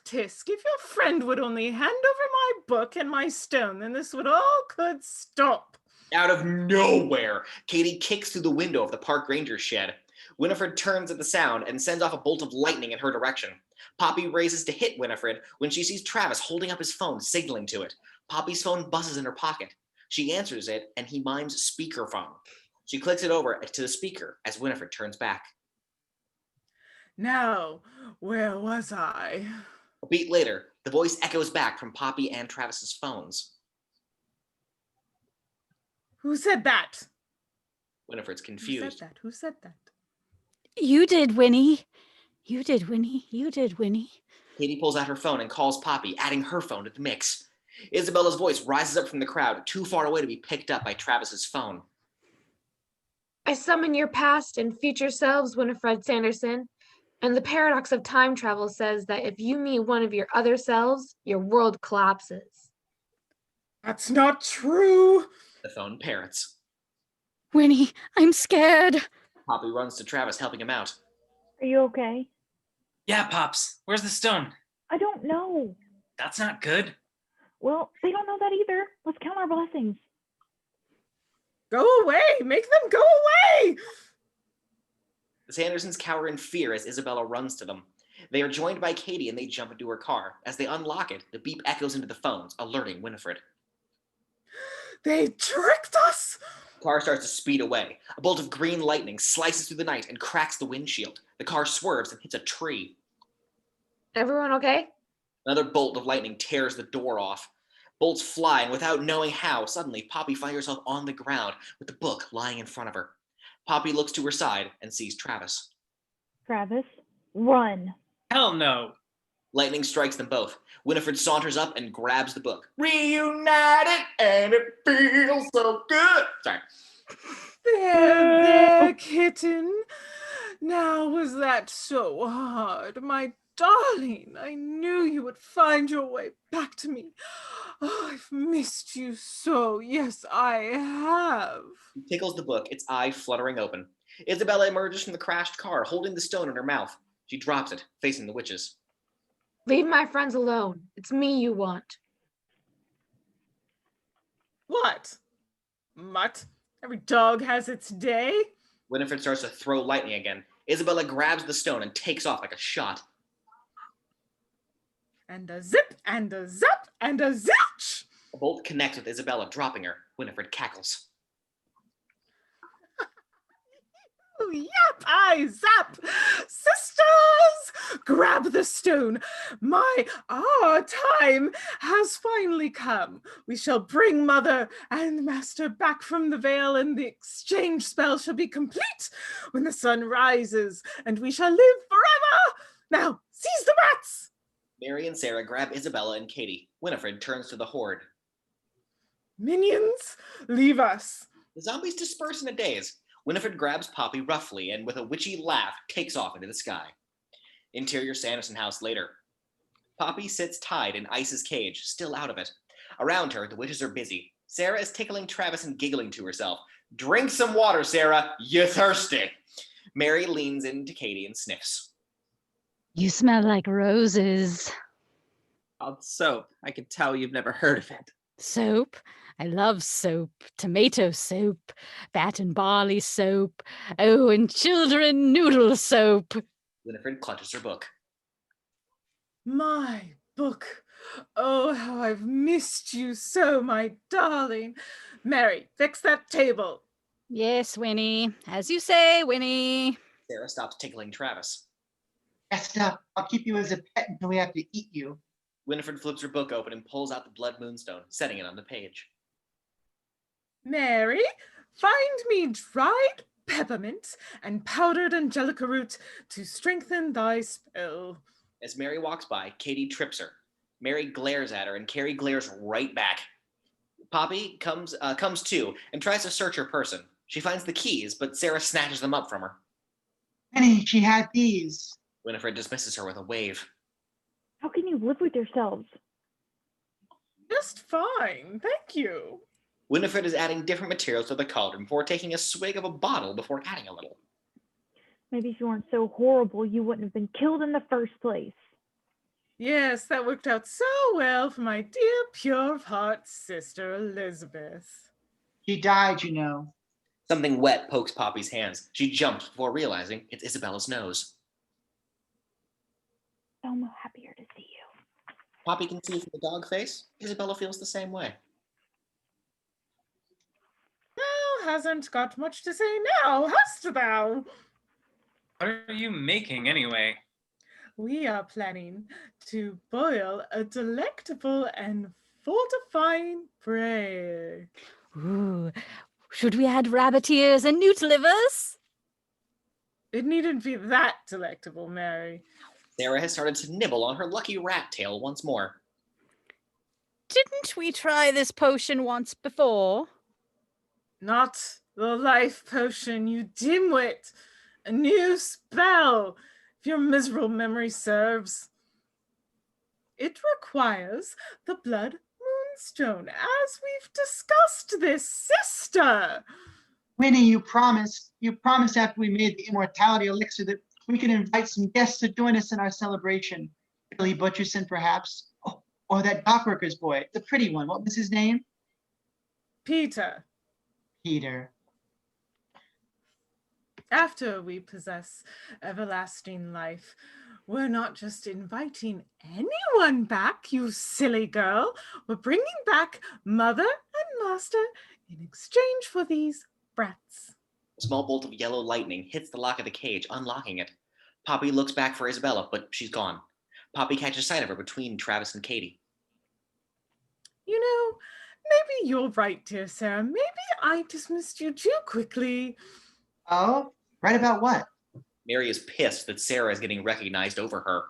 Tisk, if your friend would only hand over my book and my stone, then this would all could stop. Out of nowhere, Katie kicks through the window of the park ranger's shed. Winifred turns at the sound and sends off a bolt of lightning in her direction. Poppy raises to hit Winifred when she sees Travis holding up his phone, signaling to it. Poppy's phone buzzes in her pocket. She answers it, and he mimes speakerphone. She clicks it over to the speaker as Winifred turns back. Now, where was I? A beat later, the voice echoes back from Poppy and Travis's phones. Who said that? Winifred's confused. Who said that? You did, Winnie. You did, Winnie. You did, Winnie. Katie pulls out her phone and calls Poppy, adding her phone to the mix. Isabella's voice rises up from the crowd, too far away to be picked up by Travis's phone. I summon your past and future selves, Winifred Sanderson. And the paradox of time travel says that if you meet one of your other selves, your world collapses. That's not true. The phone parrots. Winnie, I'm scared. Poppy runs to Travis, helping him out. Are you okay? Yeah, Pops. Where's the stone? I don't know. That's not good. Well, they don't know that either. Let's count our blessings. Go away! Make them go away! The Sandersons cower in fear as Isabella runs to them. They are joined by Katie and they jump into her car. As they unlock it, the beep echoes into the phones, alerting Winifred. They tricked us! The car starts to speed away. A bolt of green lightning slices through the night and cracks the windshield. The car swerves and hits a tree. Everyone okay? Another bolt of lightning tears the door off. Bolts fly, and without knowing how, suddenly Poppy finds herself on the ground with the book lying in front of her. Poppy looks to her side and sees Travis. Travis, run. Hell no. Lightning strikes them both. Winifred saunters up and grabs the book. Reunited, and it feels so good. Sorry. There, kitten. Now, was that so hard? My darling, I knew you would find your way back to me. Oh, I've missed you so. Yes, I have. He tickles the book, its eye fluttering open. Isabella emerges from the crashed car, holding the stone in her mouth. She drops it, facing the witches. Leave my friends alone. It's me you want. What? Mutt? Every dog has its day. Winifred starts to throw lightning again. Isabella grabs the stone and takes off like a shot. And a zip, and a zap, and a zilch! A bolt connects with Isabella, dropping her. Winifred cackles. Yap, I zap! Sisters! Grab the stone. Our time has finally come. We shall bring Mother and Master back from the veil, and the exchange spell shall be complete when the sun rises, and we shall live forever! Now, seize the rats! Mary and Sarah grab Isabella and Katie. Winifred turns to the Horde. Minions, leave us. The zombies disperse in a daze. Winifred grabs Poppy roughly and with a witchy laugh takes off into the sky. Interior Sanderson house later. Poppy sits tied in Ice's cage, still out of it. Around her, the witches are busy. Sarah is tickling Travis and giggling to herself. Drink some water, Sarah. You thirsty. Mary leans into Katie and sniffs. You smell like roses. Called soap. I can tell you've never heard of it. Soap? I love soap. Tomato soap, bat and barley soap. Oh, and children noodle soap. Winifred clutches her book. My book. Oh, how I've missed you so, my darling. Mary, fix that table. Yes, Winnie. As you say, Winnie. Sarah stops tickling Travis. Yes, up. I'll keep you as a pet until we have to eat you. Winifred flips her book open and pulls out the blood moonstone, setting it on the page. Mary, find me dried peppermint and powdered angelica root to strengthen thy spell. As Mary walks by, Katie trips her. Mary glares at her and Carrie glares right back. Poppy comes to and tries to search her person. She finds the keys, but Sarah snatches them up from her. Penny, she had these. Winifred dismisses her with a wave. How can you live with yourselves? Just fine, thank you. Winifred is adding different materials to the cauldron before taking a swig of a bottle before adding a little. Maybe if you weren't so horrible, you wouldn't have been killed in the first place. Yes, that worked out so well for my dear, pure of heart sister Elizabeth. She died, you know. Something wet pokes Poppy's hands. She jumps before realizing it's Isabella's nose. So much happier to see you. Poppy can see from the dog face. Isabella feels the same way. Thou hasn't got much to say now, hast thou? What are you making anyway? We are planning to boil a delectable and fortifying bread. Ooh, should we add rabbit ears and newt livers? It needn't be that delectable, Mary. Sarah has started to nibble on her lucky rat tail once more. Didn't we try this potion once before? Not the life potion, you dimwit. A new spell, if your miserable memory serves. It requires the blood moonstone, as we've discussed this, sister. Winnie, you promised after we made the immortality elixir that we could invite some guests to join us in our celebration. Billy Butcherson, perhaps. Oh, or that dockworker's boy, the pretty one. What was his name? Peter. Peter. After we possess everlasting life, we're not just inviting anyone back, you silly girl. We're bringing back Mother and Master in exchange for these brats. A small bolt of yellow lightning hits the lock of the cage, unlocking it. Poppy looks back for Isabella, but she's gone. Poppy catches sight of her between Travis and Katie. You know, maybe you're right, dear Sarah. Maybe I dismissed you too quickly. Oh, right about what? Mary is pissed that Sarah is getting recognized over her.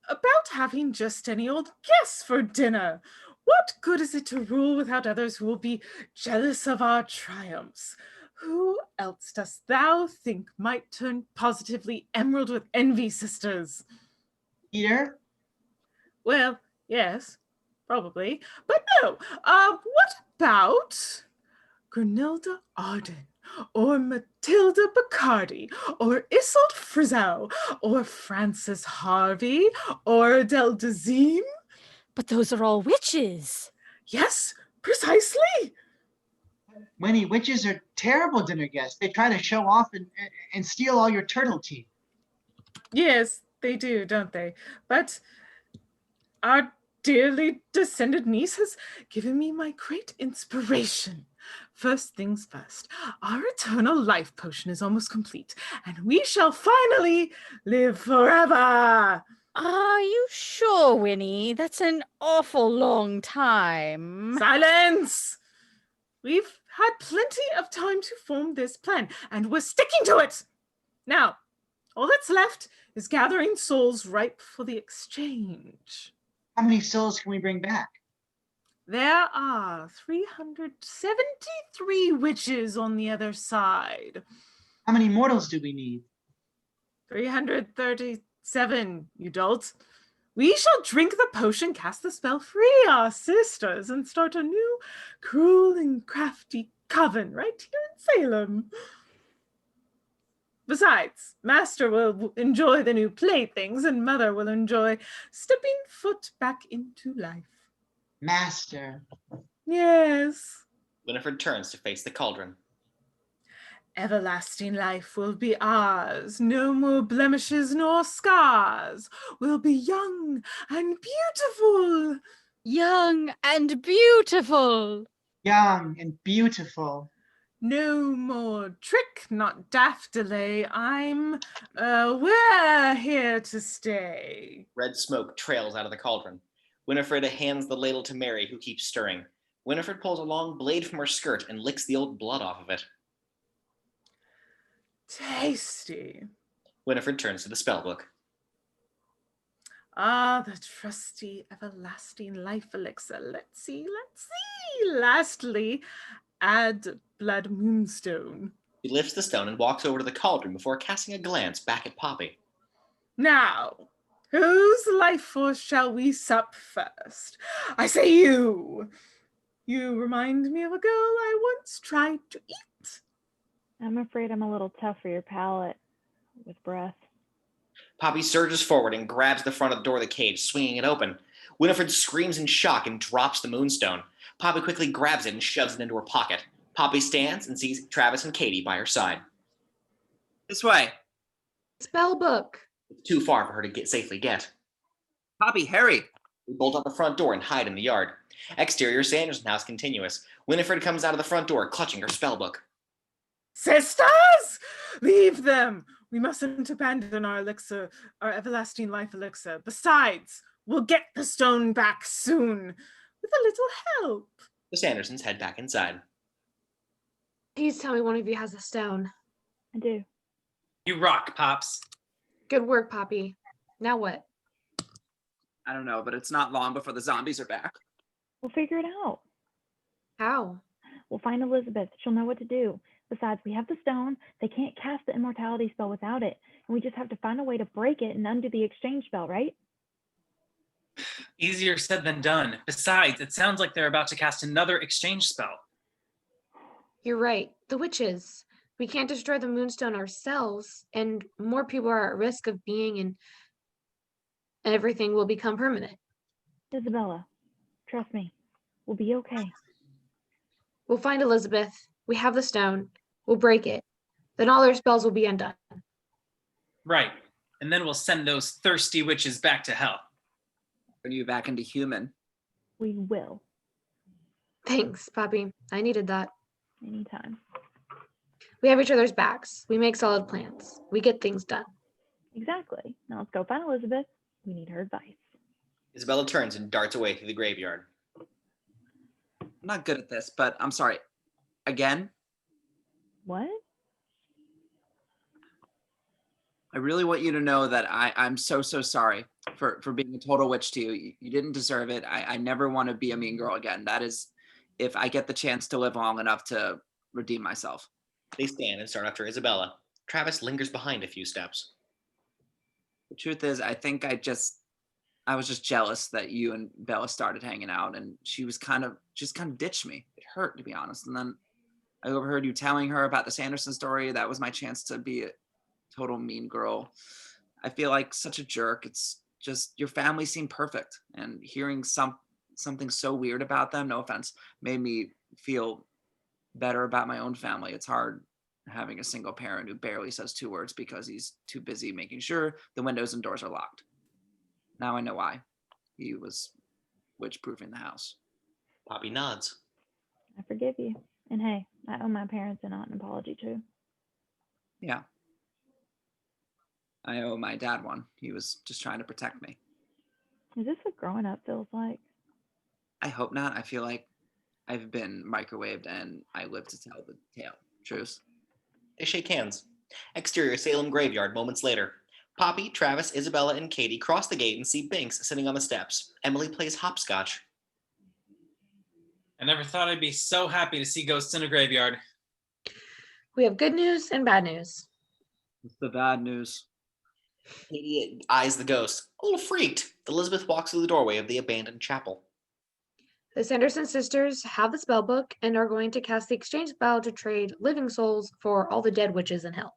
About having just any old guests for dinner. What good is it to rule without others who will be jealous of our triumphs? Who else dost thou think might turn positively emerald with envy, sisters? Peter? Well, yes, probably. But no, what about Grenilda Arden? Or Mathilda Bacardi, or Isolde Frizzell, or Frances Harvey, or Adele Dazeem? But those are all witches. Yes, precisely. Winnie, witches are terrible dinner guests. They try to show off and steal all your turtle teeth. Yes, they do, don't they? But our dearly descended niece has given me my great inspiration. First things first, our eternal life potion is almost complete, and we shall finally live forever. Are you sure, Winnie? That's an awful long time. Silence! We've had plenty of time to form this plan, and we're sticking to it. Now, all that's left is gathering souls ripe for the exchange. How many souls can we bring back? There are 373 witches on the other side. How many mortals do we need? 337, you dolt. We shall drink the potion, cast the spell, free our sisters, and start a new cruel and crafty coven right here in Salem. Besides, Master will enjoy the new playthings, and Mother will enjoy stepping foot back into life. Master. Yes. Winifred turns to face the cauldron. Everlasting life will be ours. No more blemishes nor scars. We'll be young and beautiful. Young and beautiful. Young and beautiful. No more trick, not daft delay. We're here to stay. Red smoke trails out of the cauldron. Winifred hands the ladle to Mary, who keeps stirring. Winifred pulls a long blade from her skirt and licks the old blood off of it. Tasty. Winifred turns to the spellbook. Ah, the trusty everlasting life elixir. Let's see. Lastly, add blood moonstone. He lifts the stone and walks over to the cauldron before casting a glance back at Poppy. Now, whose life force shall we sup first? I say you. You remind me of a girl I once tried to eat. I'm afraid I'm a little tough for your palate with breath. Poppy surges forward and grabs the front of the door of the cage, swinging it open. Winifred screams in shock and drops the moonstone. Poppy quickly grabs it and shoves it into her pocket. Poppy stands and sees Travis and Katie by her side. This way. Spell book. It's too far for her to safely get. Poppy, hurry. We bolt out the front door and hide in the yard. Exterior Sanderson house continuous. Winifred comes out of the front door, clutching her spellbook. Sisters! Leave them! We mustn't abandon our elixir, our everlasting life elixir. Besides, we'll get the stone back soon, with a little help. The Sandersons head back inside. Please tell me one of you has a stone. I do. You rock, Pops. Good work, Poppy. Now what? I don't know, but it's not long before the zombies are back. We'll figure it out. How? We'll find Elizabeth. She'll know what to do. Besides, we have the stone. They can't cast the immortality spell without it. And we just have to find a way to break it and undo the exchange spell, right? Easier said than done. Besides, it sounds like they're about to cast another exchange spell. You're right. The witches. We can't destroy the moonstone ourselves, and more people are at risk of being, and everything will become permanent. Isabella, trust me. We'll be okay. We'll find Elizabeth. We have the stone. We'll break it. Then all their spells will be undone. Right. And then we'll send those thirsty witches back to hell. Turn you back into human. We will. Thanks, Poppy. I needed that. Anytime. We have each other's backs. We make solid plans. We get things done. Exactly. Now let's go find Elizabeth. We need her advice. Isabella turns and darts away through the graveyard. I'm not good at this, but I'm sorry. Again? What? I really want you to know that I'm so sorry for being a total witch to you. You didn't deserve it. I never want to be a mean girl again. That is if I get the chance to live long enough to redeem myself. They stand and start after Isabella. Travis lingers behind a few steps. The truth is, I think I was just jealous that you and Bella started hanging out, and she was kind of ditched me. It hurt, to be honest. And then I overheard you telling her about the Sanderson story. That was my chance to be a total mean girl. I feel like such a jerk. It's just your family seemed perfect, and hearing something so weird about them, no offense, made me feel better about my own family. It's hard having a single parent who barely says 2 words because he's too busy making sure the windows and doors are locked. Now I know why. He was witch-proofing the house. Poppy nods. I forgive you. And hey, I owe my parents and aunt an apology too. Yeah. I owe my dad one. He was just trying to protect me. Is this what growing up feels like? I hope not. I feel like I've been microwaved and I live to tell the tale. Truce. They shake hands. Exterior Salem graveyard moments later. Poppy, Travis, Isabella, and Katie cross the gate and see Binx sitting on the steps. Emily plays hopscotch. I never thought I'd be so happy to see ghosts in a graveyard. We have good news and bad news. It's the bad news. Katie eyes the ghost, a little freaked. Elizabeth walks through the doorway of the abandoned chapel. The Sanderson sisters have the spell book and are going to cast the exchange spell to trade living souls for all the dead witches in hell.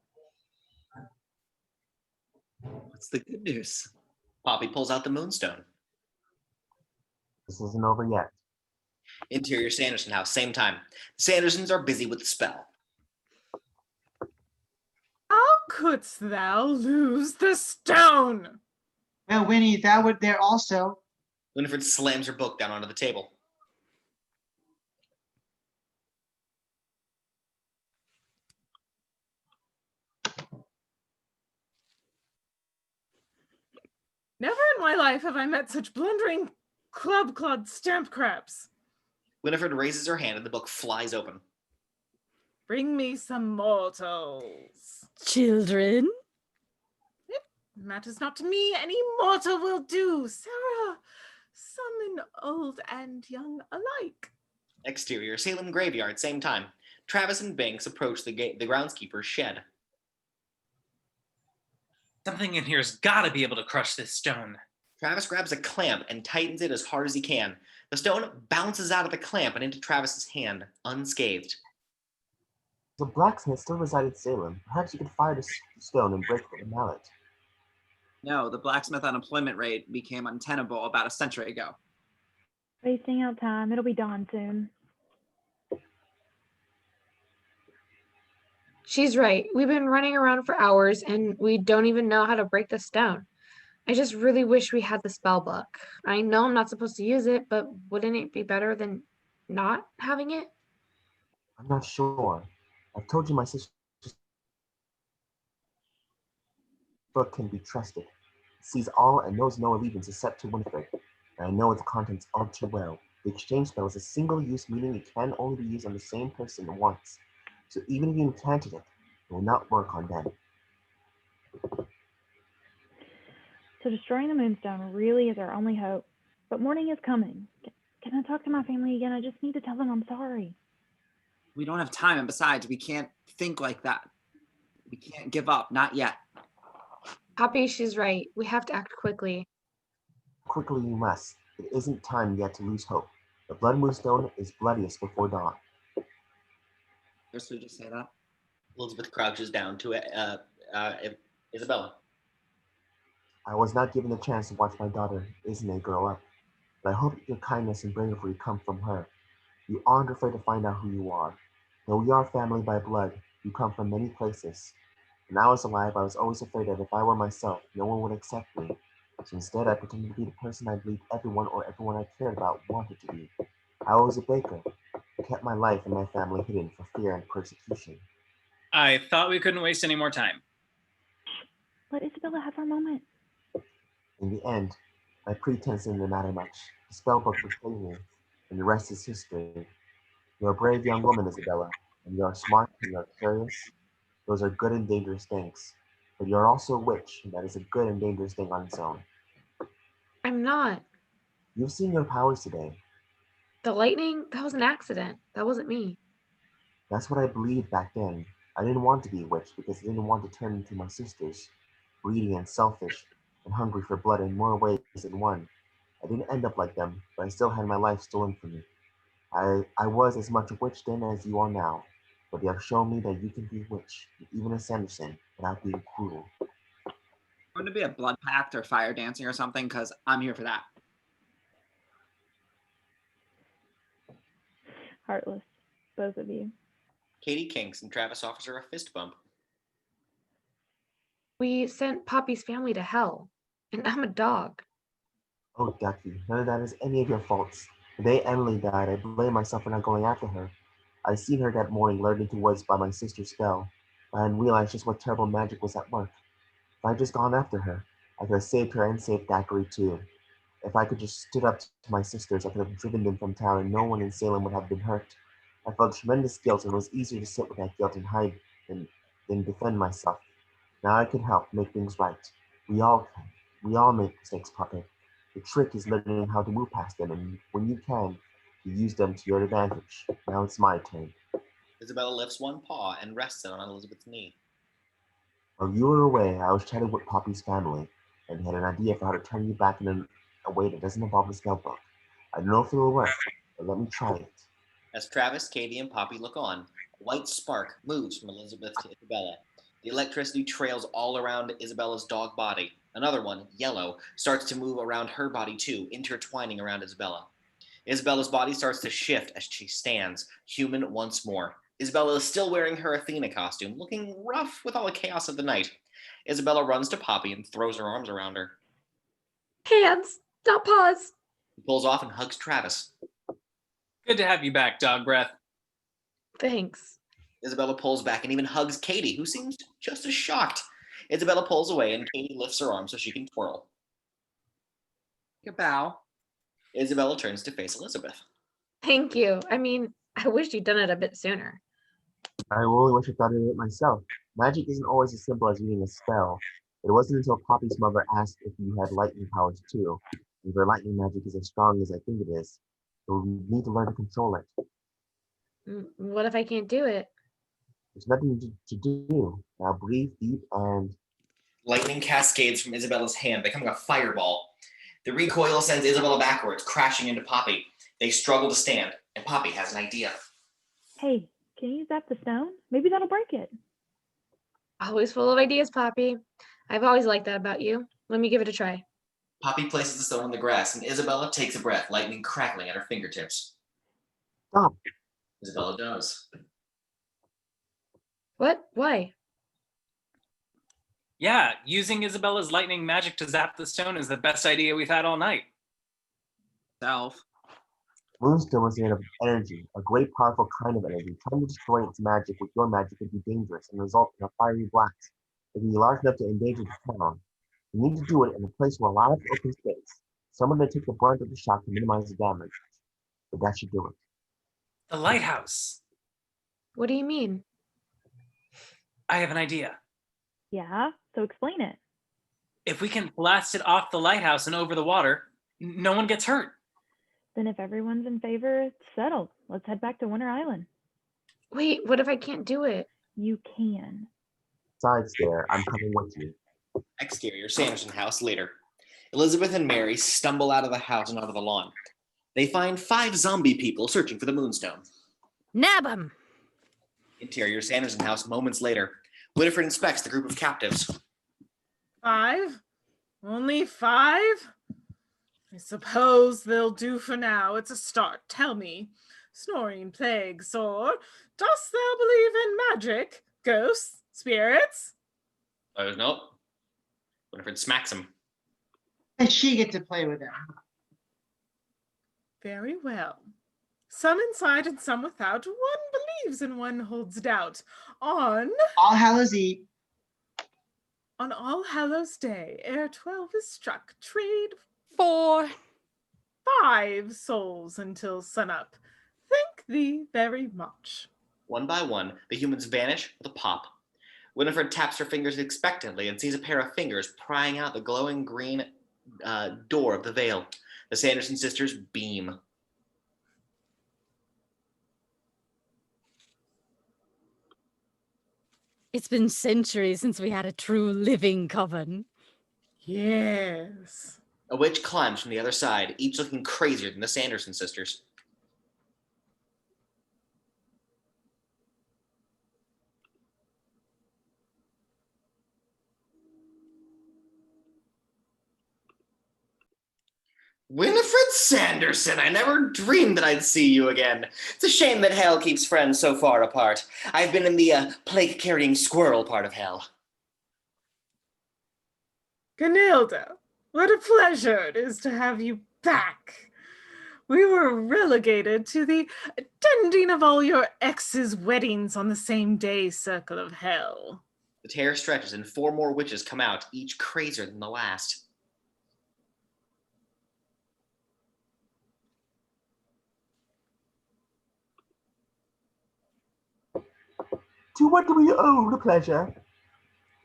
What's the good news? Poppy pulls out the moonstone. This isn't over yet. Interior Sanderson house, same time. The Sandersons are busy with the spell. How couldst thou lose the stone? Well, Winnie, thou wert there also. Winifred slams her book down onto the table. Never in my life have I met such blundering club-clawed stamp crabs. Winifred raises her hand and the book flies open. Bring me some mortals. Children? It matters not to me, any mortal will do. Sarah, summon old and young alike. Exterior Salem graveyard, same time. Travis and Binx approach the groundskeeper's shed. Something in here's gotta be able to crush this stone. Travis grabs a clamp and tightens it as hard as he can. The stone bounces out of the clamp and into Travis's hand, unscathed. The blacksmith still reside in Salem. Perhaps you could fire the stone and break the mallet. No, the blacksmith unemployment rate became untenable about a century ago. Wasting out time. It'll be dawn soon. She's right. We've been running around for hours and we don't even know how to break the stone. I just really wish we had the spell book. I know I'm not supposed to use it, but wouldn't it be better than not having it? I'm not sure. I've told you my sister's book can be trusted. It sees all and knows no allegiance except to Winifred. And I know its contents all too well. The exchange spell is a single-use, meaning it can only be used on the same person once. So even if you enchanted it, it will not work on them. So destroying the moonstone really is our only hope. But morning is coming. Can I talk to my family again? I just need to tell them I'm sorry. We don't have time, and besides, we can't think like that. We can't give up, not yet. Poppy, she's right. We have to act quickly. Quickly you must. It isn't time yet to lose hope. The blood moonstone is bloodiest before dawn. First, we just say that. Elizabeth crouches down to Isabella. I was not given the chance to watch my daughter, Ismay, grow up. But I hope your kindness and bravery come from her. You aren't afraid to find out who you are. Though we are family by blood, you come from many places. When I was alive, I was always afraid that if I were myself, no one would accept me. So instead, I pretended to be the person I believed everyone I cared about wanted to be. I was a baker. I kept my life and my family hidden for fear and persecution. I thought we couldn't waste any more time. Let Isabella have her moment. In the end, my pretense didn't matter much. The spellbook betrayed me, and the rest is history. You're a brave young woman, Isabella, and you're smart and you're curious. Those are good and dangerous things. But you're also a witch, and that is a good and dangerous thing on its own. I'm not. You've seen your powers today. The lightning, that was an accident. That wasn't me. That's what I believed back then. I didn't want to be a witch because I didn't want to turn into my sisters, greedy and selfish and hungry for blood in more ways than one. I didn't end up like them, but I still had my life stolen from me. I was as much a witch then as you are now, but you have shown me that you can be a witch, even a Sanderson, without being cruel. Going to be a blood pact or fire dancing or something, because I'm here for that. Heartless, both of you. Katie kinks and Travis offers her a fist bump. We sent Poppy's family to hell, and I'm a dog. Oh, Ducky, none of that is any of your faults. The day Emily died, I blame myself for not going after her. I seen her that morning lured into woods by my sister's spell. I hadn't realized just what terrible magic was at work. If I had just gone after her, I could have saved her and saved Thackeray too. If I could just stood up to my sisters, I could have driven them from town and no one in Salem would have been hurt. I felt tremendous guilt and it was easier to sit with that guilt and hide than defend myself. Now I can help make things right. We all can. We all make mistakes, Puppet. The trick is learning how to move past them, and when you can, you use them to your advantage. Now it's my turn. Isabella lifts one paw and rests it on Elizabeth's knee. While you were away, I was chatting with Poppy's family, and had an idea for how to turn you back in a way that doesn't involve the spell book. I don't know if it'll work, but let me try it. As Travis, Katie, and Poppy look on, a white spark moves from Elizabeth to Isabella. The electricity trails all around Isabella's dog body. Another one, yellow, starts to move around her body too, intertwining around Isabella. Isabella's body starts to shift as she stands, human once more. Isabella is still wearing her Athena costume, looking rough with all the chaos of the night. Isabella runs to Poppy and throws her arms around her. Hands, not paws. He pulls off and hugs Travis. Good to have you back, dog breath. Thanks. Isabella pulls back and even hugs Katie, who seems just as shocked. Isabella pulls away and Katie lifts her arm so she can twirl. Take a bow. Isabella turns to face Elizabeth. Thank you. I mean, I wish you'd done it a bit sooner. I really wish I thought of it myself. Magic isn't always as simple as reading a spell. It wasn't until Poppy's mother asked if you had lightning powers too. If your lightning magic is as strong as I think it is, you'll need to learn to control it. What if I can't do it? There's nothing to do. Now breathe deep and... Lightning cascades from Isabella's hand, becoming a fireball. The recoil sends Isabella backwards, crashing into Poppy. They struggle to stand, and Poppy has an idea. Hey, can you zap the stone? Maybe that'll break it. Always full of ideas, Poppy. I've always liked that about you. Let me give it a try. Poppy places the stone on the grass, and Isabella takes a breath, lightning crackling at her fingertips. Stop. Isabella does. What? Why? Yeah, using Isabella's lightning magic to zap the stone is the best idea we've had all night. Self. Moonstone was made of energy, a great powerful kind of energy. Trying to destroy its magic with your magic would be dangerous and result in a fiery blast. It can be large enough to endanger the town. You need to do it in a place with a lot of open space. Someone to take the brunt of the shock to minimize the damage. But that should do it. The lighthouse. What do you mean? I have an idea. Yeah, so explain it. If we can blast it off the lighthouse and over the water, no one gets hurt. Then if everyone's in favor, it's settled. Let's head back to Winter Island. Wait, what if I can't do it? You can. Besides there, I'm coming with you. Exterior Sanderson house later. Elizabeth and Mary stumble out of the house and onto the lawn. They find 5 zombie people searching for the Moonstone. Nab 'em! Interior Sanderson house moments later. Winifred inspects the group of captives. 5? Only 5? I suppose they'll do for now. It's a start. Tell me, snoring plague sore, dost thou believe in magic, ghosts, spirits? Nope. Winifred smacks him. And she get to play with them. Very well. Some inside and some without. One believes and one holds doubt. On All Hallows Eve. All Hallows Day, ere 12 is struck, trade 4. 5 souls until sunup. Thank thee very much. One by one, the humans vanish with a pop. Winifred taps her fingers expectantly and sees a pair of fingers prying out the glowing green door of the veil. The Sanderson sisters beam. It's been centuries since we had a true living coven. Yes. A witch climbs from the other side, each looking crazier than the Sanderson sisters. Winifred Sanderson, I never dreamed that I'd see you again. It's a shame that hell keeps friends so far apart. I've been in the plague-carrying squirrel part of hell. Ganilda, what a pleasure it is to have you back. We were relegated to the attending of all your exes' weddings on the same day circle of hell. The tear stretches and 4 more witches come out, each crazier than the last. To what do we owe the pleasure?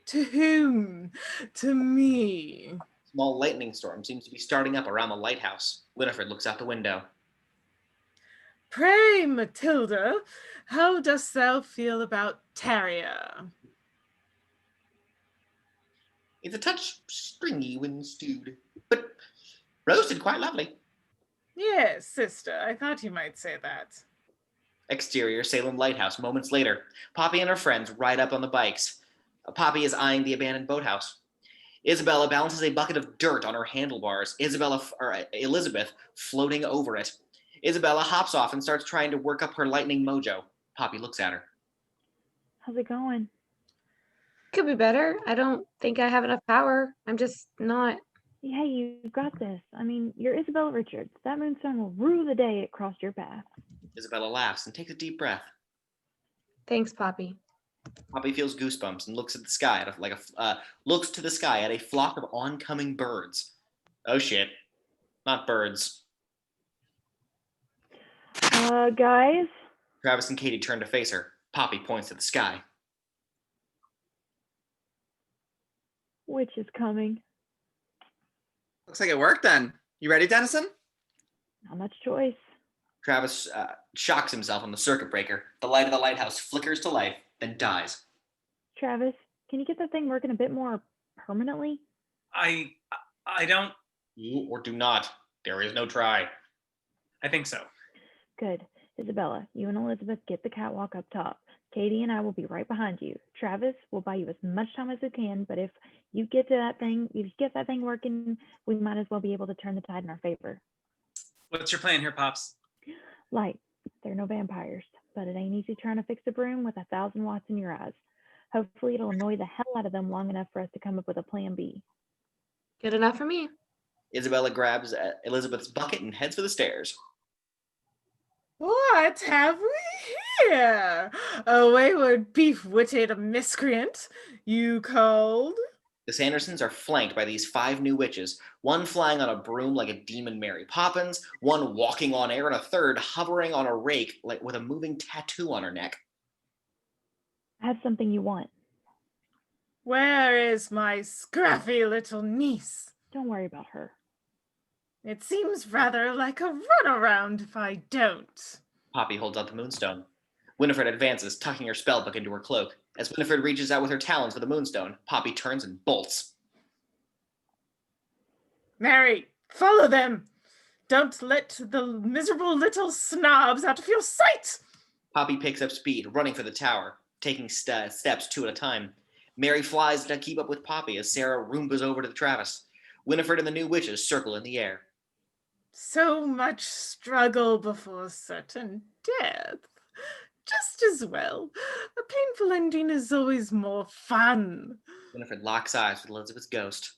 To whom? To me. Small lightning storm seems to be starting up around the lighthouse. Winifred looks out the window. Pray, Mathilda, how dost thou feel about Tarrier? It's a touch stringy when stewed, but roasted quite lovely. Yes, sister, I thought you might say that. Exterior Salem Lighthouse. Moments later, Poppy and her friends ride up on the bikes. Poppy is eyeing the abandoned boathouse. Isabella balances a bucket of dirt on her handlebars. Elizabeth floating over it. Isabella hops off and starts trying to work up her lightning mojo. Poppy looks at her. How's it going? Could be better. I don't think I have enough power. I'm just not. Hey, you've got this. I mean, you're Isabella Richards. That moonstone will rue the day it crossed your path. Isabella laughs and takes a deep breath. Thanks, Poppy. Poppy feels goosebumps and looks at the sky looks to the sky at a flock of oncoming birds. Oh shit, not birds. Guys? Travis and Katie turn to face her. Poppy points at the sky. Which is coming? Looks like it worked then. You ready, Dennison? Not much choice. Travis shocks himself on the circuit breaker. The light of the lighthouse flickers to life, then dies. Travis, can you get that thing working a bit more permanently? I don't. You or do not. There is no try. I think so. Good. Isabella, you and Elizabeth get the catwalk up top. Katie and I will be right behind you. Travis will buy you as much time as we can, but if you get that thing working, we might as well be able to turn the tide in our favor. What's your plan here, Pops? Light. There are no vampires, but it ain't easy trying to fix a broom with 1,000 watts in your eyes. Hopefully it'll annoy the hell out of them long enough for us to come up with a plan B. Good enough for me. Isabella grabs Elizabeth's bucket and heads for the stairs. What have we here? A wayward beef-witted miscreant you called? The Sandersons are flanked by these 5 new witches, one flying on a broom like a demon Mary Poppins, one walking on air, and a third hovering on a rake like with a moving tattoo on her neck. I have something you want. Where is my scruffy little niece? Don't worry about her. It seems rather like a runaround if I don't. Poppy holds out the moonstone. Winifred advances, tucking her spellbook into her cloak. As Winifred reaches out with her talons for the moonstone, Poppy turns and bolts. Mary, follow them. Don't let the miserable little snobs out of your sight. Poppy picks up speed, running for the tower, taking steps 2 at a time. Mary flies to keep up with Poppy as Sarah Roombas over to the Travis. Winifred and the new witches circle in the air. So much struggle before certain death. Just as well. A painful ending is always more fun. Winifred locks eyes with Elizabeth's ghost.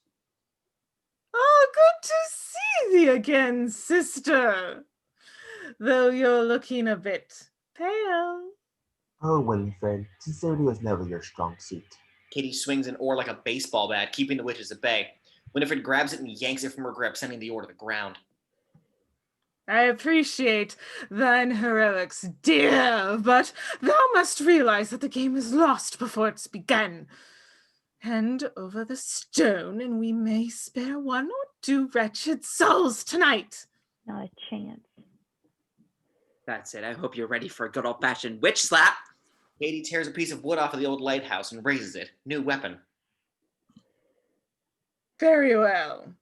Oh, good to see thee again, sister. Though you're looking a bit pale. Oh, Winifred, sincerity was never your strong suit. Katie swings an oar like a baseball bat, keeping the witches at bay. Winifred grabs it and yanks it from her grip, sending the oar to the ground. I appreciate thine heroics, dear, but thou must realize that the game is lost before it's begun. Hand over the stone, and we may spare 1 or 2 wretched souls tonight. Not a chance. That's it. I hope you're ready for a good old-fashioned witch slap. Katie tears a piece of wood off of the old lighthouse and raises it. New weapon. Very well.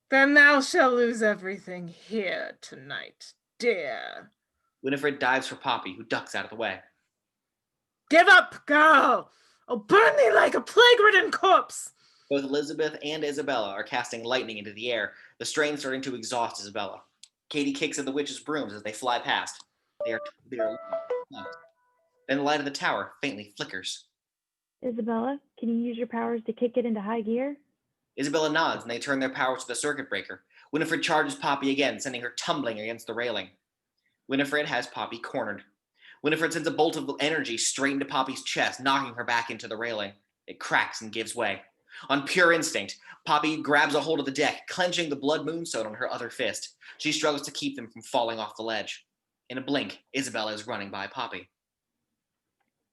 Then thou shalt lose everything here tonight, dear. Winifred dives for Poppy, who ducks out of the way. Give up, girl! I'll burn thee like a plague-ridden corpse! Both Elizabeth and Isabella are casting lightning into the air, the strain starting to exhaust Isabella. Katie kicks at the witches' brooms as they fly past. They are Then the light of the tower faintly flickers. Isabella, can you use your powers to kick it into high gear? Isabella nods and they turn their powers to the circuit breaker. Winifred charges Poppy again, sending her tumbling against the railing. Winifred has Poppy cornered. Winifred sends a bolt of energy straight into Poppy's chest, knocking her back into the railing. It cracks and gives way. On pure instinct, Poppy grabs a hold of the deck, clenching the blood moonstone on her other fist. She struggles to keep them from falling off the ledge. In a blink, Isabella is running by Poppy.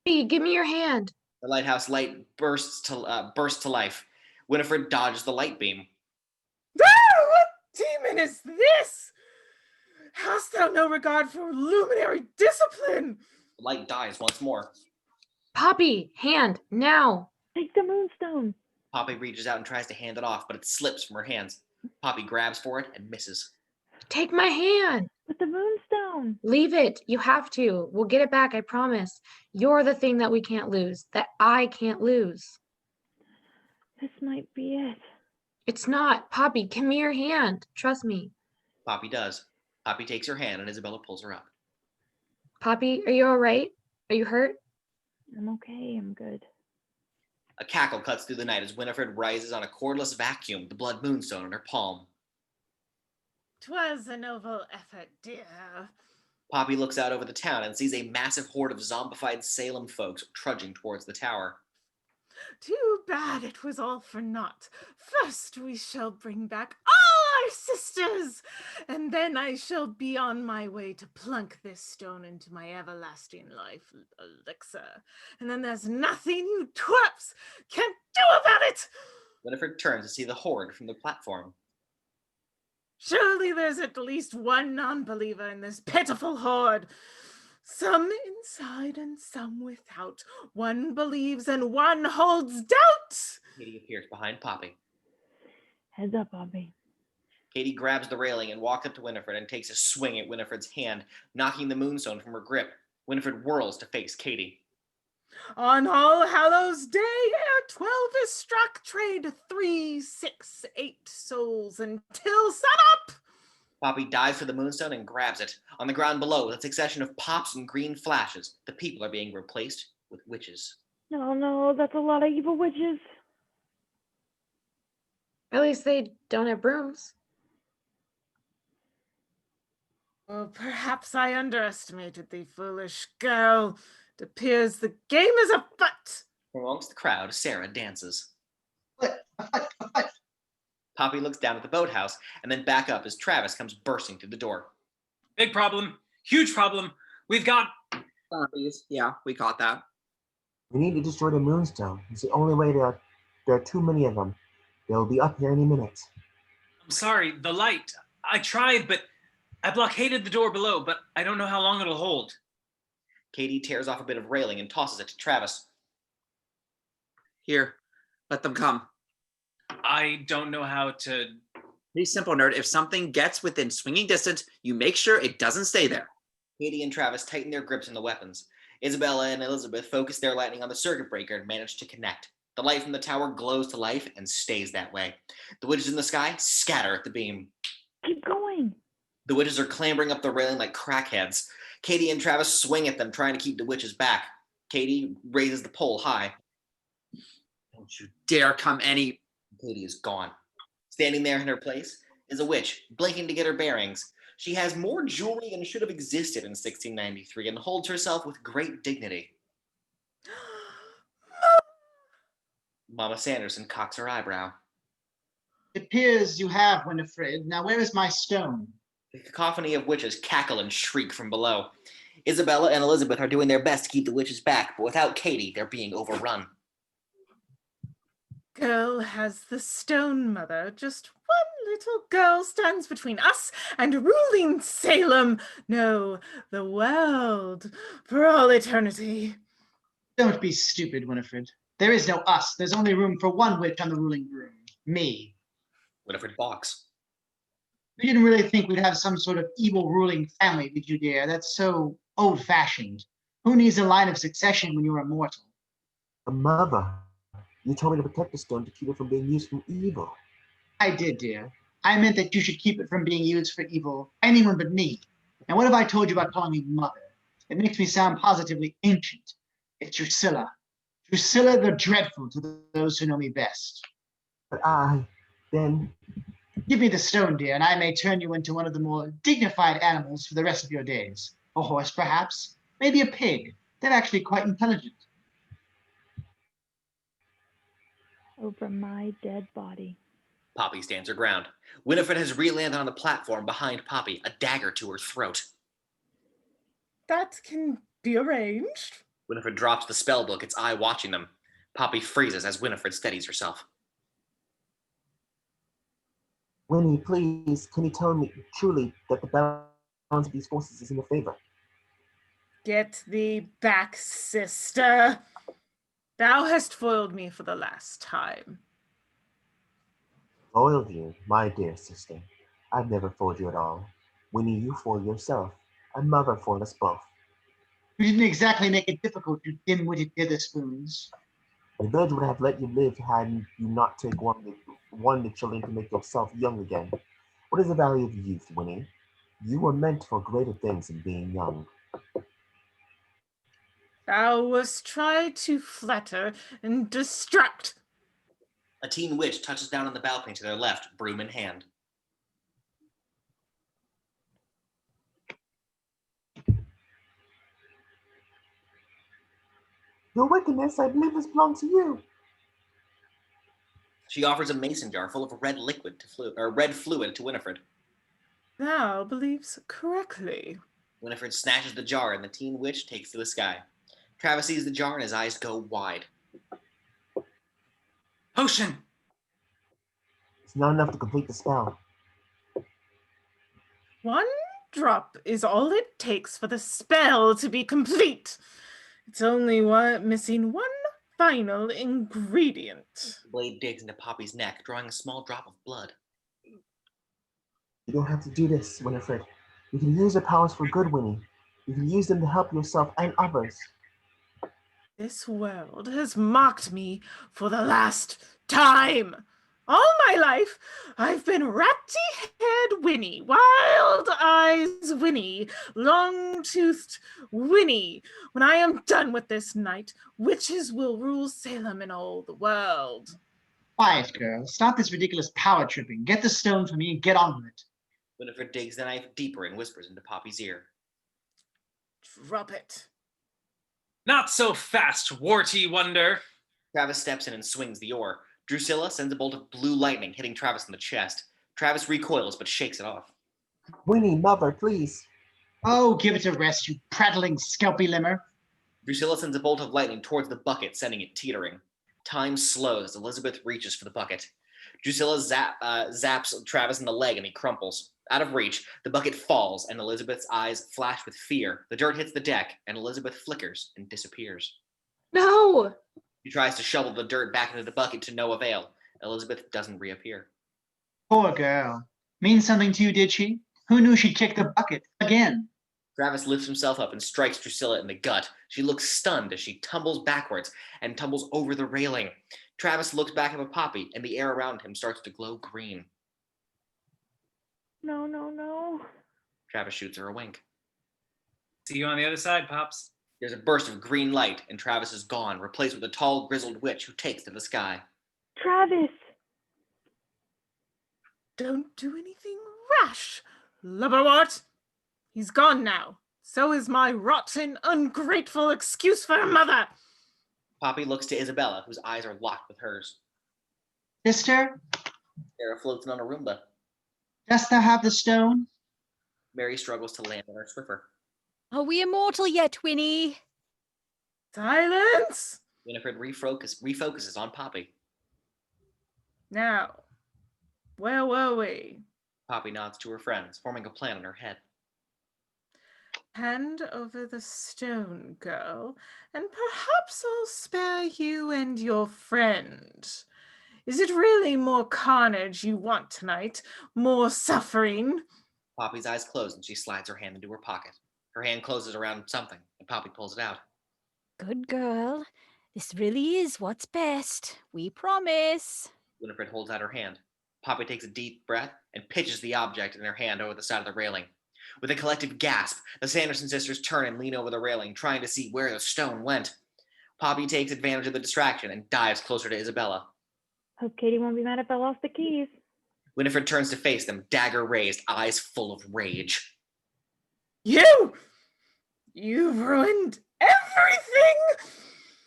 Hey, give me your hand. The lighthouse light bursts to life. Winifred dodges the light beam. Ah, what demon is this? Hast thou no regard for luminary discipline? The light dies once more. Poppy, hand, now. Take the moonstone. Poppy reaches out and tries to hand it off, but it slips from her hands. Poppy grabs for it and misses. Take my hand. With the moonstone. Leave it. You have to. We'll get it back, I promise. You're the thing that we can't lose, that I can't lose. This might be it. It's not. Poppy, give me your hand. Trust me. Poppy does. Poppy takes her hand and Isabella pulls her up. Poppy, are you all right? Are you hurt? I'm okay. I'm good. A cackle cuts through the night as Winifred rises on a cordless vacuum, the blood moonstone in her palm. 'Twas a noble effort, dear. Poppy looks out over the town and sees a massive horde of zombified Salem folks trudging towards the tower. Too bad it was all for naught. First we shall bring back all our sisters, and then I shall be on my way to plunk this stone into my everlasting life elixir. And then there's nothing you twerps can do about it! Winifred turns to see the horde from the platform. Surely there's at least one non-believer in this pitiful horde. Some inside and some without. One believes and one holds doubt. Katie appears behind Poppy. Heads up, Poppy. Katie grabs the railing and walks up to Winifred and takes a swing at Winifred's hand, knocking the moonstone from her grip. Winifred whirls to face Katie. On All Hallows Day, ere 12 is struck, trade 3, 6, 8 souls until sunup. Poppy dives for the moonstone and grabs it. On the ground below, with a succession of pops and green flashes, the people are being replaced with witches. Oh no, that's a lot of evil witches. At least they don't have brooms. Well, perhaps I underestimated thee, foolish girl. It appears the game is afoot. From amongst the crowd, Sarah dances. What? Poppy looks down at the boathouse and then back up as Travis comes bursting through the door. Big problem. Huge problem. We've got... Zombies. Yeah, we caught that. We need to destroy the moonstone. It's the only way there are too many of them. They'll be up here any minute. I'm sorry, the light. I tried, but I blockaded the door below, but I don't know how long it'll hold. Katie tears off a bit of railing and tosses it to Travis. Here, let them come. I don't know how to... Pretty simple, nerd. If something gets within swinging distance, you make sure it doesn't stay there. Katie and Travis tighten their grips on the weapons. Isabella and Elizabeth focus their lightning on the circuit breaker and manage to connect. The light from the tower glows to life and stays that way. The witches in the sky scatter at the beam. Keep going. The witches are clambering up the railing like crackheads. Katie and Travis swing at them, trying to keep the witches back. Katie raises the pole high. Don't you dare come any... Katie is gone. Standing there in her place is a witch, blinking to get her bearings. She has more jewelry than should have existed in 1693 and holds herself with great dignity. Mama Sanderson cocks her eyebrow. It appears you have, Winifred. Now where is my stone? The cacophony of witches cackle and shriek from below. Isabella and Elizabeth are doing their best to keep the witches back, but without Katie, they're being overrun. Girl has the stone, mother. Just one little girl stands between us and ruling Salem. No, the world for all eternity. Don't be stupid, Winifred. There is no us. There's only room for one witch on the ruling broom. Me. Winifred balks. You didn't really think we'd have some sort of evil ruling family, did you, dear? That's so old-fashioned. Who needs a line of succession when you're immortal? A mother. You told me to protect the stone to keep it from being used for evil. I did, dear. I meant that you should keep it from being used for evil by anyone but me. And what have I told you about calling me mother? It makes me sound positively ancient. It's Drusilla. Drusilla the Dreadful to those who know me best. But then... Give me the stone, dear, and I may turn you into one of the more dignified animals for the rest of your days. A horse, perhaps. Maybe a pig. They're actually quite intelligent. Over my dead body. Poppy stands her ground. Winifred has re-landed on the platform behind Poppy, a dagger to her throat. That can be arranged. Winifred drops the spell book, its eye watching them. Poppy freezes as Winifred steadies herself. Winnie, please, can you tell me truly that the balance of these forces is in your favor? Get thee back, sister. Thou hast foiled me for the last time. Foiled you, my dear sister. I've never fooled you at all. Winnie, you fooled yourself. And Mother fooled us both. You didn't exactly make it difficult, you dim-witted witherspoons. The village would have let you live had you not take one the children to make yourself young again. What is the value of youth, Winnie? You were meant for greater things than being young. Thou wast tried to flatter and distract. A teen witch touches down on the balcony to their left, broom in hand. Your wickedness, I believe, this belongs to you. She offers a mason jar full of red red fluid to Winifred. Thou believes correctly. Winifred snatches the jar and the teen witch takes to the sky. Travis sees the jar and his eyes go wide. Potion! It's not enough to complete the spell. One drop is all it takes for the spell to be complete. It's only missing one final ingredient. The blade digs into Poppy's neck, drawing a small drop of blood. You don't have to do this, Winifred. You can use your powers for good, Winnie. You can use them to help yourself and others. This world has mocked me for the last time. All my life, I've been ratty-haired Winnie, wild-eyes Winnie, long-toothed Winnie. When I am done with this night, witches will rule Salem and all the world. Quiet, girl. Stop this ridiculous power tripping. Get the stone for me and get on with it. Winifred digs the knife deeper and whispers into Poppy's ear. Drop it. Not so fast, warty wonder. Travis steps in and swings the oar. Drusilla sends a bolt of blue lightning, hitting Travis in the chest. Travis recoils, but shakes it off. Winnie, Mother, please. Oh, give it a rest, you prattling scalpy limmer. Drusilla sends a bolt of lightning towards the bucket, sending it teetering. Time slows as Elizabeth reaches for the bucket. Drusilla zaps Travis in the leg and he crumples. Out of reach, the bucket falls and Elizabeth's eyes flash with fear. The dirt hits the deck and Elizabeth flickers and disappears. No! She tries to shovel the dirt back into the bucket to no avail. Elizabeth doesn't reappear. Poor girl. Mean something to you, did she? Who knew she'd kick the bucket again? Travis lifts himself up and strikes Drusilla in the gut. She looks stunned as she tumbles backwards and tumbles over the railing. Travis looks back at Poppy and the air around him starts to glow green. No, no, no. Travis shoots her a wink. See you on the other side, Pops. There's a burst of green light and Travis is gone, replaced with a tall, grizzled witch who takes to the sky. Travis! Don't do anything rash, lubberwort. He's gone now. So is my rotten, ungrateful excuse for a mother. Poppy looks to Isabella, whose eyes are locked with hers. Sister, Sarah floats in on a Roomba. dost thou have the stone? Mary struggles to land on her Swiffer. Are we immortal yet, Winnie? Silence! Winifred refocuses on Poppy. Now, where were we? Poppy nods to her friends, forming a plan in her head. Hand over the stone, girl, and perhaps I'll spare you and your friend. Is it really more carnage you want tonight? More suffering? Poppy's eyes close and she slides her hand into her pocket. Her hand closes around something, and Poppy pulls it out. Good girl. This really is what's best. We promise. Winifred holds out her hand. Poppy takes a deep breath and pitches the object in her hand over the side of the railing. With a collective gasp, the Sanderson sisters turn and lean over the railing, trying to see where the stone went. Poppy takes advantage of the distraction and dives closer to Isabella. Hope Katie won't be mad if I lost the keys. Winifred turns to face them, dagger raised, eyes full of rage. You've ruined everything!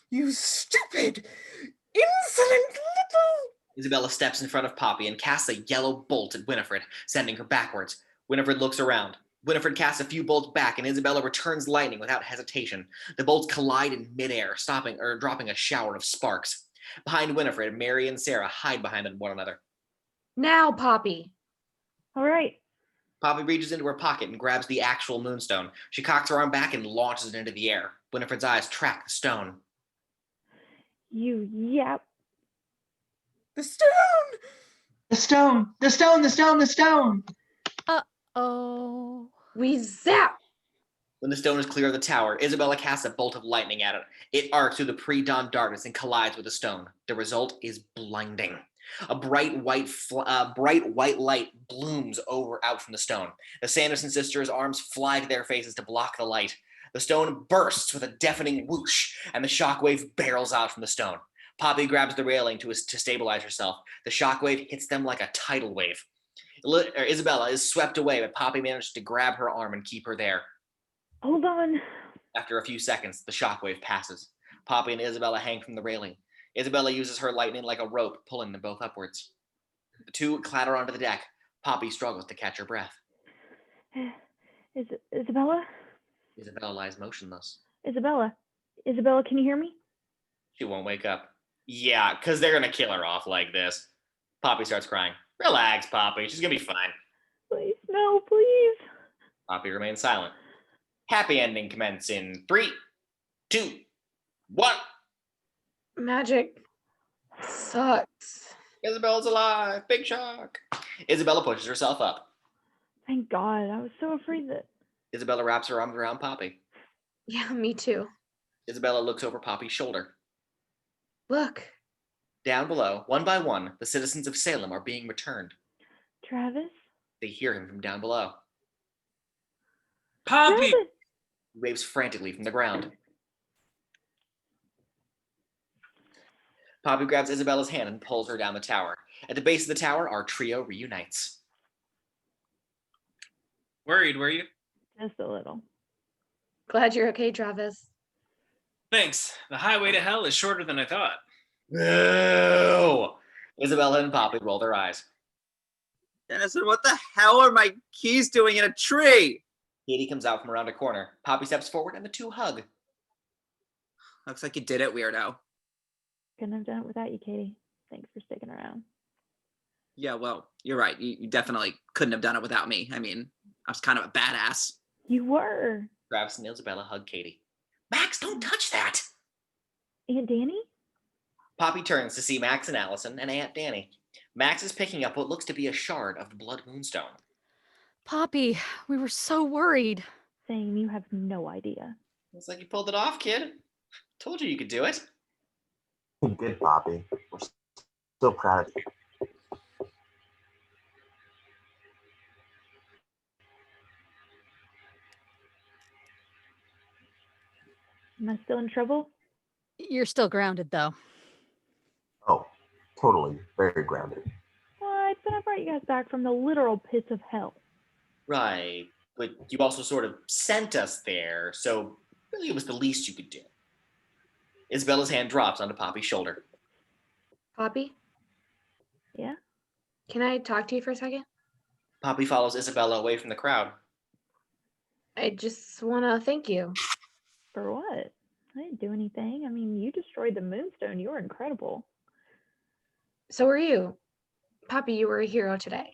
You stupid, insolent little... Isabella steps in front of Poppy and casts a yellow bolt at Winifred, sending her backwards. Winifred looks around. Winifred casts a few bolts back, and Isabella returns lightning without hesitation. The bolts collide in midair, dropping a shower of sparks. Behind Winifred, Mary and Sarah hide behind one another. Now, Poppy. All right. Poppy reaches into her pocket and grabs the actual moonstone. She cocks her arm back and launches it into the air. Winifred's eyes track the stone. Yep. The stone! The stone! The stone! The stone! The stone! Oh. We zap. When the stone is clear of the tower, Isabella casts a bolt of lightning at it. It arcs through the pre-dawn darkness and collides with the stone. The result is blinding. A bright white light blooms out from the stone. The Sanderson sisters' arms fly to their faces to block the light. The stone bursts with a deafening whoosh, and the shockwave barrels out from the stone. Poppy grabs the railing to stabilize herself. The shockwave hits them like a tidal wave. Isabella is swept away, but Poppy manages to grab her arm and keep her there. Hold on. After a few seconds, the shockwave passes. Poppy and Isabella hang from the railing. Isabella uses her lightning like a rope, pulling them both upwards. The two clatter onto the deck. Poppy struggles to catch her breath. Isabella? Isabella lies motionless. Isabella, can you hear me? She won't wake up. Yeah, because they're going to kill her off like this. Poppy starts crying. Relax, Poppy. She's going to be fine. Please, no, please. Poppy remains silent. Happy ending commence in 3, 2, 1. Magic sucks. Isabella's alive. Big shock. Isabella pushes herself up. Thank God. I was so afraid that... Isabella wraps her arms around Poppy. Yeah, me too. Isabella looks over Poppy's shoulder. Look. Down below, one by one, the citizens of Salem are being returned. Travis? They hear him from down below. Poppy! Travis! He waves frantically from the ground. Poppy grabs Isabella's hand and pulls her down the tower. At the base of the tower, our trio reunites. Worried, were you? Just a little. Glad you're okay, Travis. Thanks. The highway to hell is shorter than I thought. No! Isabella and Poppy roll their eyes. Dennison, what the hell are my keys doing in a tree? Katie comes out from around a corner. Poppy steps forward and the two hug. Looks like you did it, weirdo. Couldn't have done it without you, Katie. Thanks for sticking around. Yeah, well, you're right. You definitely couldn't have done it without me. I mean, I was kind of a badass. You were. Travis and Isabella hug Katie. Max, don't touch that! Aunt Dani? Poppy turns to see Max and Allison and Aunt Dani. Max is picking up what looks to be a shard of the blood moonstone. Poppy, we were so worried. Same, you have no idea. Looks like you pulled it off, kid. Told you could do it. Good, Poppy. We're so proud of you. Am I still in trouble? You're still grounded, though. Oh, totally. Very grounded. What? But I brought you guys back from the literal pits of hell. Right, but you also sort of sent us there, so really it was the least you could do. Isabella's hand drops onto Poppy's shoulder. Poppy, Yeah? can I talk to you for a second? Poppy follows Isabella away from the crowd. I just want to thank you. For what? I didn't do anything. I mean, you destroyed the moonstone. You were incredible. So are you. Poppy, you were a hero today.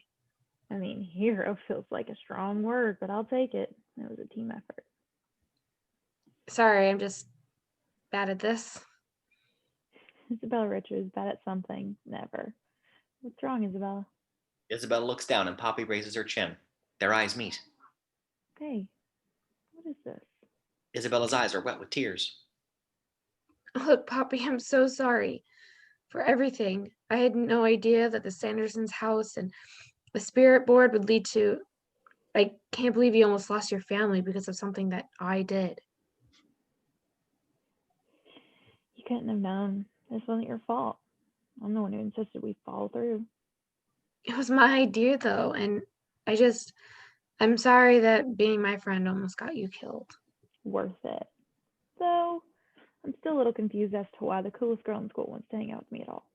I mean, hero feels like a strong word, but I'll take it. It was a team effort. Sorry, I'm just bad at this. Isabella Richards, bad at something. Never. What's wrong, Isabella? Isabella looks down and Poppy raises her chin. Their eyes meet. Hey, what is this? Isabella's eyes are wet with tears. Look, Poppy, I'm so sorry for everything. I had no idea that the Sandersons' house and the spirit board would lead to. I can't believe you almost lost your family because of something that I did. You couldn't have known. This wasn't your fault. I'm the one who insisted we follow through. It was my idea, though, and I'm sorry that being my friend almost got you killed. Worth it. So, I'm still a little confused as to why the coolest girl in school wants to hang out with me at all.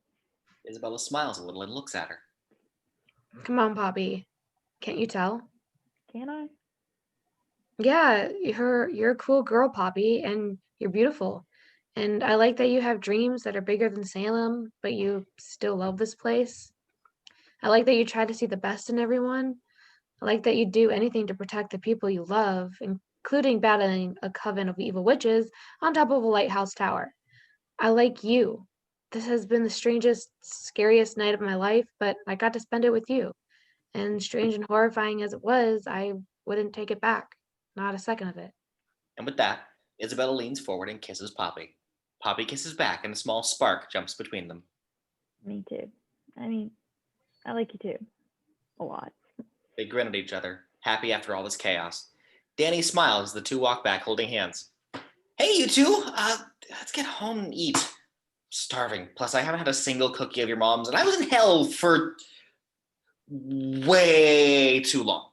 Isabella smiles a little and looks at her. Come on, Poppy. Can't you tell? Can I? Yeah, you're a cool girl, Poppy, and you're beautiful. And I like that you have dreams that are bigger than Salem, but you still love this place. I like that you try to see the best in everyone. I like that you do anything to protect the people you love, including battling a coven of evil witches on top of a lighthouse tower. I like you. This has been the strangest, scariest night of my life, but I got to spend it with you. And strange and horrifying as it was, I wouldn't take it back. Not a second of it. And with that, Isabella leans forward and kisses Poppy. Poppy kisses back, and a small spark jumps between them. Me too. I mean, I like you too. A lot. They grin at each other, happy after all this chaos. Dani smiles as the two walk back holding hands. Hey, you two! Let's get home and eat. I'm starving. Plus, I haven't had a single cookie of your mom's, and I was in hell for way too long.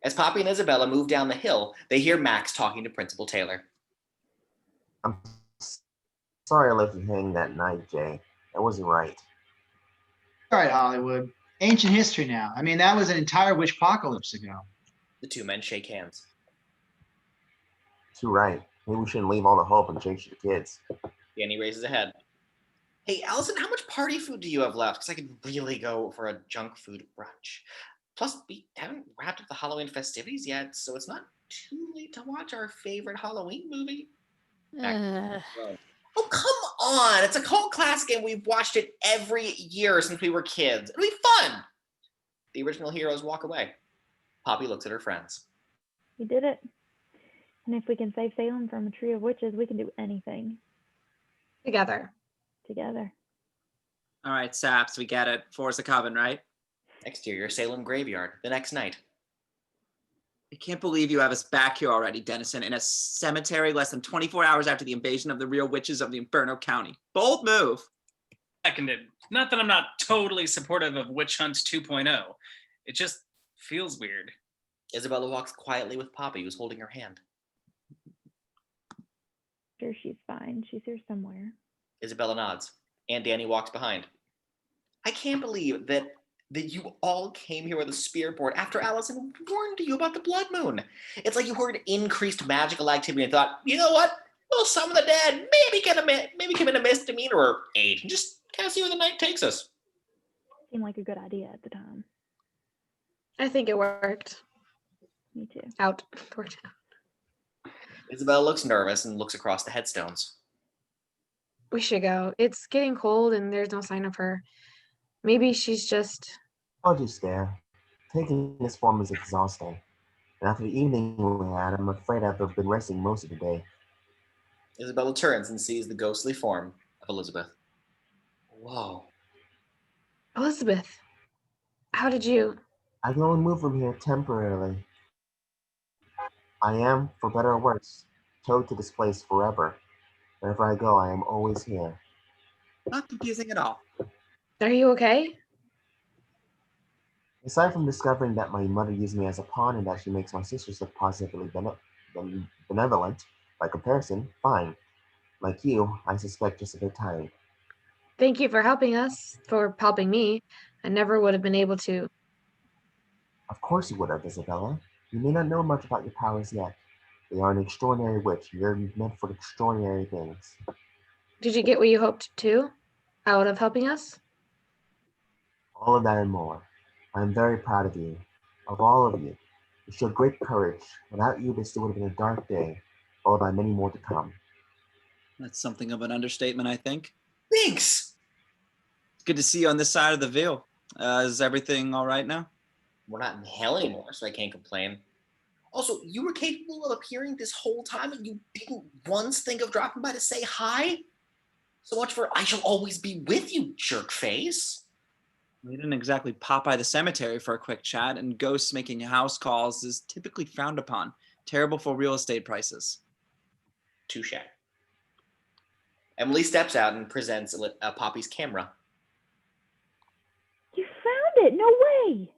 As Poppy and Isabella move down the hill, they hear Max talking to Principal Taylor. I'm sorry I left you hanging that night, Jay. That wasn't right. All right, Hollywood. Ancient history now. I mean, that was an entire witch apocalypse ago. The two men shake hands. Too right. Maybe we shouldn't leave all the hope and change to the kids. Dani raises a head. Hey, Allison, how much party food do you have left? Because I could really go for a junk food brunch. Plus, we haven't wrapped up the Halloween festivities yet, so it's not too late to watch our favorite Halloween movie. Oh, come on! It's a cult classic and we've watched it every year since we were kids. It'll be fun! The original heroes walk away. Poppy looks at her friends. We did it. And if we can save Salem from a trio of witches, we can do anything. Together. Together. All right, Saps, we get it. Force a coven, right? Exterior Salem graveyard, the next night. I can't believe you have us back here already, Dennison, in a cemetery less than 24 hours after the invasion of the real witches of the Inferno County. Bold move. Seconded. Not that I'm not totally supportive of Witch Hunt 2.0. It just feels weird. Isabella walks quietly with Poppy, who's holding her hand. Sure, she's fine. She's here somewhere. Isabella nods, and Dani walks behind. I can't believe that you all came here with a spirit board after Allison warned you about the blood moon. It's like you heard increased magical activity and thought, you know what? We'll summon the dead, maybe commit a misdemeanor or 8, and just kind of see where the night takes us. Seemed like a good idea at the time. I think it worked. Me too. Worked out. Isabella looks nervous and looks across the headstones. We should go. It's getting cold and there's no sign of her. Maybe she's just... I'll just stare. Taking this form is exhausting. And after the evening we had, I'm afraid I've been resting most of the day. Isabella turns and sees the ghostly form of Elizabeth. Whoa. Elizabeth, how did you... I can only move from here temporarily. I am, for better or worse, towed to this place forever. Wherever I go, I am always here. Not confusing at all. Are you okay? Aside from discovering that my mother used me as a pawn and that she makes my sisters look positively benevolent, by comparison, fine. Like you, I suspect just a bit tired. Thank you for helping us, for helping me. I never would have been able to... Of course you would have, Isabella. You may not know much about your powers yet. They are an extraordinary witch. You're meant for extraordinary things. Did you get what you hoped to? Out of helping us? All of that and more. I am very proud of you. Of all of you. You showed great courage. Without you, this would have been a dark day, followed by many more to come. That's something of an understatement, I think. Thanks! It's good to see you on this side of the veil. Is everything all right now? We're not in hell anymore, so I can't complain. Also, you were capable of appearing this whole time and you didn't once think of dropping by to say hi? So much for I shall always be with you, jerk face. We didn't exactly pop by the cemetery for a quick chat, and ghosts making house calls is typically frowned upon. Terrible for real estate prices. Touche. Emily steps out and presents Poppy's camera. You found it! No way!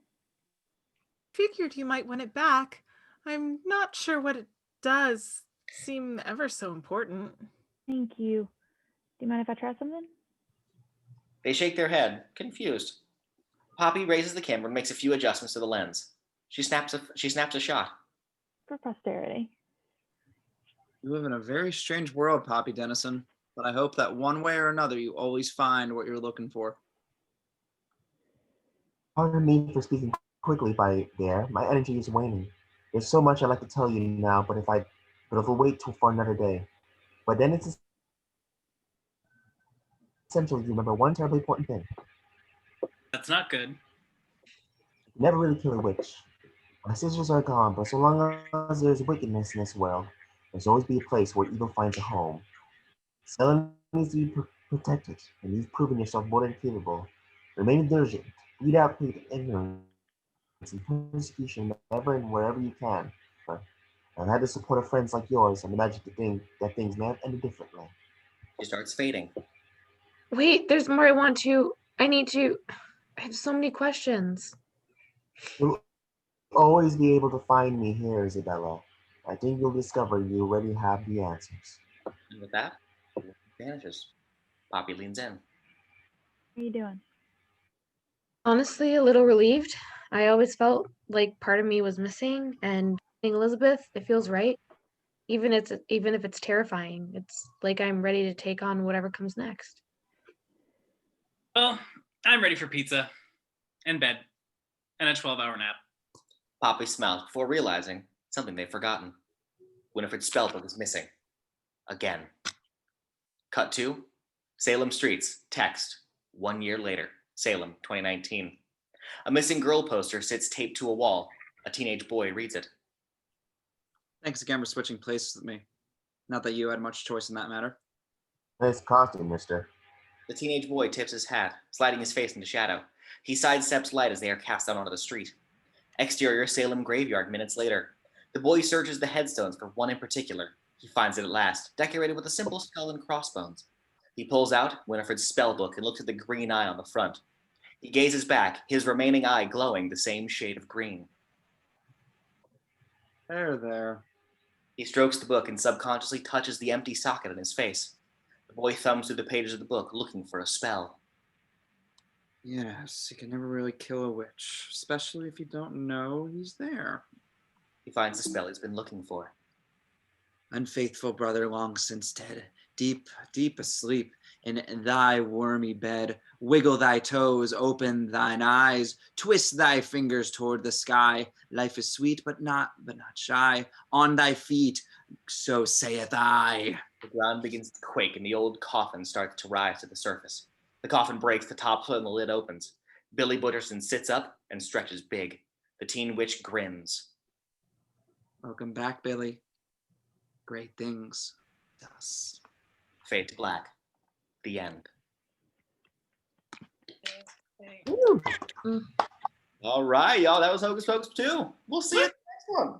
Figured you might want it back. I'm not sure what it does seem ever so important. Thank you. Do you mind if I try something? They shake their head, confused. Poppy raises the camera and makes a few adjustments to the lens. She snaps a shot. For posterity. You live in a very strange world, Poppy Dennison, but I hope that one way or another you always find what you're looking for. Pardon me for speaking quickly by there. My energy is waning. There's so much I'd like to tell you now, but it'll wait for another day. But then it's essential you remember one terribly important thing. That's not good. Never really kill a witch. My sisters are gone, but so long as there's wickedness in this world, there's always be a place where evil finds a home. Stella needs to be protected, and you've proven yourself more than capable. Remain diligent. Weed out hate, ignorance, and persecution whenever and wherever you can. I've had the support of friends like yours, and imagine that things may have ended differently. She starts fading. Wait, there's more I have so many questions. You'll always be able to find me here, Isabella. I think you'll discover you already have the answers. And with that, vanishes. Poppy leans in. How you doing? Honestly, a little relieved. I always felt like part of me was missing, and being Elizabeth, it feels right. Even if it's terrifying, it's like I'm ready to take on whatever comes next. Well, I'm ready for pizza and bed and a 12-hour nap. Poppy smiled before realizing something they'd forgotten. Winifred's spellbook is missing. Again. Cut to Salem Streets. Text. 1 year later. Salem, 2019. A missing girl poster sits taped to a wall. A teenage boy reads it. Thanks again for switching places with me. Not that you had much choice in that matter. Nice costume, mister. The teenage boy tips his hat, sliding his face into shadow. He sidesteps light as they are cast out onto the street. Exterior Salem graveyard minutes later. The boy searches the headstones for one in particular. He finds it at last, decorated with a simple skull and crossbones. He pulls out Winifred's spellbook and looks at the green eye on the front. He gazes back, his remaining eye glowing the same shade of green. There. He strokes the book and subconsciously touches the empty socket in his face. The boy thumbs through the pages of the book, looking for a spell. Yes, you can never really kill a witch, especially if you don't know he's there. He finds the spell he's been looking for. Unfaithful brother long since dead, deep, deep asleep in thy wormy bed, wiggle thy toes, open thine eyes, twist thy fingers toward the sky. Life is sweet, but not shy. On thy feet, so saith I. The ground begins to quake and the old coffin starts to rise to the surface. The coffin breaks, the top and the lid opens. Billy Butterson sits up and stretches big. The teen witch grins. Welcome back, Billy. Great things. Us. Fade to black. The end. All right, y'all. That was Hocus Pocus 2. We'll see you in the next one.